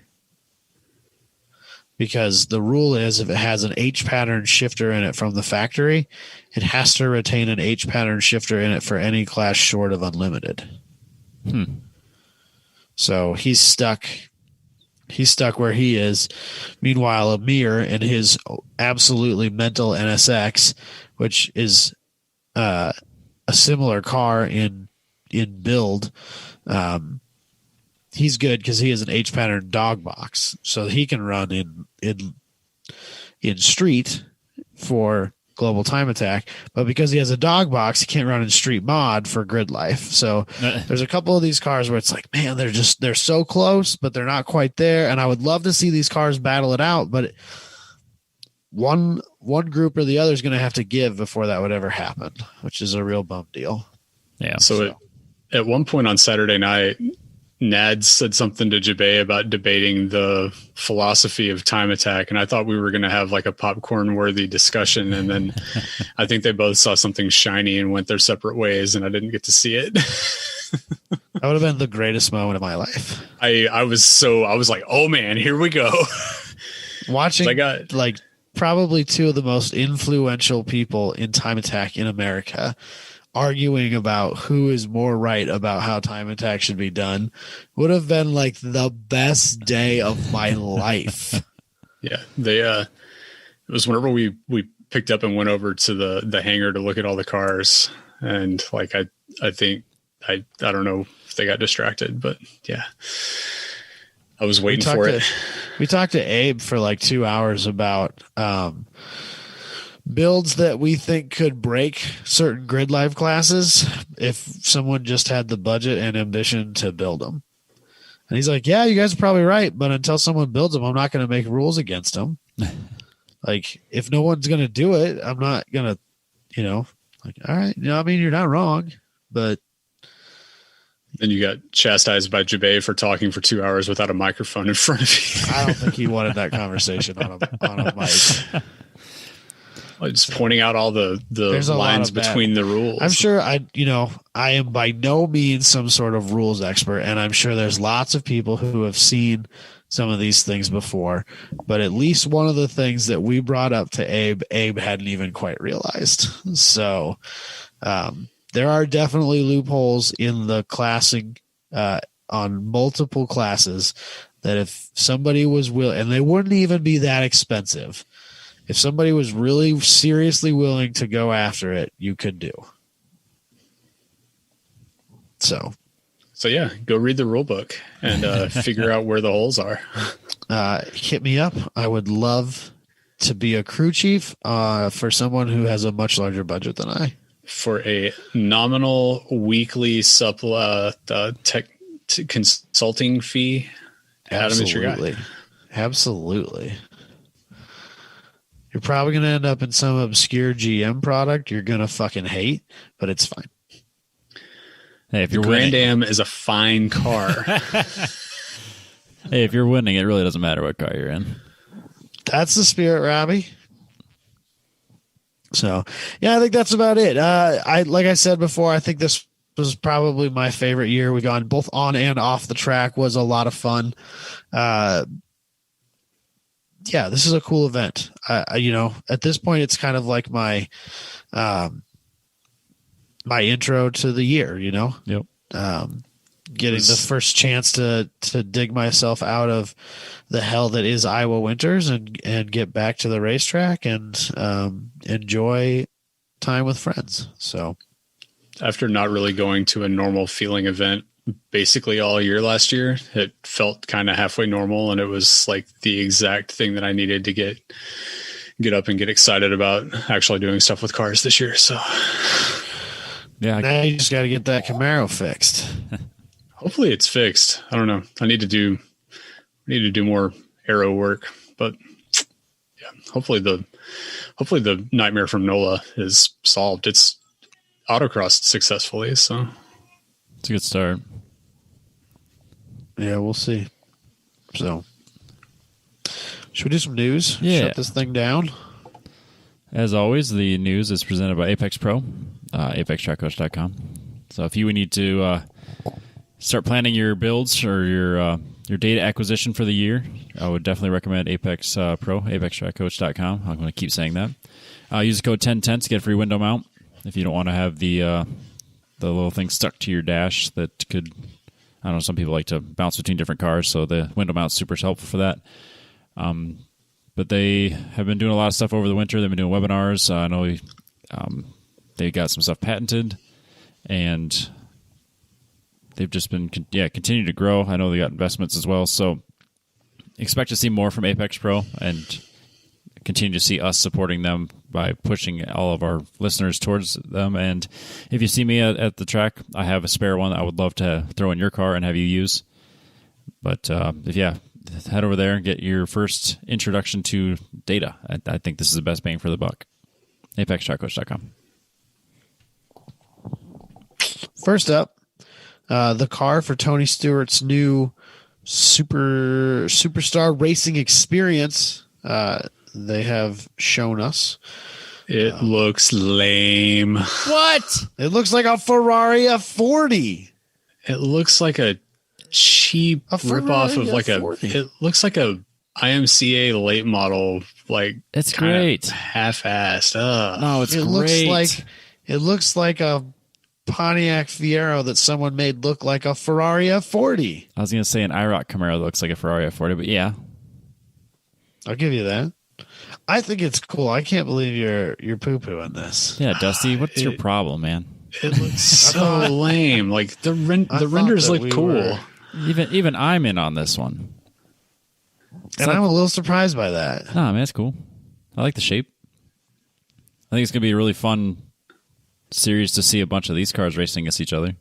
Because the rule is if it has an H pattern shifter in it from the factory, it has to retain an H pattern shifter in it for any class short of unlimited. So he's stuck where he is. Meanwhile, Amir and his absolutely mental NSX, which is a similar car in build, he's good because he has an H pattern dog box, so he can run in street for Global Time Attack. But because he has a dog box, he can't run in street mod for Grid Life. So there's a couple of these cars where it's like, man, they're so close, but they're not quite there. And I would love to see these cars battle it out, but one group or the other is going to have to give before that would ever happen, which is a real bum deal. Yeah. So at one point on Saturday night, Nad said something to Jabay about debating the philosophy of Time Attack, and I thought we were going to have like a popcorn-worthy discussion, and then I think they both saw something shiny and went their separate ways, and I didn't get to see it. That would have been the greatest moment of my life. I was like, oh man, here we go. Watching like probably two of the most influential people in Time Attack in America arguing about who is more right about how Time Attack should be done would have been like the best day of my life. Yeah. It was whenever we picked up and went over to the hangar to look at all the cars. And like, I think, I don't know if they got distracted, but yeah, I was waiting for it. We talked to Abe for like 2 hours about, builds that we think could break certain Grid Life classes if someone just had the budget and ambition to build them. And he's like, yeah, you guys are probably right, but until someone builds them, I'm not going to make rules against them. Like, if no one's going to do it, I'm not going to, like, all right, I mean, you're not wrong, but. Then you got chastised by Jabay for talking for 2 hours without a microphone in front of you. I don't think he wanted that conversation on a mic. Just pointing out all the There's a lot lines of that. between the rules. I'm sure I am by no means some sort of rules expert, and I'm sure there's lots of people who have seen some of these things before, but at least one of the things that we brought up to Abe hadn't even quite realized. So there are definitely loopholes in the classing on multiple classes that if somebody was willing, and they wouldn't even be that expensive, if somebody was really seriously willing to go after it, you could do. So yeah, go read the rule book and figure out where the holes are. Hit me up. I would love to be a crew chief for someone who has a much larger budget than I. For a nominal weekly consulting fee, Adam is your guy. Absolutely. You're probably going to end up in some obscure GM product you're going to fucking hate, but it's fine. Hey, if you're Grand winning, Am is a fine car. hey, if you're winning, it really doesn't matter what car you're in. That's the spirit, Robbie. So, yeah, I think that's about it. Like I said before, I think this was probably my favorite year. We gone both on and off the track. Was a lot of fun. Yeah, this is a cool event. At this point, it's kind of like my my intro to the year. Yep. Getting the first chance to dig myself out of the hell that is Iowa winters and get back to the racetrack and enjoy time with friends. So after not really going to a normal feeling event basically all year last year, it felt kind of halfway normal, and it was like the exact thing that I needed to get up and get excited about actually doing stuff with cars this year. So yeah, now you just got to get that Camaro fixed. Hopefully it's fixed. I don't know. I need to do more aero work, but yeah, hopefully the nightmare from NOLA is solved. It's autocrossed successfully, so it's a good start. Yeah, we'll see. So, should we do some news? Yeah. Shut this thing down. As always, the news is presented by ApexPro, ApexTrackCoach.com. So if you need to start planning your builds or your data acquisition for the year, I would definitely recommend Apex Pro, ApexTrackCoach.com. I'm going to keep saying that. Use the code TenTenths to get a free window mount if you don't want to have the little thing stuck to your dash that could, I don't know, some people like to bounce between different cars, so the window mount's super helpful for that. But they have been doing a lot of stuff over the winter. They've been doing webinars. I know they got some stuff patented, and they've just been continuing to grow. I know they got investments as well, so expect to see more from Apex Pro and continue to see us supporting them by pushing all of our listeners towards them. And if you see me at the track, I have a spare one that I would love to throw in your car and have you use. But head over there and get your first introduction to data. I think this is the best bang for the buck. ApexTrackCoach.com. First up, the car for Tony Stewart's new Superstar Racing Experience. They have shown us. It looks lame. What? It looks like a Ferrari F40. It looks like a cheap ripoff of like it looks like a IMCA late model, like it's great, half-assed. No, it's great. It looks like a Pontiac Fiero that someone made look like a Ferrari F40. I was gonna say an IROC Camaro that looks like a Ferrari F40, but yeah, I'll give you that. I think it's cool. I can't believe you're poo-pooing this. Yeah, Dusty, what's your problem, man? It looks so lame. Like the renders look cool. Even I'm in on this one. And I'm a little surprised by that. Nah, man, it's cool. I like the shape. I think it's going to be a really fun series to see a bunch of these cars racing against each other.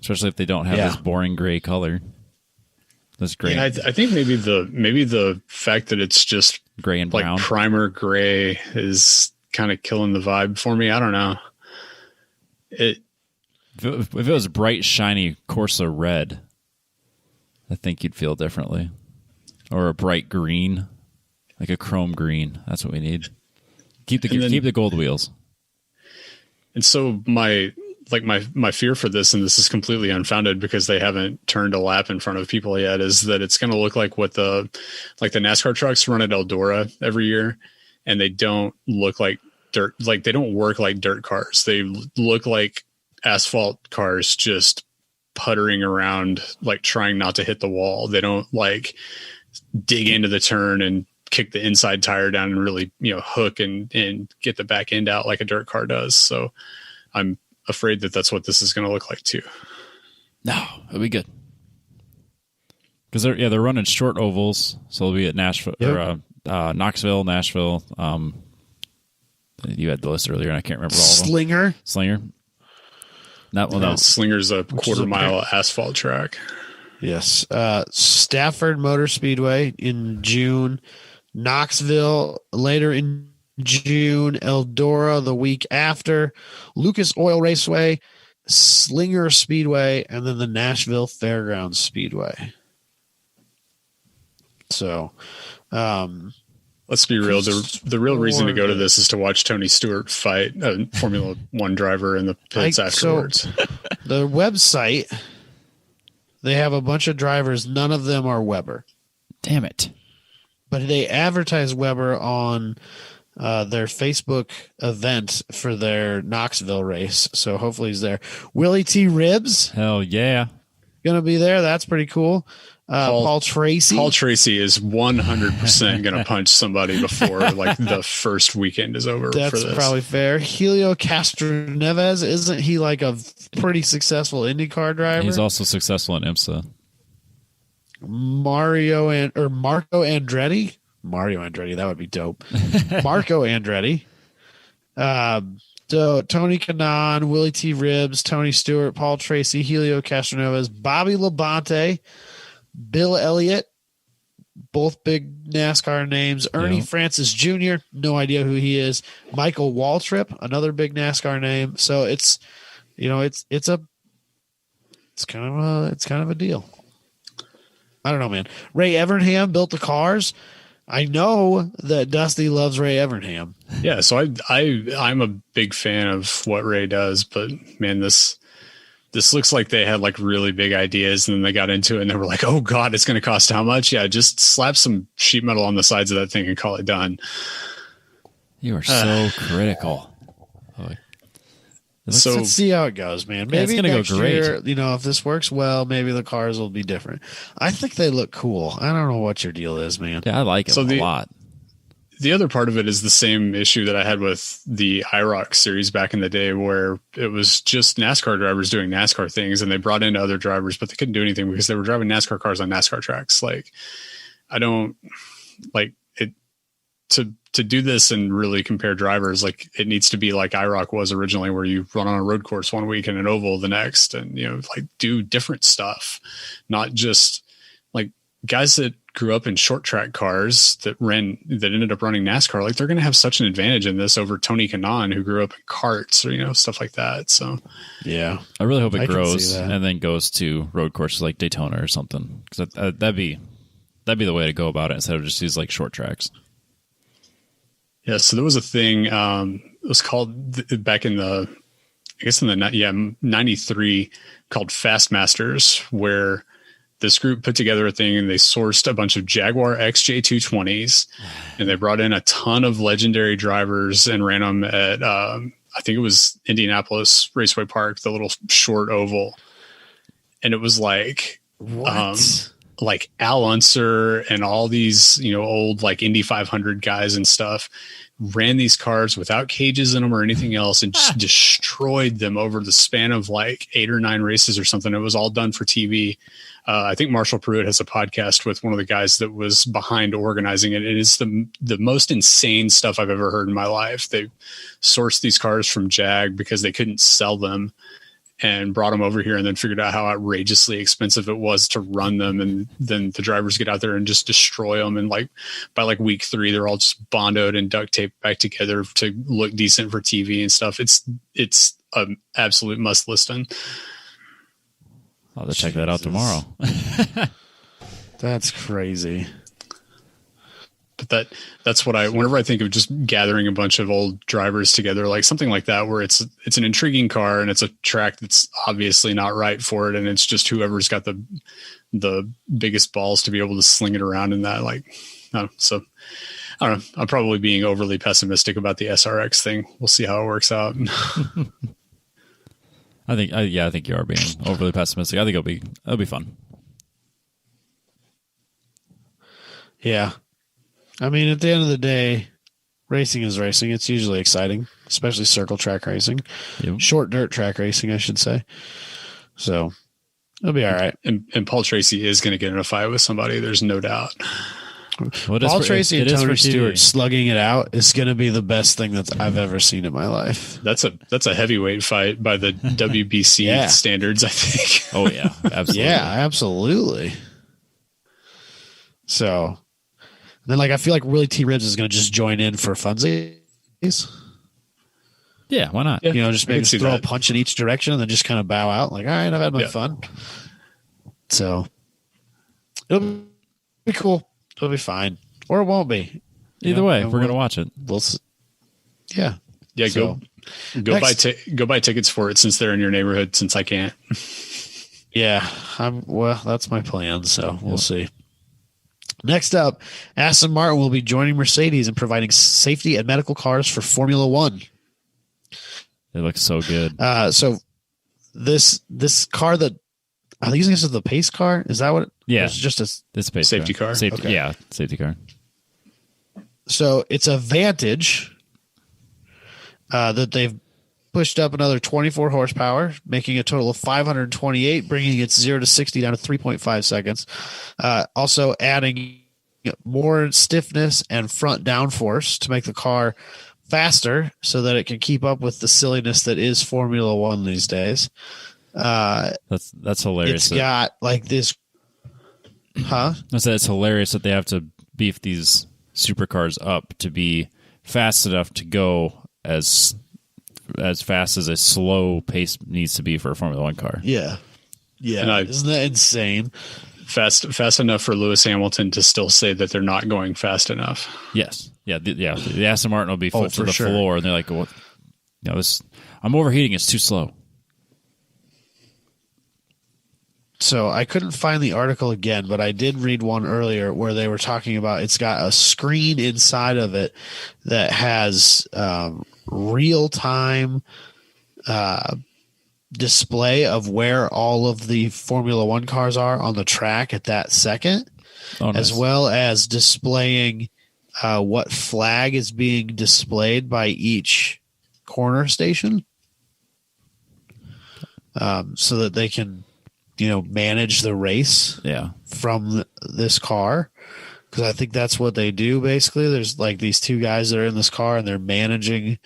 Especially if they don't have this boring gray color. That's great. Yeah, I think maybe the fact that it's just gray and like brown. Primer gray is kind of killing the vibe for me. I don't know. If it was bright, shiny Corsa red, I think you'd feel differently. Or a bright green. like a chrome green. That's what we need. Keep the gold wheels. And so my fear for this, and this is completely unfounded because they haven't turned a lap in front of people yet, is that it's going to look like what the NASCAR trucks run at Eldora every year, and they don't look like dirt. Like, they don't work like dirt cars. They look like asphalt cars just puttering around, like trying not to hit the wall. They don't like dig into the turn and kick the inside tire down and really, hook and get the back end out like a dirt car does. So I'm afraid that that's what this is going to look like too. No, it'll be good. Because they're running short ovals, so they'll be at Nashville or Knoxville, Nashville. You had the list earlier, and I can't remember all of them. Slinger. No. Slinger's a quarter-mile asphalt track. Yes. Stafford Motor Speedway in June. Knoxville later in June. Eldora the week after. Lucas Oil Raceway. Slinger Speedway. And then the Nashville Fairgrounds Speedway. So, let's be real. The real reason to go to this is to watch Tony Stewart fight a Formula One driver in the pits afterwards. So the website, they have a bunch of drivers. None of them are Weber. Damn it. But they advertise Weber on their Facebook event for their Knoxville race. So hopefully he's there. Willie T. Ribbs. Hell yeah. Going to be there. That's pretty cool. Paul Tracy. Paul Tracy is 100% going to punch somebody before like the first weekend is over. That's probably fair. Helio Castroneves, isn't he like a pretty successful IndyCar driver? He's also successful in IMSA. Marco Andretti. Mario Andretti, that would be dope. Marco Andretti. So Tony Kanaan, Willie T. Ribbs, Tony Stewart, Paul Tracy, Helio Castroneves, Bobby Labonte, Bill Elliott, both big NASCAR names. Ernie Francis Jr., no idea who he is. Michael Waltrip, another big NASCAR name. So it's kind of a deal. I don't know, man. Ray Evernham built the cars. I know that Dusty loves Ray Evernham. Yeah, so I'm a big fan of what Ray does, but man, this looks like they had like really big ideas and then they got into it and they were like, oh God, it's going to cost how much? Yeah, just slap some sheet metal on the sides of that thing and call it done. You are so critical. Let's see how it goes, man. Maybe it's going to go great. Year, if this works well, maybe the cars will be different. I think they look cool. I don't know what your deal is, man. Yeah, I like it a lot. The other part of it is the same issue that I had with the IROC series back in the day, where it was just NASCAR drivers doing NASCAR things and they brought in other drivers, but they couldn't do anything because they were driving NASCAR cars on NASCAR tracks. Like, I don't like it to do this and really compare drivers. Like, it needs to be like IROC was originally, where you run on a road course one week and an oval the next, and, like, do different stuff, not just like guys that grew up in short track cars that ended up running NASCAR. Like, they're going to have such an advantage in this over Tony Kanaan, who grew up in karts or, stuff like that. So, yeah, I really hope it grows and then goes to road courses like Daytona or something. Cause that'd be the way to go about it instead of just these like short tracks. Yeah. So there was a thing, it was called back in the 93, called Fast Masters, where this group put together a thing and they sourced a bunch of Jaguar XJ220s and they brought in a ton of legendary drivers and ran them at, I think it was Indianapolis Raceway Park, the little short oval. And it was like, like Al Unser and all these, old like Indy 500 guys and stuff ran these cars without cages in them or anything else and just destroyed them over the span of like 8 or 9 races or something. It was all done for TV. I think Marshall Pruitt has a podcast with one of the guys that was behind organizing it. It is the most insane stuff I've ever heard in my life. They sourced these cars from Jag because they couldn't sell them and brought them over here and then figured out how outrageously expensive it was to run them. And then the drivers get out there and just destroy them. And like by like week 3, they're all just bondoed and duct taped back together to look decent for TV and stuff. It's an absolute must listen. I'll have to check that out tomorrow. That's crazy. But that's what whenever I think of just gathering a bunch of old drivers together, like something like that, where it's an intriguing car and it's a track that's obviously not right for it, and it's just whoever's got the biggest balls to be able to sling it around in that. Like, so I don't know. I'm probably being overly pessimistic about the SRX thing. We'll see how it works out. I think you are being overly pessimistic. I think it'll be fun. Yeah. I mean, at the end of the day, racing is racing. It's usually exciting, especially circle track racing. Yep. Short dirt track racing, I should say. So it'll be all right. And Paul Tracy is going to get in a fight with somebody. There's no doubt. Paul Tracy and Tony Stewart slugging it out is going to be the best thing that I've ever seen in my life. That's a heavyweight fight by the WBC standards, I think. Oh yeah, absolutely. Yeah, absolutely. So then, like, I feel like Willie T. Ribs is going to just join in for funsies. Yeah, why not? You know, just maybe throw a punch in each direction and then just kind of bow out. Like, all right, I've had my fun. So it'll be cool. It'll be fine, or it won't be. Either way, we're gonna watch it. We'll see. Yeah. So, go buy tickets for it since they're in your neighborhood. Since I can't. Yeah, that's my plan. So we'll see. Next up, Aston Martin will be joining Mercedes in providing safety and medical cars for Formula One. It looks so good. So this car that are they using this as the pace car? Is that what? Yeah, it's just this safety car. Safety, okay. Yeah, safety car. So it's a Vantage that they've pushed up another 24 horsepower, making a total of 528, bringing its 0 to 60 down to 3.5 seconds. Also adding more stiffness and front downforce to make the car faster so that it can keep up with the silliness that is Formula One these days. That's hilarious. It's got like this. Huh? I said it's hilarious that they have to beef these supercars up to be fast enough to go as fast as a slow pace needs to be for a Formula One car. Yeah. Isn't that insane? Fast enough for Lewis Hamilton to still say that they're not going fast enough. Yes. Yeah. The Aston Martin will be foot to the floor, and they're like, "What? I'm overheating. It's too slow." So I couldn't find the article again, but I did read one earlier where they were talking about it's got a screen inside of it that has real-time display of where all of the Formula One cars are on the track at that second, as well as displaying what flag is being displayed by each corner station, so that they can manage the race from this car. Because I think that's what they do basically. There's like these two guys that are in this car and they're managing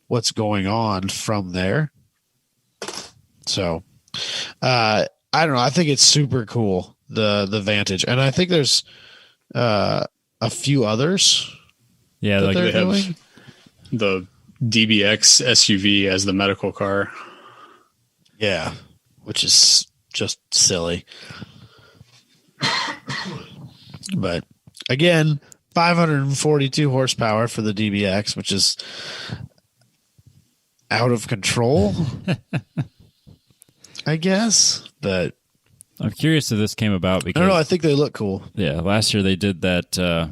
what's going on from there. So I don't know. I think it's super cool, the Vantage. And I think there's a few others. Yeah, like they doing. have the DBX SUV as the medical car. Yeah, which is just silly. But again, 542 horsepower for the DBX, which is out of control, I guess. But I'm curious if this came about because I don't know. I think they look cool. Yeah, last year they did that. I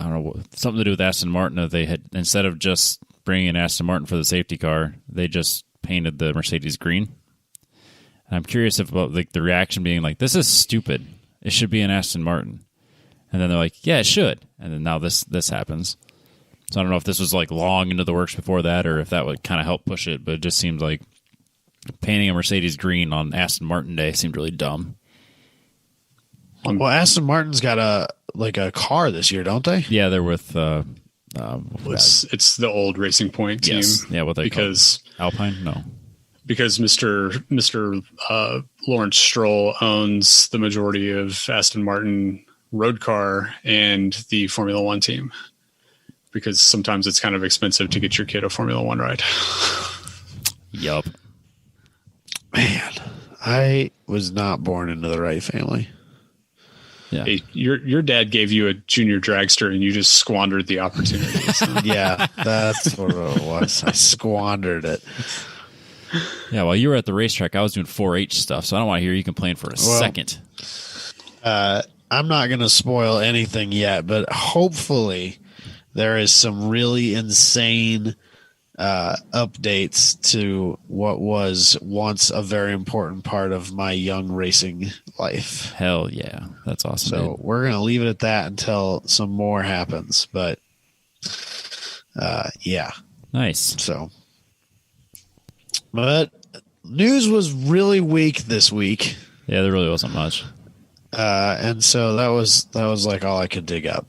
don't know, something to do with Aston Martin. That they had, instead of just bringing in Aston Martin for the safety car, they just painted the Mercedes green. And I'm curious if like the reaction being like, "This is stupid. It should be an Aston Martin." And then they're like, "Yeah, it should." And then now this happens. So I don't know if this was like long into the works before that, or if that would kind of help push it. But it just seems like painting a Mercedes green on Aston Martin Day seemed really dumb. Well, Aston Martin's got a car this year, don't they? Yeah, they're with. It's the old Racing Point team. Yes. Yeah, what they because call it? Alpine? No. Because Mr. Lawrence Stroll owns the majority of Aston Martin road car and the Formula One team. Because sometimes it's kind of expensive to get your kid a Formula One ride. Yup. Man, I was not born into the right family. Yeah. Hey, your dad gave you a junior dragster and you just squandered the opportunity. So. Yeah, that's what it was. I squandered it. Yeah, while you were at the racetrack, I was doing 4-H stuff, so I don't want to hear you complain for a second. I'm not going to spoil anything yet, but hopefully there is some really insane updates to what was once a very important part of my young racing life. Hell yeah. That's awesome. So we're going to leave it at that until some more happens. But yeah. Nice. So, but news was really weak this week. Yeah, there really wasn't much. And so that was like all I could dig up.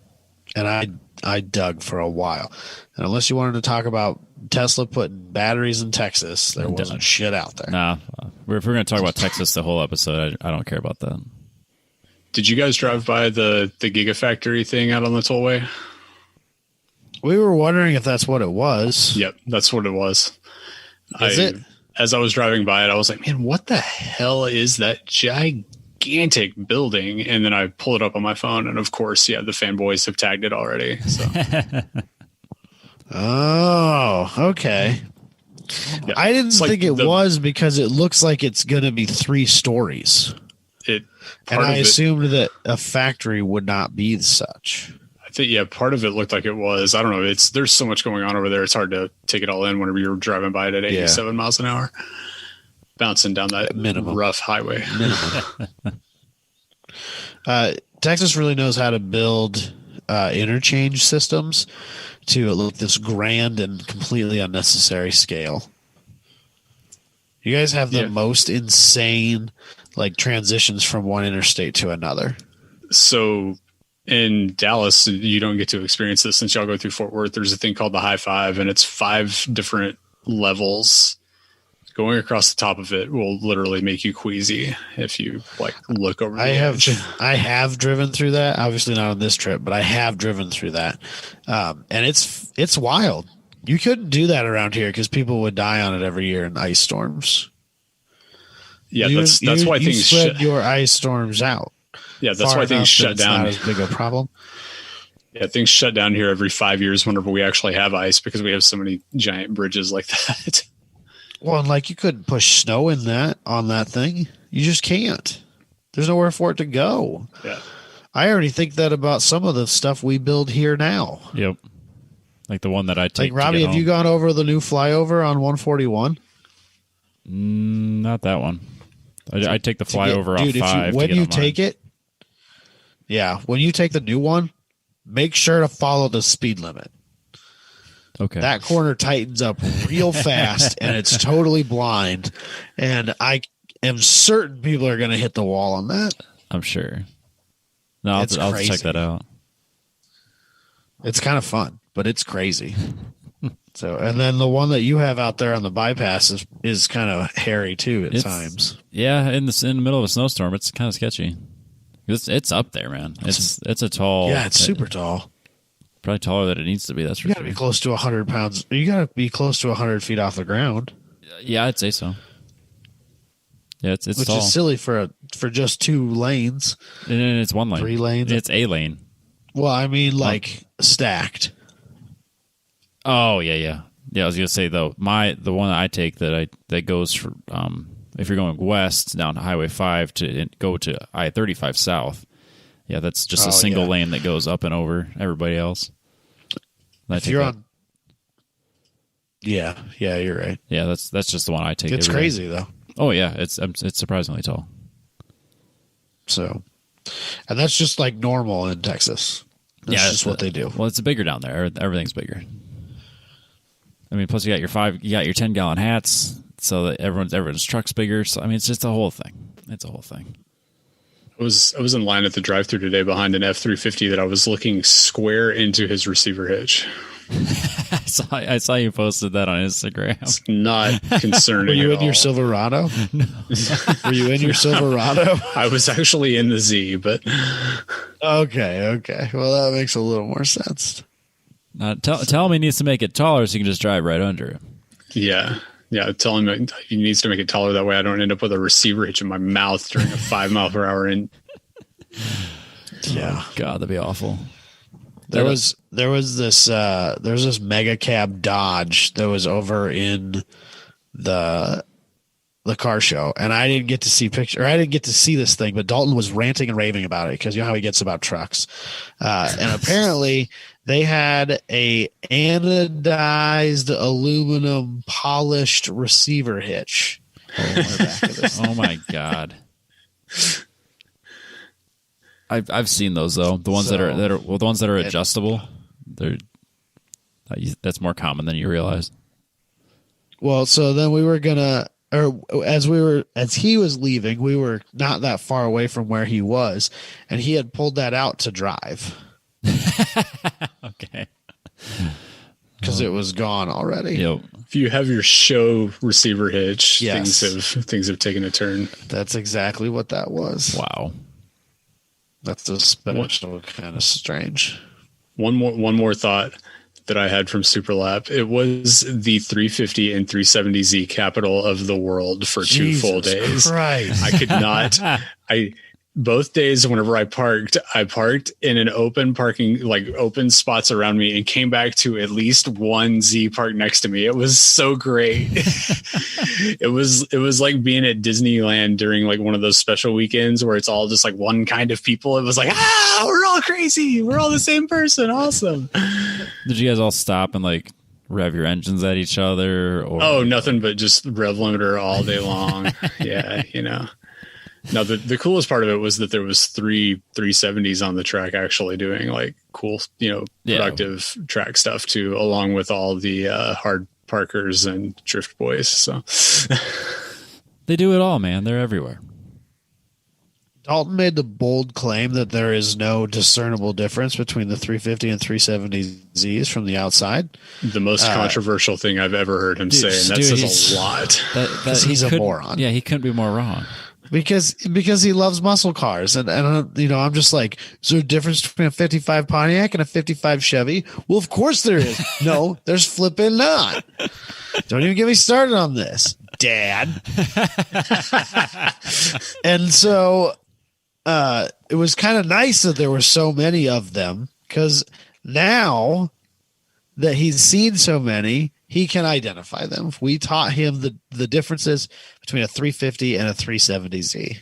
And I dug for a while. And unless you wanted to talk about Tesla putting batteries in Texas, there wasn't shit out there. Nah. If we're going to talk about Texas the whole episode, I don't care about that. Did you guys drive by the Gigafactory thing out on the tollway? We were wondering if that's what it was. Yep, that's what it was. Is it? As I was driving by it, I was like, man, what the hell is that gigantic building? And then I pull it up on my phone, and of course, yeah, the fanboys have tagged it already. So. Oh, okay. Yeah. I didn't think it was because it looks like it's going to be 3 stories. And I assumed that a factory would not be such. I think, yeah, part of it looked like it was. I don't know. There's so much going on over there. It's hard to take it all in whenever you're driving by it at 87 miles an hour, bouncing down that rough highway. Texas really knows how to build interchange systems to look this grand and completely unnecessary scale. You guys have the most insane like transitions from one interstate to another. So in Dallas, you don't get to experience this since y'all go through Fort Worth. There's a thing called the High Five, and it's 5 different levels. Going across the top of it will literally make you queasy if you like look over the edge. I have driven through that. Obviously not on this trip, but I have driven through that. And it's wild. You couldn't do that around here because people would die on it every year in ice storms. Yeah, that's why things spread your ice storms out. Yeah, that's why things shut down. It's not as big a problem. Yeah, things shut down here every 5 years whenever we actually have ice because we have so many giant bridges like that. Well, and like you couldn't push snow on that thing. You just can't. There's nowhere for it to go. Yeah. I already think that about some of the stuff we build here now. Yep. Like the one that I take. Like, Robbie, have you gone over the new flyover on 141? Not that one. I take the flyover off 5. When you take it, when you take the new one, make sure to follow the speed limit. Okay. That corner tightens up real fast, and it's totally blind. And I am certain people are going to hit the wall on that. I'm sure. No, I'll check that out. It's kind of fun, but it's crazy. So, and then the one that you have out there on the bypass is kind of hairy too at times. Yeah, in the middle of a snowstorm, it's kind of sketchy. It's up there, man. It's a tall. Yeah, it's super tall. Probably taller than it needs to be. That's for sure. You got to be close to 100 pounds. You got to be close to 100 feet off the ground. Yeah, I'd say so. Yeah, it's which tall. Is silly for just 2 lanes. And it's 1 lane. 3 lanes. It's a lane. Well, I mean, like stacked. Oh yeah. I was gonna say though, the one that I take that goes for if you're going west down to Highway 5 to go to I-35 south. Yeah, that's just a single lane that goes up and over everybody else. If you're on, yeah, you're right. Yeah, that's just the one I take. It's crazy though. Oh yeah, it's surprisingly tall. So, and that's just like normal in Texas. That's just what they do. Well, it's bigger down there. Everything's bigger. I mean, plus you got your 10-gallon hats, so that everyone's truck's bigger. So I mean, it's just a whole thing. It's a whole thing. I was in line at the drive-thru today behind an F-350 that I was looking square into his receiver hitch. I saw you posted that on Instagram. It's not concerning. Were you in all. your Silverado? No. Were you in your Silverado? I was actually in the Z, but okay. Well, that makes a little more sense. Tell him he needs to make it taller so you can just drive right under it. Yeah. Tell him he needs to make it taller. That way I don't end up with a receiver hitch in my mouth during a 5 mile per hour. And Yeah. Oh, God, that'd be awful. There was this mega cab Dodge that was over in the car show, and I didn't get to see I didn't get to see this thing, but Dalton was ranting and raving about it because you know how he gets about trucks. And apparently they had a anodized aluminum polished receiver hitch on the back of this. Oh my God. I've seen those though. The ones that are the ones that are adjustable. That's more common than you realize. Well, so then as he was leaving, we were not that far away from where he was, and he had pulled that out to drive. Okay. Because it was gone already. Yep. If you have your show receiver hitch, Yes. things have taken a turn. That's exactly what that was. Wow. That's a special kind of strange. One more thought that I had from Superlap. It was the 350 and 370Z capital of the world for 2 full days. Christ. I could not. Both days, whenever I parked in an open parking, like open spots around me, and came back to at least one Z parked next to me. It was so great. It was like being at Disneyland during like one of those special weekends where it's all just like one kind of people. It was like, we're all crazy. We're all the same person. Awesome. Did you guys all stop and like rev your engines at each other? Or Oh, nothing but just rev limiter all day long. Yeah, you know. Now, the coolest part of it was that there was 370s on the track actually doing like cool, productive track stuff too, along with all the hard parkers and drift boys. So they do it all, man. They're everywhere. Dalton made the bold claim that there is no discernible difference between the 350 and 370Zs from the outside. The most controversial thing I've ever heard him say, and that says a lot. He's a moron. Yeah, he couldn't be more wrong. Because he loves muscle cars, and I'm just like, is there a difference between a 55 Pontiac and a 55 Chevy? Well, of course there is. No, there's flipping not. Don't even get me started on this, Dad. And so, it was kind of nice that there were so many of them, because now that he's seen so many, he can identify them. We taught him the differences between a 350 and a 370Z.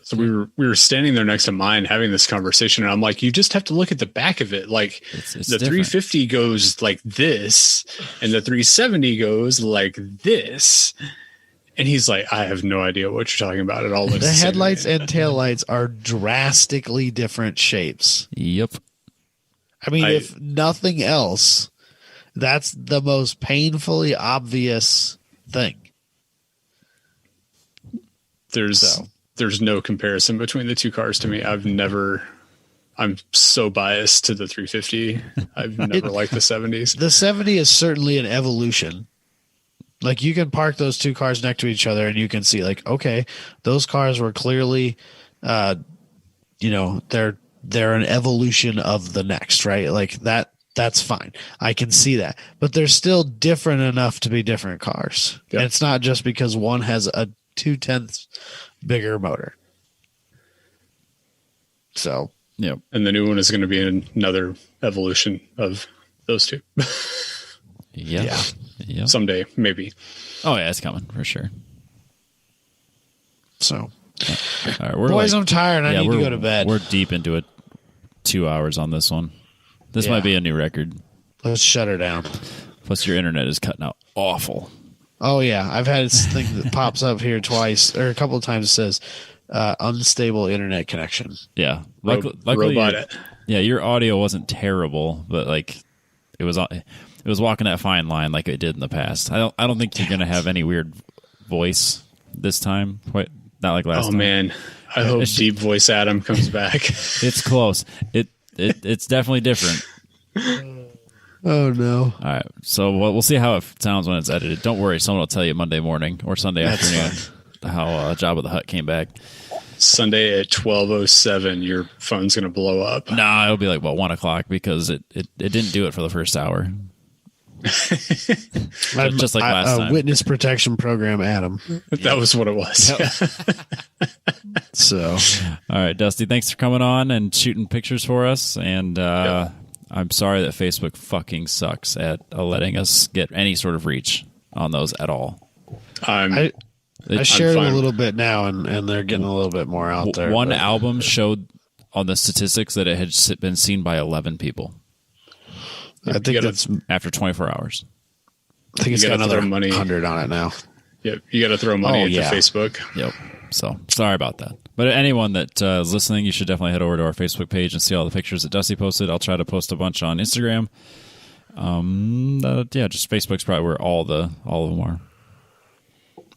So we were standing there next to mine having this conversation, and I'm like, you just have to look at the back of it. Like it's the different. 350 goes like this, and the 370 goes like this. And he's like, I have no idea what you're talking about. It all looks the same headlights to me. and taillights are drastically different shapes. Yep. I mean, if nothing else, that's the most painfully obvious thing. There's no comparison between the two cars to me. I'm so biased to the 350. I've never liked the 70s. The 70 is certainly an evolution. Like, you can park those two cars next to each other and you can see, like, okay, those cars were clearly, they're an evolution of the next, right? Like that's fine. I can see that. But they're still different enough to be different cars. Yep. And it's not just because one has a 2/10 bigger motor. So, yep. And the new one is going to be another evolution of those two. Yeah. Yep. Someday, maybe. Oh, yeah, it's coming for sure. So, all right, boys, I'm tired. I need to go to bed. We're deep into it. 2 hours on this one. This might be a new record. Let's shut her down. Plus, your internet is cutting out awful. Oh, yeah. I've had this thing that pops up here twice, or a couple of times. It says unstable internet connection. Yeah. Luckily, your audio wasn't terrible, but like it was walking that fine line like it did in the past. I don't think you're gonna have any weird voice this time. Quite not like last time. Oh man, I hope Deep Voice Adam comes back. It's close. It's definitely different. Oh no! All right, so we'll see how it sounds when it's edited. Don't worry, someone will tell you Monday morning or Sunday afternoon how Job of the Hutt came back. Sunday at 12:07, your phone's gonna blow up. Nah, it'll be like 1 o'clock because it didn't do it for the first hour. Just like last time. Witness protection program, Adam. That was what it was. Yep. So, all right, Dusty, thanks for coming on and shooting pictures for us. And I'm sorry that Facebook fucking sucks at letting us get any sort of reach on those at all. I shared them a little bit now, and they're getting a little bit more out there. One album showed on the statistics that it had been seen by 11 people. I think that's after 24 hours. I think it's got another 100 on it now. Yep, you got to throw money into Facebook. Yep. So sorry about that. But anyone that is listening, you should definitely head over to our Facebook page and see all the pictures that Dusty posted. I'll try to post a bunch on Instagram. Just Facebook's probably where all of them are.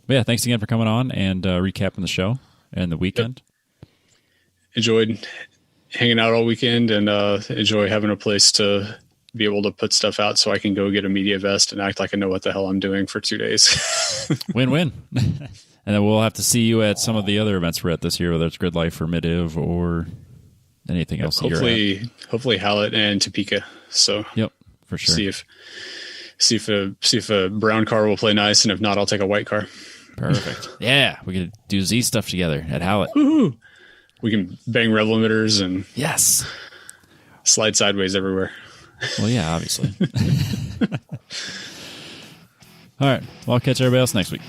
But yeah, thanks again for coming on and recapping the show and the weekend. Yep. Enjoyed hanging out all weekend and enjoy having a place to be able to put stuff out so I can go get a media vest and act like I know what the hell I'm doing for 2 days. Win-win. And then we'll have to see you at some of the other events we're at this year, whether it's Grid Life or Midiv or anything else. Hopefully Hallett and Topeka. So yep, for sure. See if a brown car will play nice, and if not, I'll take a white car. Perfect. Yeah, we could do Z stuff together at Hallett. Woo-hoo. We can bang rev limiters and slide sideways everywhere. Well, yeah, obviously. All right. Well, I'll catch everybody else next week.